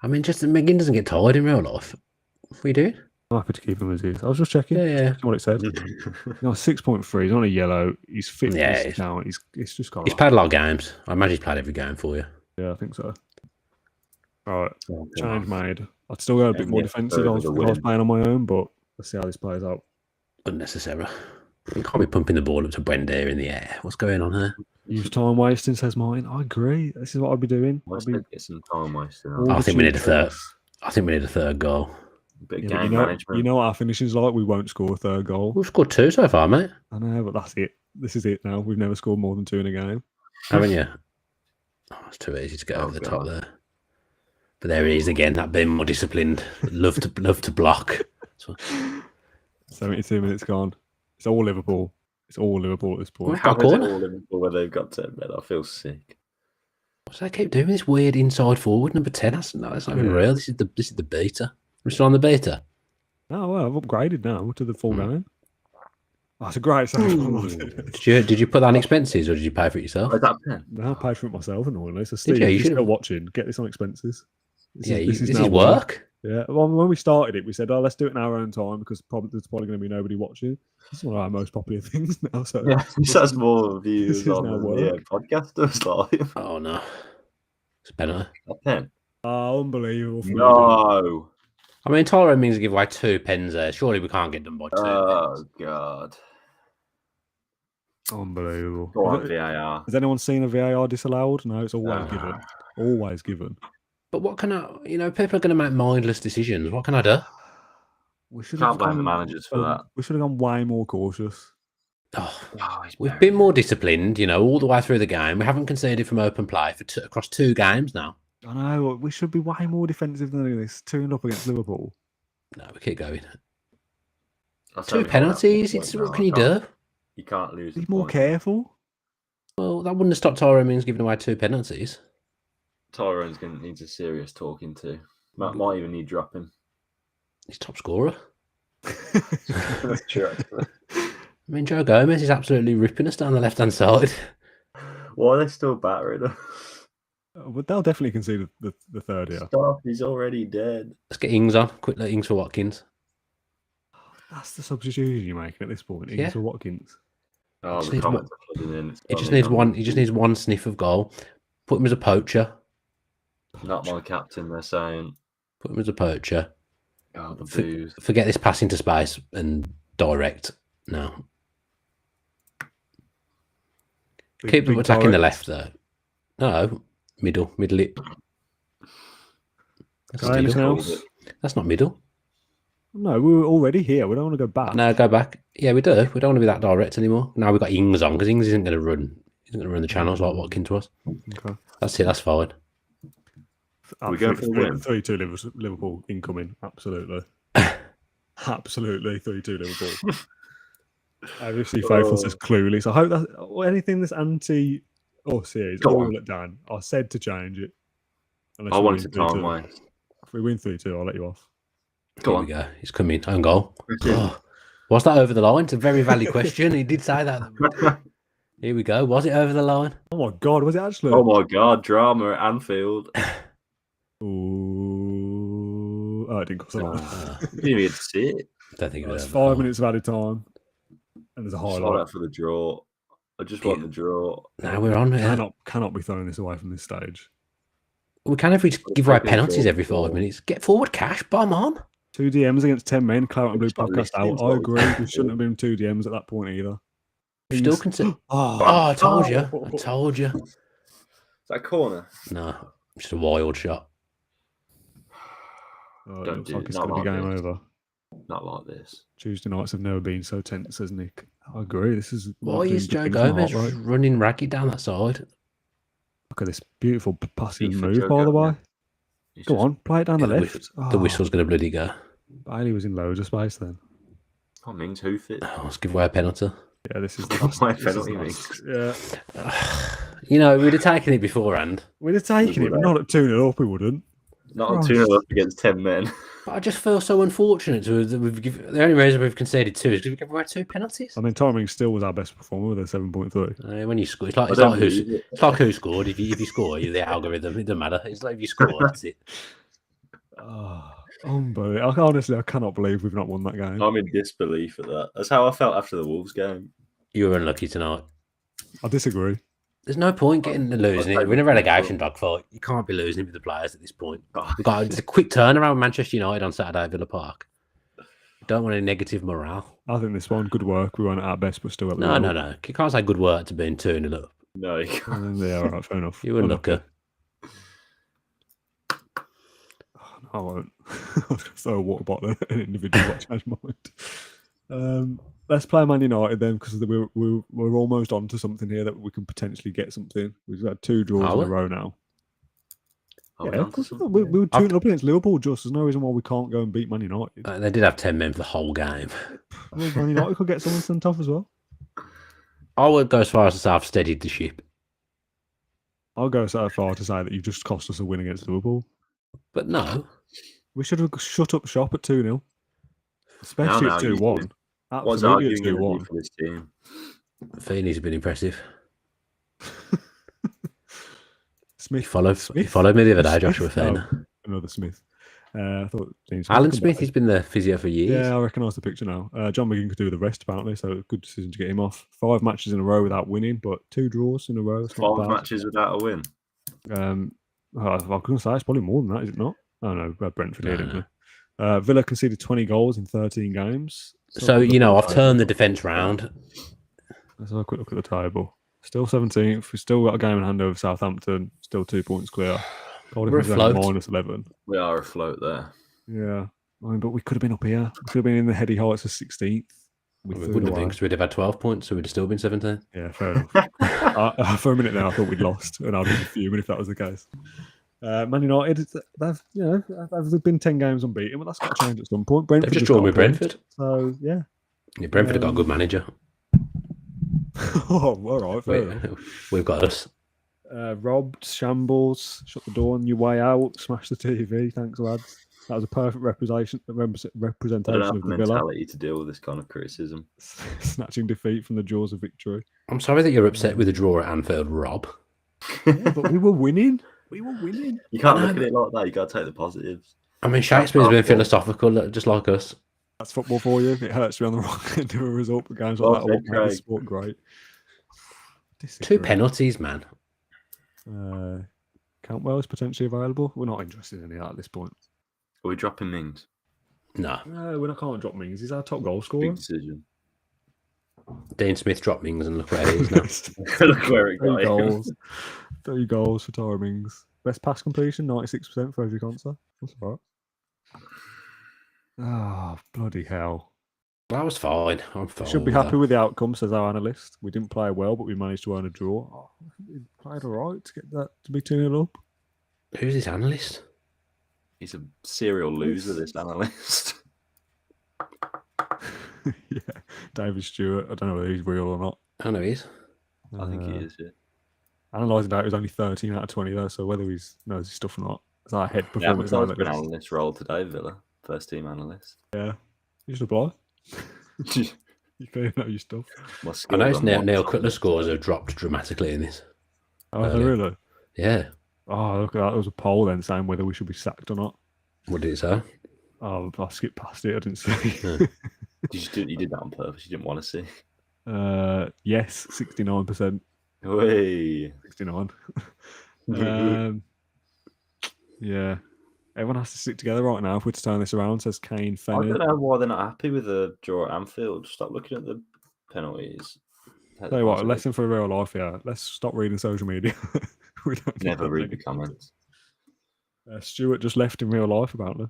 I mean, just McGinn doesn't get tired in real life. What are you doing? I'm happy to keep him as is. I was just checking. Yeah. Checking what it said. 6.3. He's on a yellow. He's fit. Yeah, He's down. He's just got. He's played a lot of games. I imagine he's played every game for you. Yeah, I think so. All right, change made. I'd still go a bit more defensive. I was playing on my own, but let's see how this plays out. Unnecessary. You can't be pumping the ball up to Bardell in the air. What's going on here? Use time wasting, says Martin. I agree. This is what I'd be doing. Get some time wasting. I think we need a third. I think we need a third goal. Bit of game management. You know what our finish is like? We won't score a third goal. We've scored 2 so far, mate. I know, but that's it. This is it now. We've never scored more than 2 in a game. Haven't you? Oh, it's too easy to get over the top there. But there he is again, that being more disciplined. love to block. 72 minutes gone. It's all Liverpool. It's all Liverpool at this point. How is it all Liverpool where they've got 10 men? I feel sick. What do they keep doing? This weird inside forward number 10. That's not even real. This is the beta. We're still on the beta. Oh well, I've upgraded now to the full game. Oh, that's a great save. Did you put that on expenses or did you pay for it yourself? No, I paid for it myself annoyingly. So Steve, if you're still watching, get this on expenses. This is work. Yeah, well, when we started it, we said, "Oh, let's do it in our own time because there's probably going to be nobody watching." It's one of our most popular things now. So yeah, this has more views on the podcast does live. Oh no, it's better. Oh, unbelievable! No, I mean, Tyler means to give away 2 pens there. Surely we can't get them by 2 Oh God, unbelievable! Go on, VAR. Has anyone seen a VAR disallowed? No, it's always given. Always given. But what can I? People are going to make mindless decisions. What can I do? We should Can't blame the managers for that. We should have gone way more cautious. We've been more disciplined, all the way through the game. We haven't conceded from open play across 2 games now. I know. We should be way more defensive than this. 2-0 up against Liverpool. No, we keep going. 2 penalties. What can you do? You can't lose. Be more careful. Well, that wouldn't have stopped Tyrone Mings giving away 2 penalties. Tyrone's going to need a serious talking to. Might even need dropping. He's top scorer. That's true. I mean, Joe Gomez is absolutely ripping us down the left-hand side. Why are they still battering us? But they'll definitely concede the third here. Stop, he's already dead. Let's get Ings on. Quick, let Ings for Watkins. That's the substitution you're making at this point. Ings for Watkins. Oh, the comments are flooding in. He just needs one sniff of goal. Put him as a poacher. Not my captain, they're saying. Put him as a poacher. Oh, the booze. Forget this pass into space and direct. No. Keep them attacking the left, though. No. Middle it. That's not middle. No, we were already here. We don't want to go back. No, go back. Yeah, we do. We don't want to be that direct anymore. Now we've got Ings on because Ings isn't going to run. He's going to run the channels like Watkins to us. Okay. That's it. That's fine. We're going for 3-2 Liverpool incoming. Absolutely. Absolutely 3-2 Liverpool. Obviously, Faithful says Clueless. I hope that anything that's anti series, all let down. I said to change it. I wanted to time waste. If we win 3-2, I'll let you off. Here we go. He's coming. Own goal. Oh, was that over the line? It's a very valid question. He did say that. Here we go. Was it over the line? Oh my God, was it actually? Oh my God, drama at Anfield. Ooh. Oh, it didn't cross the line. You didn't even see it. Don't think it's 5 minutes of added time. And there's a highlight. For the draw. I just want the draw. No, we're on. Cannot be throwing this away from this stage. We can if we give away penalties every 5 minutes. Get forward, Cash. Bomb on. 2 DMs against 10 men. Claret and Blue podcast out. I agree. We shouldn't have been 2 DMs at that point either. Still consider. I told you. I told you. Is that a corner? No, just a wild shot. It looks like it's going to be game over. Not like this. Tuesday nights have never been so tense, says Nick. I agree. This is. Why is Joe Gomez running ragged down that side? Look at this beautiful passing move, by the way. Go on, play it down the left. The whistle's going to bloody go. Bailey was in loads of space then. Oh, Mings hoof it. Let's give away a penalty. Yeah, this is my penalty, Mings. Yeah. We'd have taken it beforehand. We'd have taken it, but not at 2-0 up, we wouldn't. Not 2-0 up against 10 men. I just feel so unfortunate the only reason we've conceded 2 is because we've given away 2 penalties. I mean, Tyrone still was our best performer with a 7.3. When you score, it's like who scored. If you score, you're the algorithm. It doesn't matter. It's like if you score, that's it. Unbelievable. Honestly, I cannot believe we've not won that game. I'm in disbelief at that. That's how I felt after the Wolves game. You were unlucky tonight. I disagree. There's no point losing it. We're in a relegation dogfight. You can't be losing it with the players at this point. We've got a quick turnaround with Manchester United on Saturday at Villa Park. Don't want any negative morale. I think this one, good work. We weren't at our best, but still at No. You can't say good work to being 2-0 up. No, you can't. Yeah, all right, fair enough. You were lucky. I won't. I was going to throw a water bottle at an individual that changed my mind. Let's play Man United then, because we're almost on to something here that we can potentially get something. We've had 2 draws in a row now. We were 2-0 up against Liverpool. There's no reason why we can't go and beat Man United. They did have 10 men for the whole game. Well, Man United could get someone sent off as well. I would go as far as to say I've steadied the ship. I'll go so far to say that you've just cost us a win against Liverpool. But no. We should have shut up shop at 2-0. Especially at 2-1. What's arguing at 2-1 for this team? Feeney's been impressive. Smith. He followed me the other day, Joshua Feeney. Another Smith. I thought Alan Smith, he's been the physio for years. Yeah, I recognise the picture now. John McGinn could do the rest, apparently, so good decision to get him off. 5 matches in a row without winning, but 2 draws in a row. 5 matches without a win? I was going to say, it's probably more than that, is it not? Oh, no, Brentford here, didn't we? Villa conceded 20 goals in 13 games. So I've turned the defence round. Let's have a quick look at the table. Still 17th. We've still got a game in hand over Southampton. Still 2 points clear. We're afloat. -11. We are afloat there. Yeah. I mean, but we could have been up here. We could have been in the heady heights of 16th. We wouldn't have been, because we'd have had 12 points, so we'd have still been 17th. Yeah, fair enough. For a minute there, I thought we'd lost, and I'd be fuming if that was the case. Man United, they've been 10 games unbeaten, but that's got to change at some point. They've just drawn with Brentford. So, yeah. Brentford have got a good manager. Oh, all right, fair enough. We've got us. Robbed, shambles, shut the door on your way out, smash the TV. Thanks, lads. That was a perfect representation I don't have of the the mentality to deal with this kind of criticism. Snatching defeat from the jaws of victory. I'm sorry that you're upset with the draw at Anfield, Rob. Yeah, but we were winning. We were winning. You can't look at it like that. You got to take the positives. I mean, Shakespeare's been philosophical, just like us. That's football for you. It hurts to be on the wrong end of a result, but games like that won't make the sport great. 2 penalties, man. Cantwell is potentially available. We're not interested in any of that at this point. Are we dropping Mings? No. No, we can't drop Mings. He's our top goal scorer. Big decision. Dean Smith dropped Mings and look where he is now. Look where it got 3 goals. 3 goals for Tyrone Mings. Best pass completion, 96% for Ezri Konsa. That's all right. Oh, bloody hell. That was fine. I'm fine. Should be happy with the outcome, says our analyst. We didn't play well, but we managed to earn a draw. Oh, we played all right to get that to be 2-0 up. Who's this analyst? He's a serial loser, this analyst. Yeah, David Stewart. I don't know whether he's real or not. I know he is. I think he is, yeah. Analysing that, it was only 13 out of 20 though, so whether he knows his stuff or not. It's our head performance. Yeah, an analyst role today, Villa. First team analyst. Yeah. You should apply. You clearly know your stuff. I noticed Neil Cutler's scores have dropped dramatically in this. Oh, really? Yeah. Oh, look at that. There was a poll then saying whether we should be sacked or not. What did it say? Oh, I skipped past it. I didn't see. Yeah. You did that on purpose. You didn't want to see. Yes, 69%. Hey. 69. Yeah. Everyone has to stick together right now if we're to turn this around, says Kane Fenner. I don't know why they're not happy with the draw at Anfield. Stop looking at the penalties. Tell you what, a lesson for real life here. Let's stop reading social media. We don't never read the comments. Stewart just left in real life, apparently.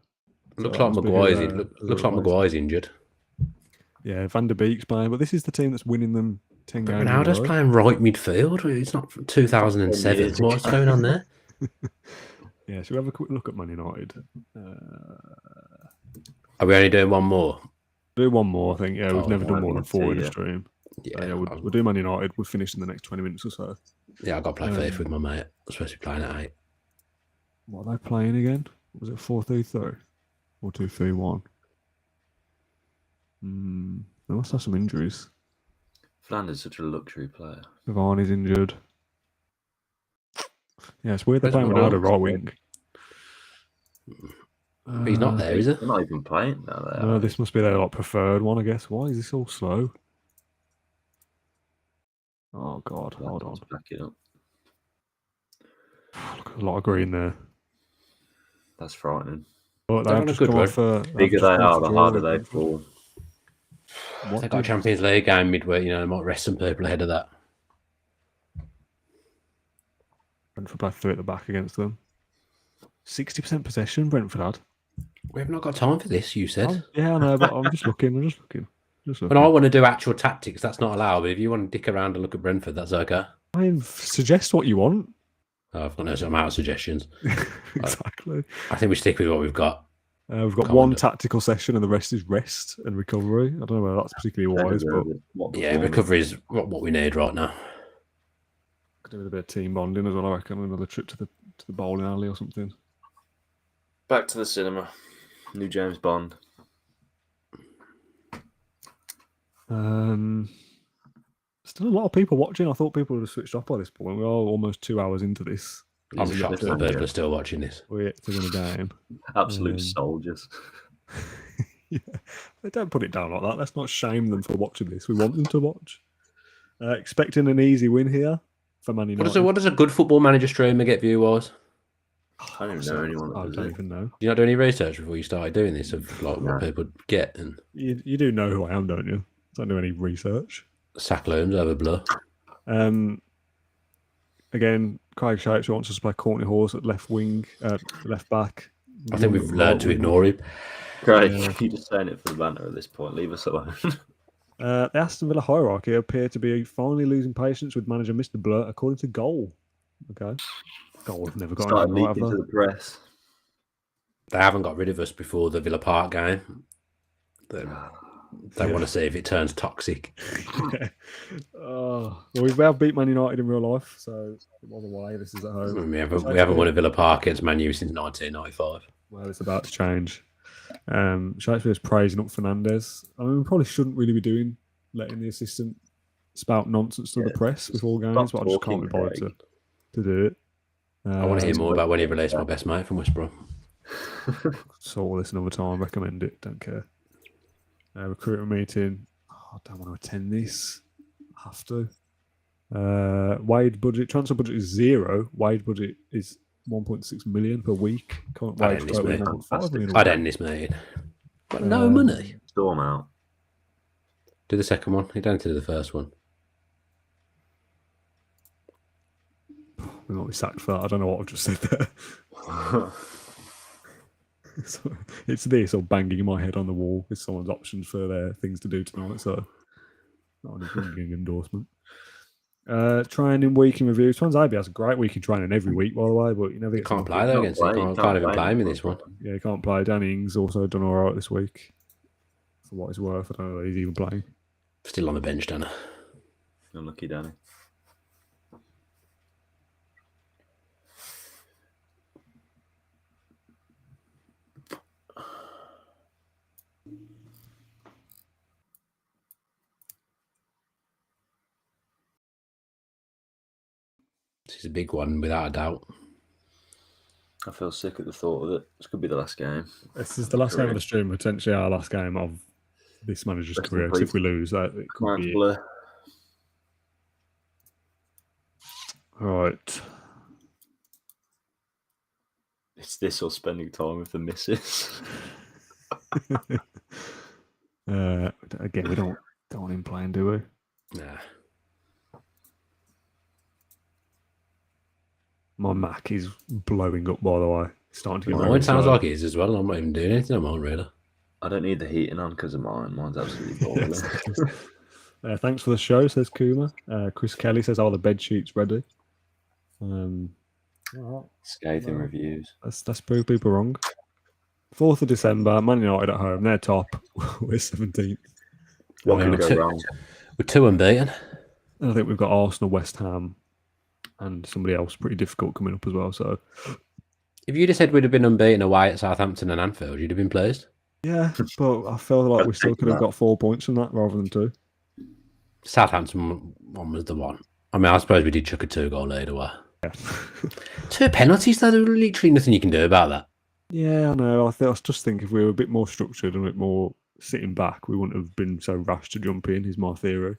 Looks like Maguire's injured. Yeah, Van der Beek's playing, but this is the team that's winning them 10 games. Ronaldo's playing right midfield. It's not from 2007. What's going on there? Yeah, should we have a quick look at Man United? Are we only doing one more? Do one more, I think. Yeah, we've never done more than 4 in a stream. Yeah, we'll do Man United. We'll finish in the next 20 minutes or so. Yeah, I've got to play FIFA with my mate. I'm supposed to be playing at 8. What are they playing again? Was it 4-3-3 or 2-3-1? They must have some injuries. Flanders such a luxury player. Cavani's injured. Yeah, it's weird they're Where's playing Rowe? Ronaldo right wing. He's not there, is he? They're not even playing now. They No, are. this must be their preferred one, I guess. Why is this all slow? Oh God, hold on. Back it up. Look, a lot of green there. That's frightening. But They're they've on a just good come run. off. They've Bigger just they come off are, a the draw harder with they Brentford. fall. What They got a did- Champions League game midweek. They might rest some people ahead of that. Brentford played 3 at the back against them. 60% possession, Brentford had. We have not got time for this. You said. Yeah, I know, but I'm just looking. Just looking. When I want to do actual tactics, that's not allowed. But if you want to dick around and look at Brentford, that's okay. I mean, suggest what you want. I've got no some out of suggestions. Exactly. I think we stick with what we've got. We've got Kinda. one tactical session and the rest is rest and recovery. I don't know whether that's particularly wise, but Yeah, recovery is what we need right now. could do with a bit of team bonding as well, I reckon. Another trip to the bowling alley or something. Back to the cinema. New James Bond. Still a lot of people watching. I thought people would have switched off by this point. We're all almost 2 hours into this. I'm Yeah, shocked that people are still watching this. We're yet to win a game. Absolute soldiers. Yeah, they don't put it down like that. Let's not shame them for watching this. We want them to watch. Expecting an easy win here for Man United. What does a good football manager streamer get view-wise? I don't even know anyone I that does don't it. even know. Did you not do any research before you started doing this of like No. what people get and You do know who I am, don't you? Don't do any research. sack looms over blur? Again, Craig Shakespeare wants us to play Courtney Hawes at left wing, left back. I think we've learned to ignore him. Great. Yeah. You're just saying it for the banter at this point. Leave us alone. The Aston Villa hierarchy appear to be finally losing patience with manager Mr. Blur, according to Goal. Okay. Goal have never got Started anything right, leaking have to they? the press. They haven't got rid of us before the Villa Park game. They want to see if it turns toxic. Oh, well, we have beat Man United in real life, so all the way. This is at home. We haven't won a Villa Park against Man U since 1995. Well, it's about to change. Shakespeare's praising up Fernandes. I mean, we probably shouldn't really be letting the assistant spout nonsense to the press before games, but I just can't be bothered to do it. I want to hear more about when he released my best mate from West Brom. Sort this another time. Recommend it. Don't care. Recruitment meeting. Oh, I don't want to attend this. I have to. Wade budget. Transfer budget is 0. Wade budget is 1.6 million per week. Current I'd wage end this total meeting. 1.5 million. I'd end this meeting. Got no money. Storm out. Do the second one. You don't have to do the first one. We might be sacked for that. I don't know what I've just said there. So, it's this or banging my head on the wall with someone's options for their things to do tonight. So, not a ringing endorsement. Training week in review. Swansea has a great week in training every week, by the way, but you never get Can't to- play though against it. Can't even play him in this one. Yeah, you can't play. Danny Ings also done all right this week. For what it's worth, I don't know that he's even playing. Still on the bench, Dana. Unlucky Danny. This is a big one, without a doubt. I feel sick at the thought of it. This could be the last game. This is the last game of the stream, potentially our last game of this manager's Rest in career. 'Cause if peace. we lose, that it could Mine's be it. blur. Right. It's this or spending time with the missus. Again, we don't want him playing, do we? Nah. My Mac is blowing up, by the way. It's starting to get Mine sounds like it is as well. I'm not even doing anything on mine, really. I don't need the heating on because of mine. Mine's absolutely boiling. Thanks for the show, says Kuma. Chris Kelly says, "Are the bed sheets ready?" Scathing reviews. Let's prove people wrong. 4th of December, Man United at home. They're top. We're 17th. What Well, could go wrong? We're 2 unbeaten. I think we've got Arsenal, West Ham, and somebody else pretty difficult coming up as well. So If you'd have said we'd have been unbeaten away at Southampton and Anfield, you'd have been pleased. Yeah, but I feel like we still could have got 4 points from that rather than 2. Southampton one was the one. I mean, I suppose we did chuck a 2-goal lead away. Yeah. 2 penalties, though. There's literally nothing you can do about that. Yeah, I know. I just think if we were a bit more structured and a bit more sitting back, we wouldn't have been so rash to jump in, is my theory.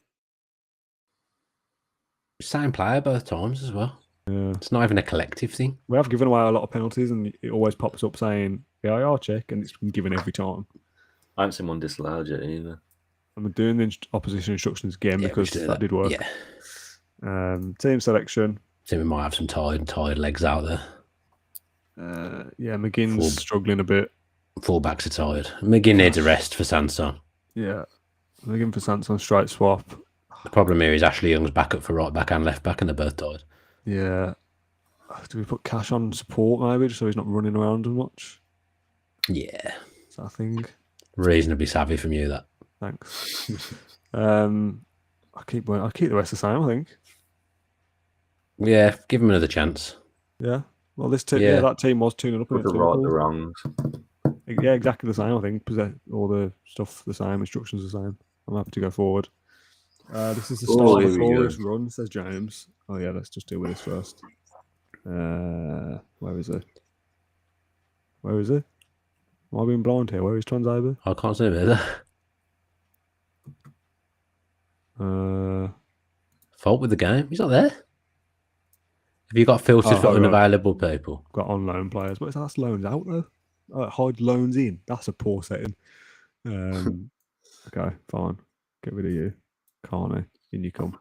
Same player both times as well. Yeah. It's not even a collective thing. We have given away a lot of penalties, and it always pops up saying VAR check, and it's been given every time. I haven't seen one disallowed yet either. I'm doing the opposition instructions again because that did work. Yeah. Team selection. So we might have some tired legs out there. Yeah, McGinn's struggling a bit. Fullbacks are tired. McGinn needs a rest for Sanson. Yeah. McGinn for Sanson, straight swap. The problem here is Ashley Young's backup for right back and left back, and they're both tired. Yeah. Do we put Cash on support maybe, just so he's not running around as much? Yeah. Is that a thing? Reasonably savvy from you, that. Thanks. I keep the rest the same, I think. Yeah, give him another chance. Yeah. Well, this team, that team was 2-0 up. Put the right, the wrongs. Yeah, exactly the same, I think. All the stuff the same, instructions the same. I'm happy to go forward. This is the start of a glorious run, says James. Oh, yeah, let's just deal with this first. Where is it? Where is it? Am I being blind here? Where is Transaber? I can't see him either. Fault with the game. He's not there. Have you got filters for unavailable people? Got on loan players, but that's loans out though. Hide loans in. That's a poor setting. Okay, fine. Get rid of you. Carney, in you come.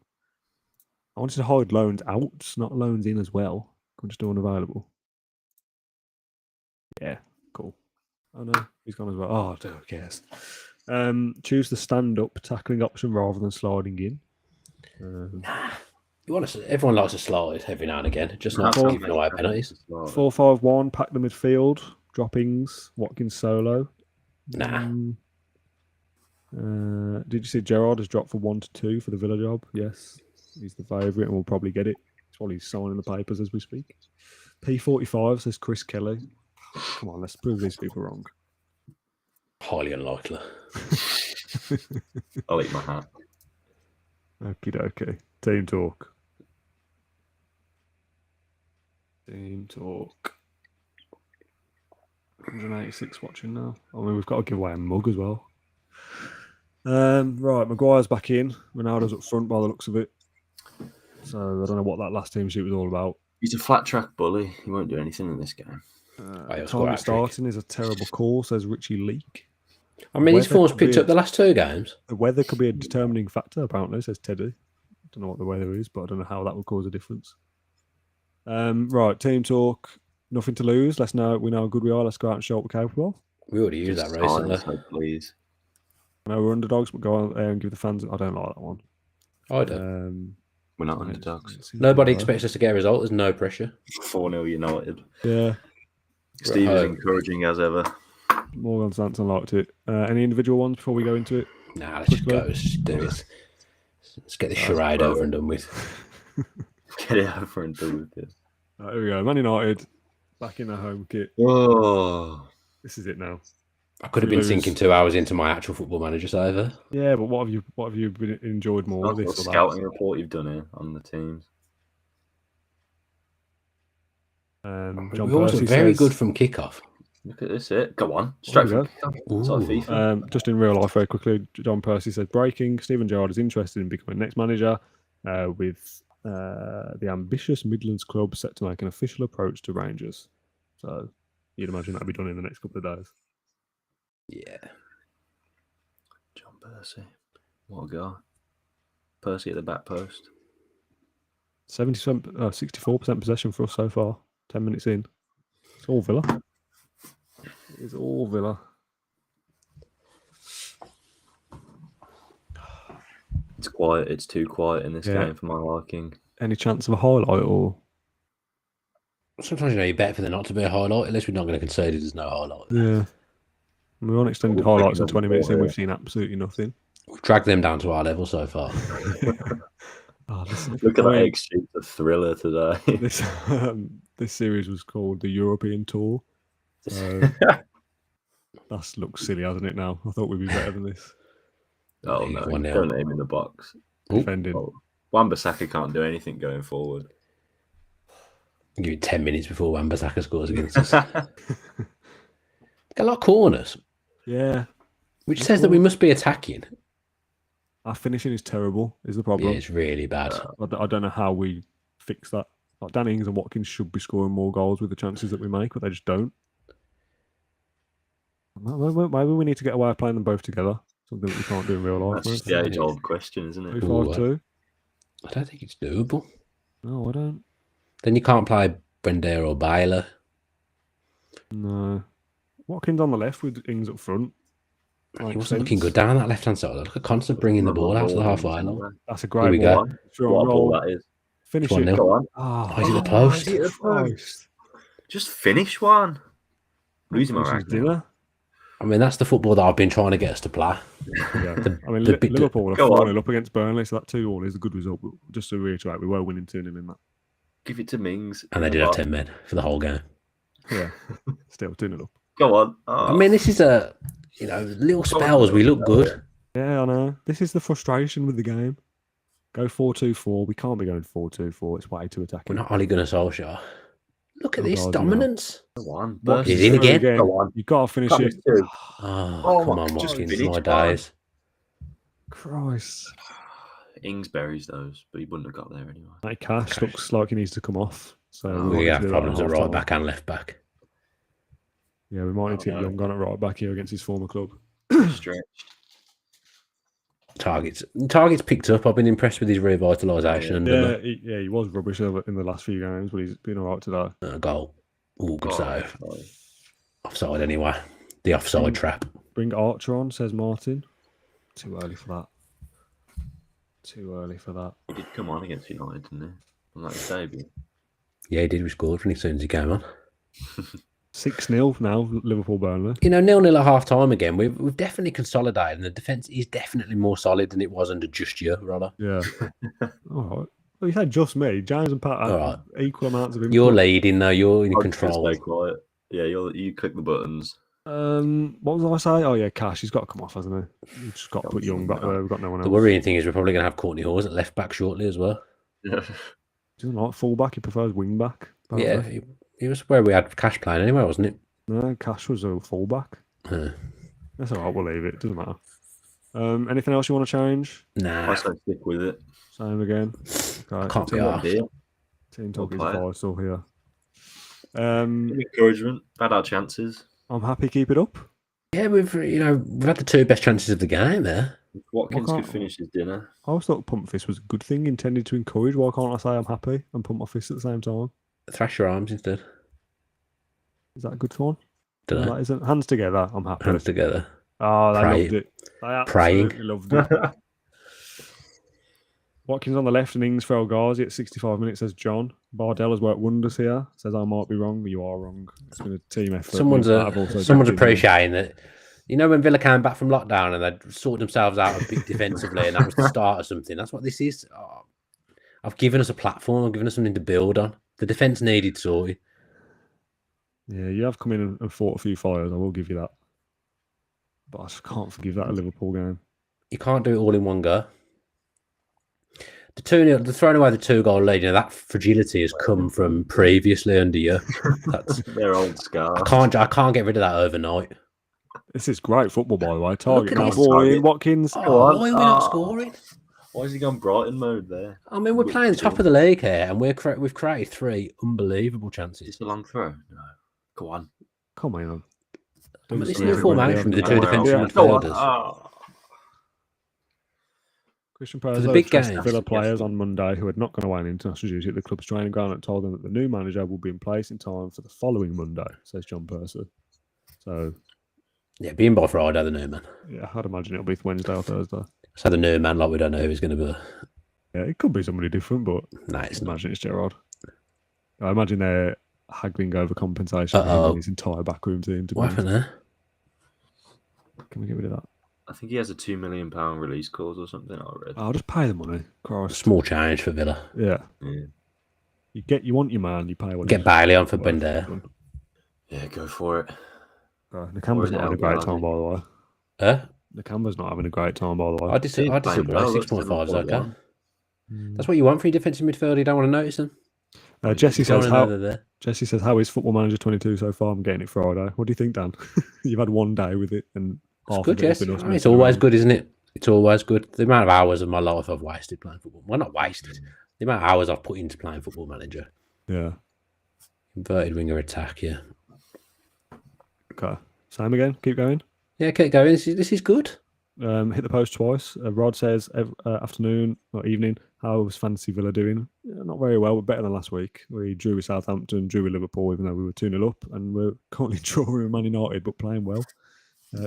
I wanted to hide loans out, not loans in as well. I'm just doing unavailable. Yeah, cool. Oh no, he's gone as well. Oh, who cares? Choose the stand-up tackling option rather than sliding in. Everyone likes to slide every now and again, just not giving away penalties. 4-5-1, pack the midfield, droppings, Watkins solo. Nah. Did you see Gerrard has dropped from 1 to 2 for the Villa job? Yes, he's the favourite and we'll probably get it. It's probably signing the papers as we speak. P45 says Chris Kelly. Come on, let's prove these people wrong. Highly unlikely. I'll eat my hat. Okie dokie. Team talk. Team talk. 186 watching now. I mean, we've got to give away a mug as well. Right, Maguire's back in. Ronaldo's up front by the looks of it. So I don't know what that last team sheet was all about. He's a flat track bully. He won't do anything in this game. Time starting is a terrible call, says Richie Leak. I mean, his form's picked up the last 2 games. The weather could be a determining factor, apparently, says Teddy. Don't know what the weather is, but I don't know how that would cause a difference. Right, team talk. Nothing to lose. We know how good we are. Let's go out and show what we're capable of. We already used that recently. Please. I know we're underdogs, but go out there and give the fans. I don't like that one. I do. We're not underdogs. Nobody expects us to get a result. There's no pressure. 4-0 United. Yeah. Steve is encouraging as ever. Morgan Sanson liked it. Any individual ones before we go into it? Nah, let's just go. Let's just do it. Let's get this charade over and done with. Get it over and done with this. Right, here we go. Man United back in their home kit. Oh, this is it now. I could have been sinking 2 hours into my actual Football Manager saver. Yeah, but what have you enjoyed more? This or scouting report you've done here on the teams. John Percy very good from kickoff. Look at this, go on. Straight from kickoff. It's like FIFA. Just in real life, very quickly, John Percy says, breaking, Steven Gerrard is interested in becoming next manager with the ambitious Midlands club set to make an official approach to Rangers. So you'd imagine that'll be done in the next couple of days. Yeah. John Percy. What a guy. Percy at the back post. 64% possession for us so far. 10 minutes in. It's all Villa. It is all Villa. It's quiet. It's too quiet in this game for my liking. Any chance of a highlight or? Sometimes you're better for there not to be a highlight. At least we're not going to concede there's no highlight. Yeah. We're on extended highlights in 20 minutes in. We've seen absolutely nothing. We've dragged them down to our level so far. Look at that XG, the thriller today. this series was called the European Tour. So that looks silly, hasn't it? Now I thought we'd be better than this. Oh no, 1-0. don't aim in the box. Defending. Oh, Wan-Bissaka can't do anything going forward. Give it 10 minutes before Wan-Bissaka scores against us. Got a lot of corners, Yeah, which says that we must be attacking. our finishing is terrible. Is the Yeah, problem? it's really bad. I don't know how we fix that. Like Danny Ings and Watkins should be scoring more goals with the chances that we make, but they just don't. Maybe we need to get away with playing them both together. Something that we can't do in real life. That's just the age-old question, isn't it? 3-5-2. I don't think it's doable. No, I don't. Then you can't play Bardell or Baylor. No. Watkins on the left with Ings up front. He wasn't looking good down that left-hand side. Look at Constant bringing the ball out to the halfway line. That's a Here great we ball. go. What a ball that is. Finish 1-0. it. Go on. Oh, Oh, is it the post? Is it the Christ. post? Just finish one. Losing my Finishes rag now. dinner. I mean, that's the football that I've been trying to get us to play. Yeah. I mean, the bit- Liverpool are Go on. 4-0 up against Burnley, so that 2-all is a good result. But just to reiterate, we were winning 2-0 in that. Give it to Mings. And they did have 10 men for the whole game. Yeah, still 2-0 up. Go on. Oh. I mean, this is a, little spells. We look good. Yeah, I know. This is the frustration with the game. Go 4-2-4. We can't be going 4-2-4. It's way too We're attacking. not Ole Gunnar Solskjaer. Look at Oh, this God, dominance. Go on. Watkins He's in through again. Go on. You've got to finish Can't it. miss two. Oh, Oh come my on, God, Watkins. finish My one. days. Christ. Ings buries those, but he wouldn't have got there anyway. That Cash looks like he needs to come off. So Oh, we might We need have to do that in problems at right half-time. back and left back. Yeah, we might need to get Oh, Young on at right back here against his former club. Stretch. Target's picked up. I've been impressed with his revitalisation under Yeah, he was rubbish in the last few games, but he's been all right today. the goal. Oh, good Oh, save. sorry. Offside anyway. The offside trap. Bring Archer on, says Martin. Too early for that. Too early for that. He did come on against United, didn't he? On that debut. Yeah, he did. We scored when as soon as he came on. 6-0 now, Liverpool Burnley. 0-0 at half time again. We've definitely consolidated, and the defence is definitely more solid than it was under just you, Roller. Yeah. All right. Well, you said just me. James and Pat had All right. equal amounts of input. You're leading though. You're in I was just gonna control. stay quiet. Yeah, you click the buttons. What was I say? Oh, yeah, Cash. He's got to come off, hasn't he? We've just got to put Young back there. We've got no one The else. worrying thing is we're probably going to have Courtney Hawes at left back shortly as well. Yeah. He doesn't like full back. He prefers wing back. Yeah, he was where we had Cash playing anyway, wasn't it? No, Cash was a full back. That's all right. We'll leave it. It doesn't matter. Anything else you want to change? Nah, I say stick with it. Same again. Okay, can't be team, arsed. team talk is We'll play it. vital here. Encouragement. Had our chances. I'm happy. Keep it up. Yeah, we've had the two best chances of the game there. If Watkins Well, could can't- finish his dinner. I always thought pump fist was a good thing, intended to encourage. Why can't I say I'm happy and pump my fist at the same time? Thrash your arms instead. Is that a good one? Don't No, know. that isn't. Hands together. I'm happy. Hands together. Oh, they Pray- loved it. They praying. absolutely loved it. Watkins on the left and Ings for El Ghazi at 65 minutes, says John. Bardell has worked wonders here. Says I might be wrong, but you are wrong. It's been a team effort. Someone's I've also someone's jumped in. appreciating that. When Villa came back from lockdown and they'd sorted themselves out a bit defensively, and that was the start of something. That's what this is. Oh, I've given us a platform. I've given us something to build on. The defence needed sorting. Yeah, you have come in and fought a few fires. I will give you that. But I just can't forgive that a Liverpool game. You can't do it all in one go. The 2-0, the throwing away the 2-goal lead, that fragility has come from previously under you. That's Their old scar. I can't get rid of that overnight. This is great football, by the way. Target at now, this. boy, Watkins. Oh, on. why are we not Oh. scoring? Why has he gone Brighton mode there? I mean, we're playing top of the league here, and we've created 3 unbelievable chances. It's a long throw. No. Go on. Come on. I mean, this Don't new say formation with the two Yeah. defensive Go on. midfielders. Oh. Christian the Perez big stressed games. Villa players on Monday who had not gone away on international duty at the club's training ground and told them that the new manager will be in place in time for the following Monday, says John Purser. So, Yeah, being by Friday, the new man. yeah, I'd imagine it'll be Wednesday or Thursday. So the new man, like we don't know who he's going to be. Yeah, it could be somebody different, but Nah, it's I not. imagine it's Gerrard. I imagine they're haggling over compensation for him Uh-oh. and his entire backroom team. To be What honest. happened there? Can we get rid of that? I think he has a £2 million release clause or something. I read. I'll just pay the money. Christ. Small change for Villa. Yeah. Yeah. you want your man, you pay what. Get Bailey on for Bardell. Yeah, go for it. Nakamba's not having a great time, by the way. Nakamba's not having a great time, by the way. I disagree. 6.5 is okay. That's what you want for your defensive midfield. You don't want to notice them. Jesse says, how is Football Manager 22 so far? I'm getting it Friday. What do you think, Dan? You've had one day with it, and it's good, yes. It's always good, isn't it? It's always good. The amount of hours of my life I've wasted playing football. Well, not wasted. The amount of hours I've put into playing Football Manager. Yeah. Inverted winger attack, yeah. Okay. Same again. Keep going. Yeah, keep going. This is good. Hit the post twice. Rod says, afternoon or evening, how was Fantasy Villa doing? Not very well, but better than last week. We drew with Southampton, drew with Liverpool, even though we were 2-0 up, and we're currently drawing with Man United, but playing well.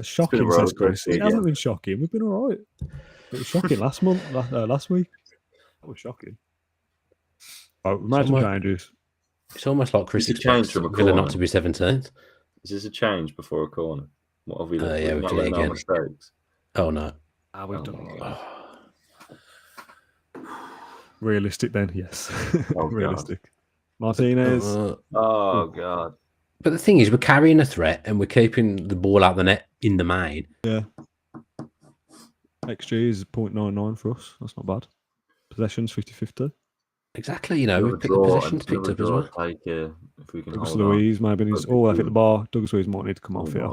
Shocking, says Chris. It hasn't been shocking. We've been all right. It was shocking last week. That was shocking. Oh, we made some changes. It's almost like Chris expects Villa not to be 17th. Is this a change before a corner? What have we done? Yeah, we've done it again. Mistakes? Oh, no. We've done it again. Realistic then, yes. Realistic. Martinez. Oh, God. But the thing is, we're carrying a threat and we're keeping the ball out the net in the main. Yeah. XG is 0.99 for us. That's not bad. Possessions 50-50. Exactly, you know, we've picked the possessions picked up as well. If we can Douglas Luiz, maybe he's I think the bar. Douglas Luiz might need to come off here.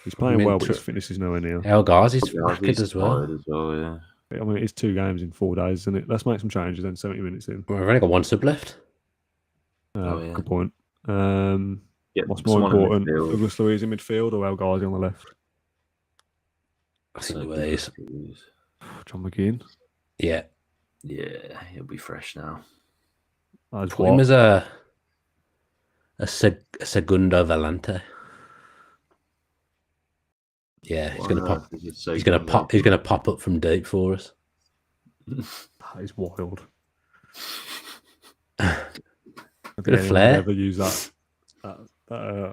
He's playing well, but his fitness is nowhere near. El Ghazi's knackered as well. Yeah. I mean, it's 2 games in 4 days, isn't it? Let's make some changes then. 70 minutes in. We've only got 1 sub left. Good point. What's more important, Douglas Luiz in midfield or El Ghazi on the left? I think Luiz. John McGinn. Yeah. Yeah, he'll be fresh now. Put him as a segundo volante. Yeah, he's going to pop. He's going to pop. He's going to pop up from deep for us. That is wild. Bit of flair. Never used that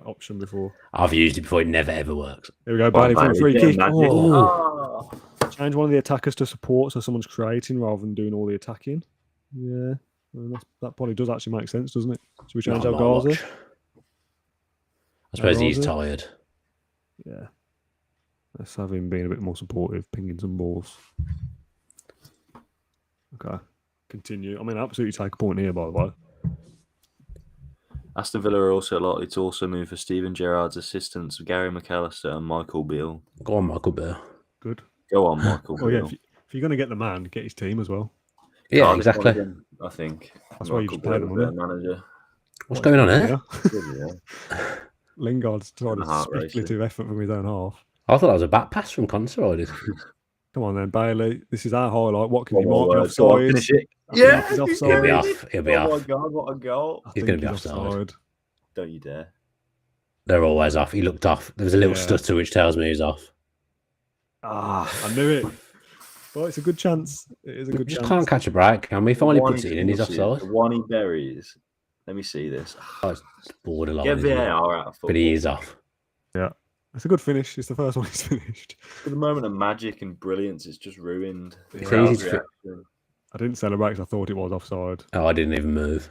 option before. I've used it before. It never ever works. Here we go. Bailey for a free kick. Change one of the attackers to support, so someone's creating rather than doing all the attacking. Yeah, that probably does actually make sense, doesn't it? Should we change El Ghazi? I suppose he's tired. Yeah. Let's have him being a bit more supportive, pinging some balls. Okay. Continue. I mean, absolutely take a point here, by the way. Aston Villa are also likely to also move for Steven Gerrard's assistants, Gary McAllister and Michael Beale. Go on, Michael Beale. Good. Go on, Michael Beale. Yeah, if you're going to get the man, get his team as well. Yeah, exactly. I think. That's why you just pay the money. Manager. What's going on here? Lingard's trying to speculative effort from his own half. I thought that was a back pass from Conser. Come on then, Bailey. This is our highlight. What can you mark offside? Finish it. Yeah, he'll be off. He'll be off. Oh my God, what a goal! He's going to be offside. Don't you dare. They're always off. He looked off. There was a little stutter which tells me he's off. I knew it. Well, it's a good chance. It is a good chance. Just can't catch a break, can we? Finally puts it in and he's offside. The one he buries. Let me see this. Oh, it's borderline. Get VAR out of football. But he is off. Yeah. It's a good finish. It's the first one he's finished. For the moment of magic and brilliance, it's just ruined. It's easy I didn't celebrate because I thought it was offside. Oh, I didn't even move.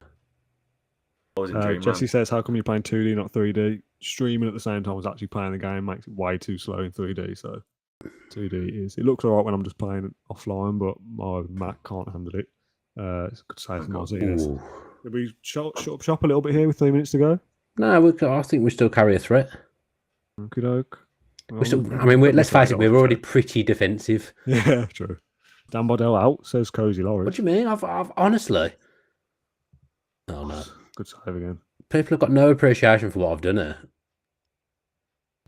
Jesse says, how come you're playing 2D, not 3D? Streaming at the same time as actually playing the game makes it way too slow in 3D. So 2D is. It looks all right when I'm just playing offline, but my Mac can't handle it. It's a good save from Martinez. Did we shut up shop a little bit here with 3 minutes to go? No, I think we still carry a threat. Okie doke. Well, let's face it, we're already pretty defensive. Yeah, true. Dan Bardell out, says Cozy Laurie. What do you mean? I've honestly. Oh no. Good save again. People have got no appreciation for what I've done here.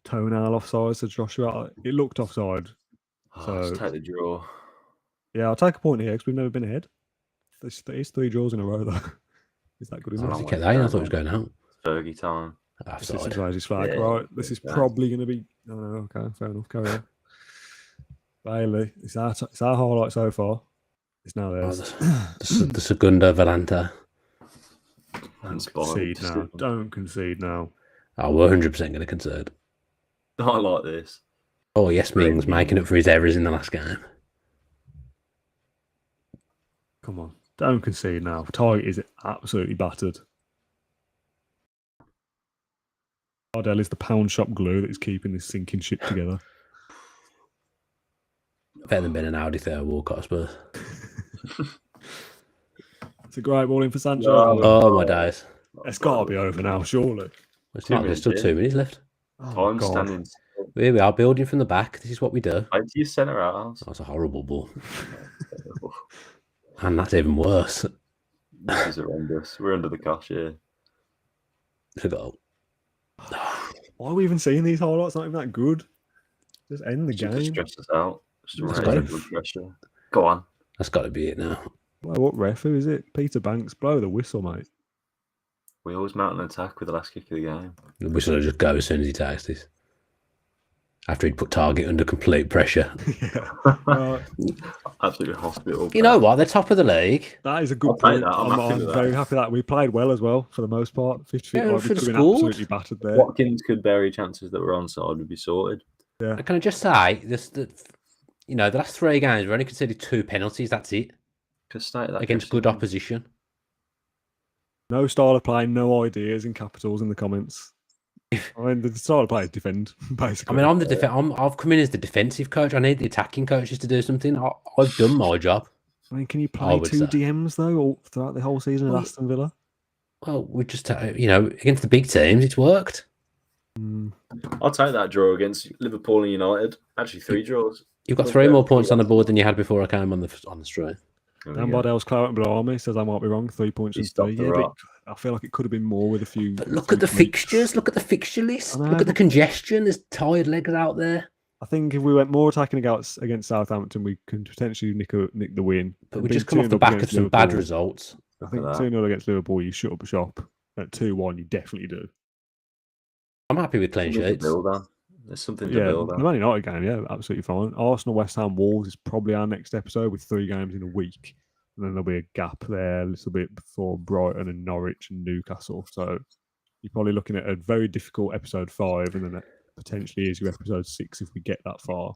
Toenail offside, said Joshua. It looked offside. Let's take the draw. Yeah, I'll take a point here because we've never been ahead. There's 3 draws in a row, though. Is that good enough? I thought it was going out. Fergie time. This is Rosie's flag. Right, this is probably going to be... Oh, okay, fair enough. Carry on. Bailey, it's our highlight so far. It's now theirs. The Segundo Volante. Don't concede now. Oh, we're 100% going to concede. I like this. Oh, yes, Ming's making up for his errors in the last game. Come on. Don't concede now. Target is absolutely battered. Bardell is the pound shop glue that is keeping this sinking ship together. Better than being an Audi there, Walcott, I suppose. It's a great ball in for Sancho. No. Oh, my days. It's got to be over now, surely. It's Two not, there's minutes, still yeah. 2 minutes left. Oh, I'm God. standing. Here we are, building from the back. This is what we do. Play to your centre halves. That's a horrible ball. And that's even worse. This is horrendous. We're under the cosh here. It's a goal. Why are we even seeing these highlights? Not even that good. Just end the Should game. just stress us out. Just Let's raise go. blood pressure. Go on. That's got to be it now. Well, what ref? Who is it? Peter Banks. Blow the whistle, mate. We always mount an attack with the last kick of the game. The whistle will just go as soon as he takes this. After he'd put Target under complete pressure. Yeah. Absolutely hospital. You know what? They're top of the league. That is a good I'll take point. that. I'm happy with that. very happy that we played well as well for the most part. 50 feet Yeah, wide, we should could have have been scored. absolutely battered there. Watkins could bury chances that were onside would be sorted. Can I just say, the last 3 games, we've only conceded 2 penalties. That's it. Against good opposition. No style of play, no ideas in capitals in the comments. I mean, the style of play is defend, basically. I mean, I've come in as the defensive coach. I need the attacking coaches to do something. I've done my job. I mean, can you I play would 2 say. DMs though throughout the whole season at Well, Aston Villa? Well, we just, against the big teams, it's worked. I'll take that draw against Liverpool and United. Actually, 3 draws. You've got 3 more points on the board than you had before I came on the stream. Dan Bardell's Claret below me says I might be wrong. 3 points He and stopped 3. the Yeah, rock. but I feel like it could have been more with a few. But look at the fixtures. Look at the fixture list. I know, Look at the but- congestion. There's tired legs out there. I think if we went more attacking against Southampton, we could potentially nick the win. But we Being just come off 2-0 the back of against some bad Liverpool, results. I think Look at that. 2-0 against Liverpool, you shut up shop. At 2-1, you definitely do. I'm happy with clean Something to sheets. build on. There's something to Yeah, build the on. Man United game, yeah, absolutely fine. Arsenal, West Ham, Wolves is probably our next episode with 3 games in a week. And then there'll be a gap there a little bit before Brighton and Norwich and Newcastle. So you're probably looking at a very difficult episode 5, and then that potentially is your episode 6 if we get that far.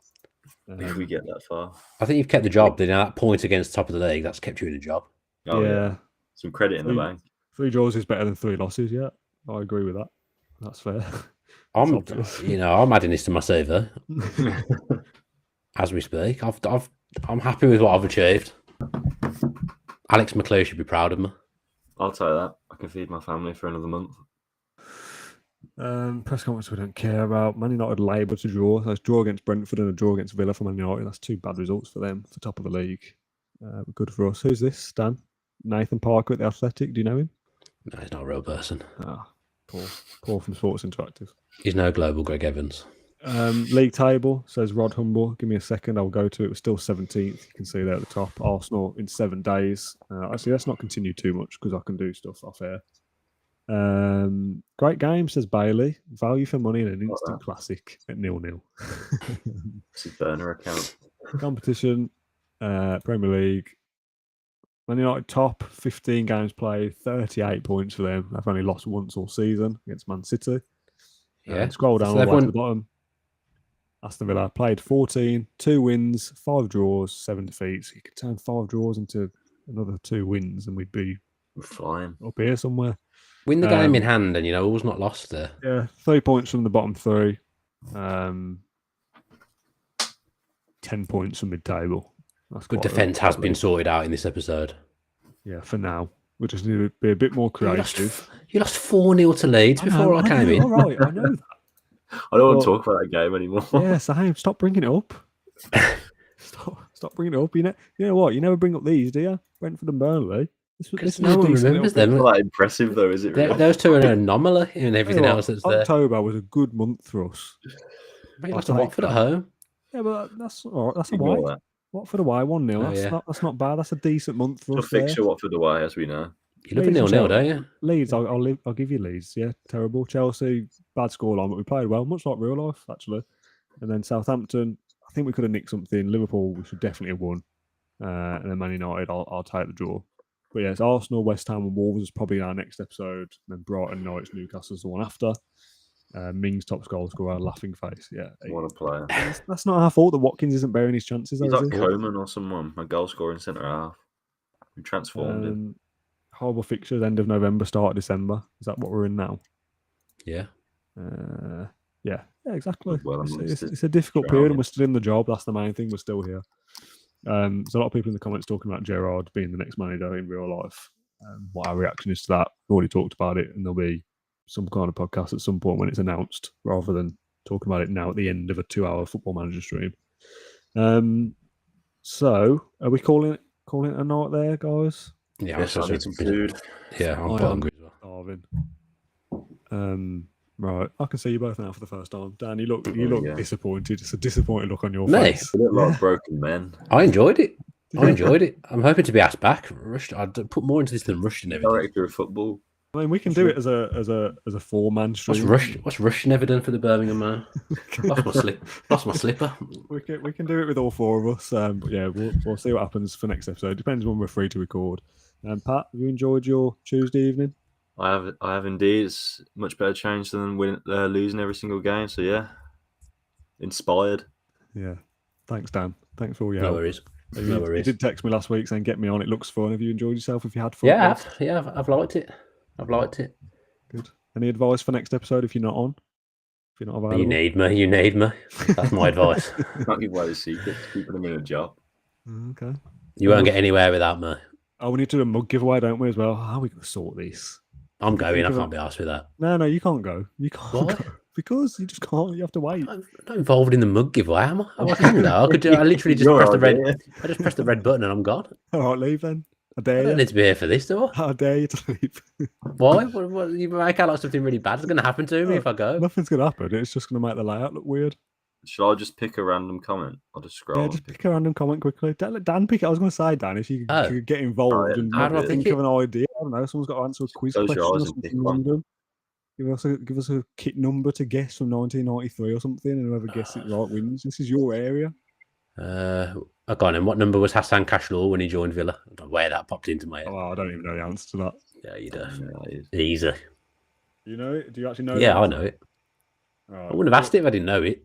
If we get that far. I think you've kept the job. That point against top of the league, that's kept you in a job. Oh, yeah. yeah, Some credit in the Three- bank. 3 draws is better than 3 losses. Yeah, I agree with that. That's fair. I'm obvious. I'm adding this to my CV as we speak. I'm happy with what I've achieved. Alex McClure should be proud of me. I'll take that. I can feed my family for another month. Press conference we don't care about. Man United Labour to draw. That's draw against Brentford and a draw against Villa for Man United. That's 2 bad results for them for top of the league. Good for us. Who's this? Dan? Nathan Parker at the Athletic. Do you know him? No, he's not a real person. Ah, Paul from Sports Interactive. He's no global Greg Evans. League table says Rod Humble. Give me a second. I'll go to it. We're still 17th. You can see there at the top. Arsenal in 7 days. Actually, let's not continue too much because I can do stuff off air. Great game, says Bailey. Value for money and an instant classic at 0-0. It's his burner account. Competition, Premier League. Man United top, 15 games played, 38 points for them. They've only lost once all season against Man City. Yeah. Scroll down So all the way to everyone- the bottom. Aston Villa played 14, 2 wins, 5 draws, 7 defeats. You could turn 5 draws into another 2 wins and we'd be We're flying. up here somewhere. Win the game in hand, and all's not lost there. Yeah, 3 points from the bottom 3. 10 points from mid-table. That's Good quite a- defence has been sorted out in this episode. Yeah, for now. We just need to be a bit more creative. You lost 4-0 to Leeds before I came in. All right, I know that. I don't want Well- to talk about that game anymore. Yeah, Sam, stop bringing it up. Stop bringing it up. You know what? You never bring up these, do you? Brentford and Burnley. This Because was no a one decent remembers little them. Not that impressive though, is it? Really? Those two are an anomaly and everything Tell you else what, that's there. October was a good month for us. Mate, I'll lost to take Watford at that. home. Yeah, but that's all right. That's a Ignore away. that. Watford away, 1-0. Oh, That's, yeah. that's not bad. That's a decent month for We'll us there. fixture Watford away, as we know. You love a Leeds and 0-0, Chelsea. don't you? Leeds, I'll give you Leeds. Yeah, terrible. Chelsea, bad scoreline, but we played well, much like real life, actually. And then Southampton, I think we could have nicked something. Liverpool, we should definitely have won. And then Man United, I'll take the draw. But yeah, it's Arsenal, West Ham, and Wolves is probably our next episode. And then Brighton, Norwich, Newcastle's the one after. Mings top goal scorer, laughing face. Yeah, What a player. that's not our fault that Watkins isn't bearing his chances. He's Though, like is he? Coman or someone, a goal scoring centre half. We transformed him. Horrible fixtures, end of November, start of December. Is that what we're in now? Yeah. Yeah, exactly. Well, It's a difficult period, and we're still in the job. That's the main thing. We're still here. There's a lot of people in the comments talking about Gerrard being the next manager in real life. What our reaction is to that. We've already talked about it, and there'll be some kind of podcast at some point when it's announced, rather than talking about it now at the end of a 2-hour Football Manager stream. So, are we calling it a night there, guys? Yeah, Yes, I need some food. Yeah, I'm quite hungry as well. Starving. Right, I can see you both now for the first time. Dan, you look yeah. disappointed. It's a disappointed look on your Me? face. We look like broken men. I enjoyed it. I'm hoping to be asked back. I'd put more into this than Russian evidence. Director of football. I mean, we can do it as a 4-man stream. What's Russian ever done for the Birmingham man? Lost my slipper. We can do it with all 4 of us. But yeah, we'll see what happens for next episode. Depends when we're free to record. Pat, have you enjoyed your Tuesday evening? I have indeed. It's much better change than losing every single game. So yeah, inspired. Yeah, thanks, Dan. Thanks for all your No help. worries. You did text me last week saying get me on. It looks fun. Have you enjoyed yourself? Have you had fun? Yeah, I've liked it. Good. Any advice for next episode if you're not on? If you're not available? You need me. That's my advice. Can't give away the secrets. Keep them in a job. Okay. You won't get anywhere without me. Oh, we need to do a mug giveaway, don't we, as well? How are we going to sort this? I'm going. I can't be asked with that. No, you can't go. You can't Why? go. Because you just can't. You have to wait. I'm not involved in the mug giveaway, am I? I can though. I literally just press the red. I just press the red button and I'm gone. All right, leave then. I I dare don't you. need to be here for this, do I? How dare you to leave? Why? What, you make out like something really bad is going to happen to me if I go. Nothing's going to happen. It's just going to make the layout look weird. Should I just pick a random comment? I'll just scroll. Yeah, just pick a random comment quickly. Dan, pick it. I was going to say, Dan, if you could get involved and How do I think pick of an idea. I don't know. Someone's got to answer a quiz Close question your or eyes and pick something one. random. Give us a kit number to guess from 1993 or something, and whoever guesses it right wins. This is your area. I got him. What number was Hassan Kashlor when he joined Villa? I don't know where that popped into my head. Oh, I don't even know the answer to that. Yeah, you do. Yeah, Easy. You know it? Do you actually know? Yeah, the I answer? know it. Right. I wouldn't have asked it if I didn't know it.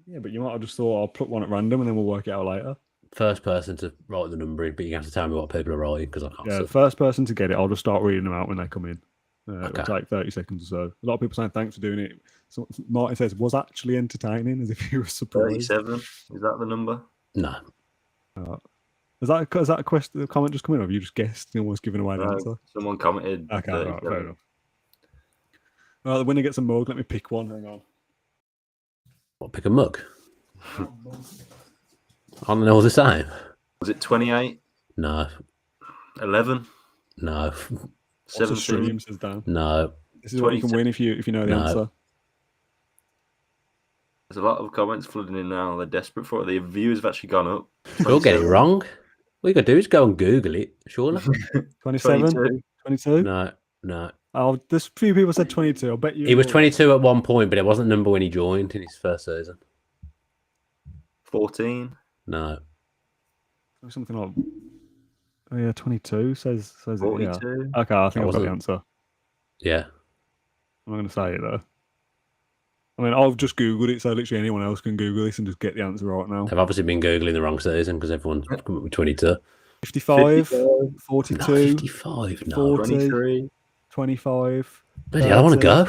Yeah, but you might have just thought I'll pluck one at random and then we'll work it out later. First person to write the number in, but you have to tell me what people are writing because I can't Yeah, see. the first person to get it, I'll just start reading them out when they come in. Okay. It'll take 30 seconds or so. A lot of people saying thanks for doing it. So Martin says, was actually entertaining, as if he was surprised. 37. Is that the number? No. Is that a question, a comment just coming up? You just guessed and almost giving away the No, answer? someone commented. Okay, right, 37. fair enough. Well, the winner gets a mug. Let me pick one. Hang on. What, pick a mug? Aren't they all the same? Was it 28? No. 11? No. What's a 17? stream, says Dan. No. This is what you can win if you know the No. answer. There's a lot of comments flooding in now. They're desperate for it. The views have actually gone up. You'll get it wrong. All you got to do is go and Google it, surely. 27? 22. 22? No. Oh, there's a few people said 22. I'll bet you. He was 22 at one point, but it wasn't the number when he joined in his first season. 14? No. Something like. Oh, yeah, 22 says it. 42? Yeah. Okay, I think I've got the answer. Yeah. I'm not going to say it though. I mean, I've just Googled it, so literally anyone else can Google this and just get the answer right now. They've obviously been Googling the wrong season because everyone's come up with 22. 55, 55, 42, No, 55, no. 40, 23? 25. Bloody hell, I want to go.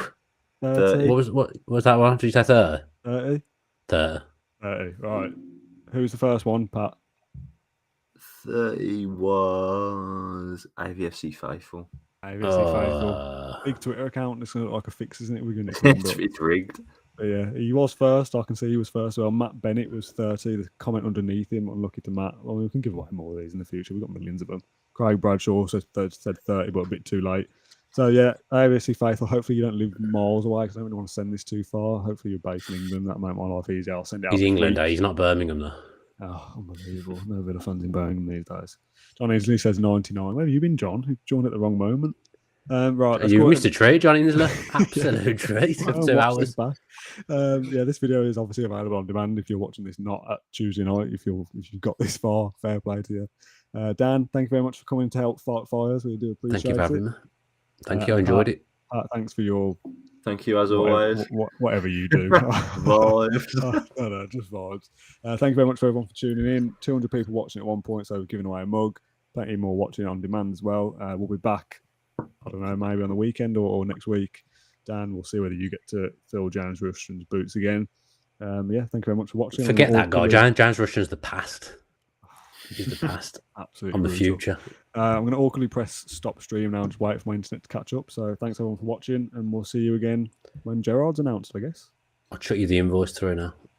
30. What was that one? Did you say 30? 30. 30. 30. Right. Who's the first one, Pat? 30 was AVFC Faithful. AVC Faithful. Big Twitter account. It's going to look like a fix, isn't it? We're going It's rigged. Yeah, he was first. I can see he was first. Well, Matt Bennett was 30. The comment underneath him, unlucky to Matt. Well, we can give away more of these in the future. We've got millions of them. Craig Bradshaw said 30, but a bit too late. So, yeah, AVC Faithful. Hopefully, you don't live miles away because I don't really want to send this too far. Hopefully, you're based in England. That might make my life easier. I'll send it out. He's this England, week. He's not Birmingham, though. Oh, unbelievable. No bit of funds in Birmingham these days. John Ainsley says 99. Where have you been, John? You joined at the wrong moment. Right. You missed a treat, John Insler. Absolute treat of 2 hours. Yeah, this video is obviously available on demand if you're watching this not at Tuesday night. If you've got this far, fair play to you. Dan, thank you very much for coming to help fight fires. We do appreciate it. Thank you for having me. Thank you, I enjoyed it. Thanks for your Thank you, as always. whatever you do. Vibes. No, just vibes. Thank you very much for everyone for tuning in. 200 people watching at one point, so we're giving away a mug. plenty more watching on demand as well. We'll be back, I don't know, maybe on the weekend or next week. Dan, we'll see whether you get to fill James Rushton's boots again. Yeah, thank you very much for watching. Forget that guy. James Rushton's the past. He's the past. Absolutely. I'm the brutal. future. I'm going to awkwardly press stop stream now and just wait for my internet to catch up. So thanks everyone for watching, and we'll see you again when Gerard's announced, I guess. I'll chuck you the invoice through now.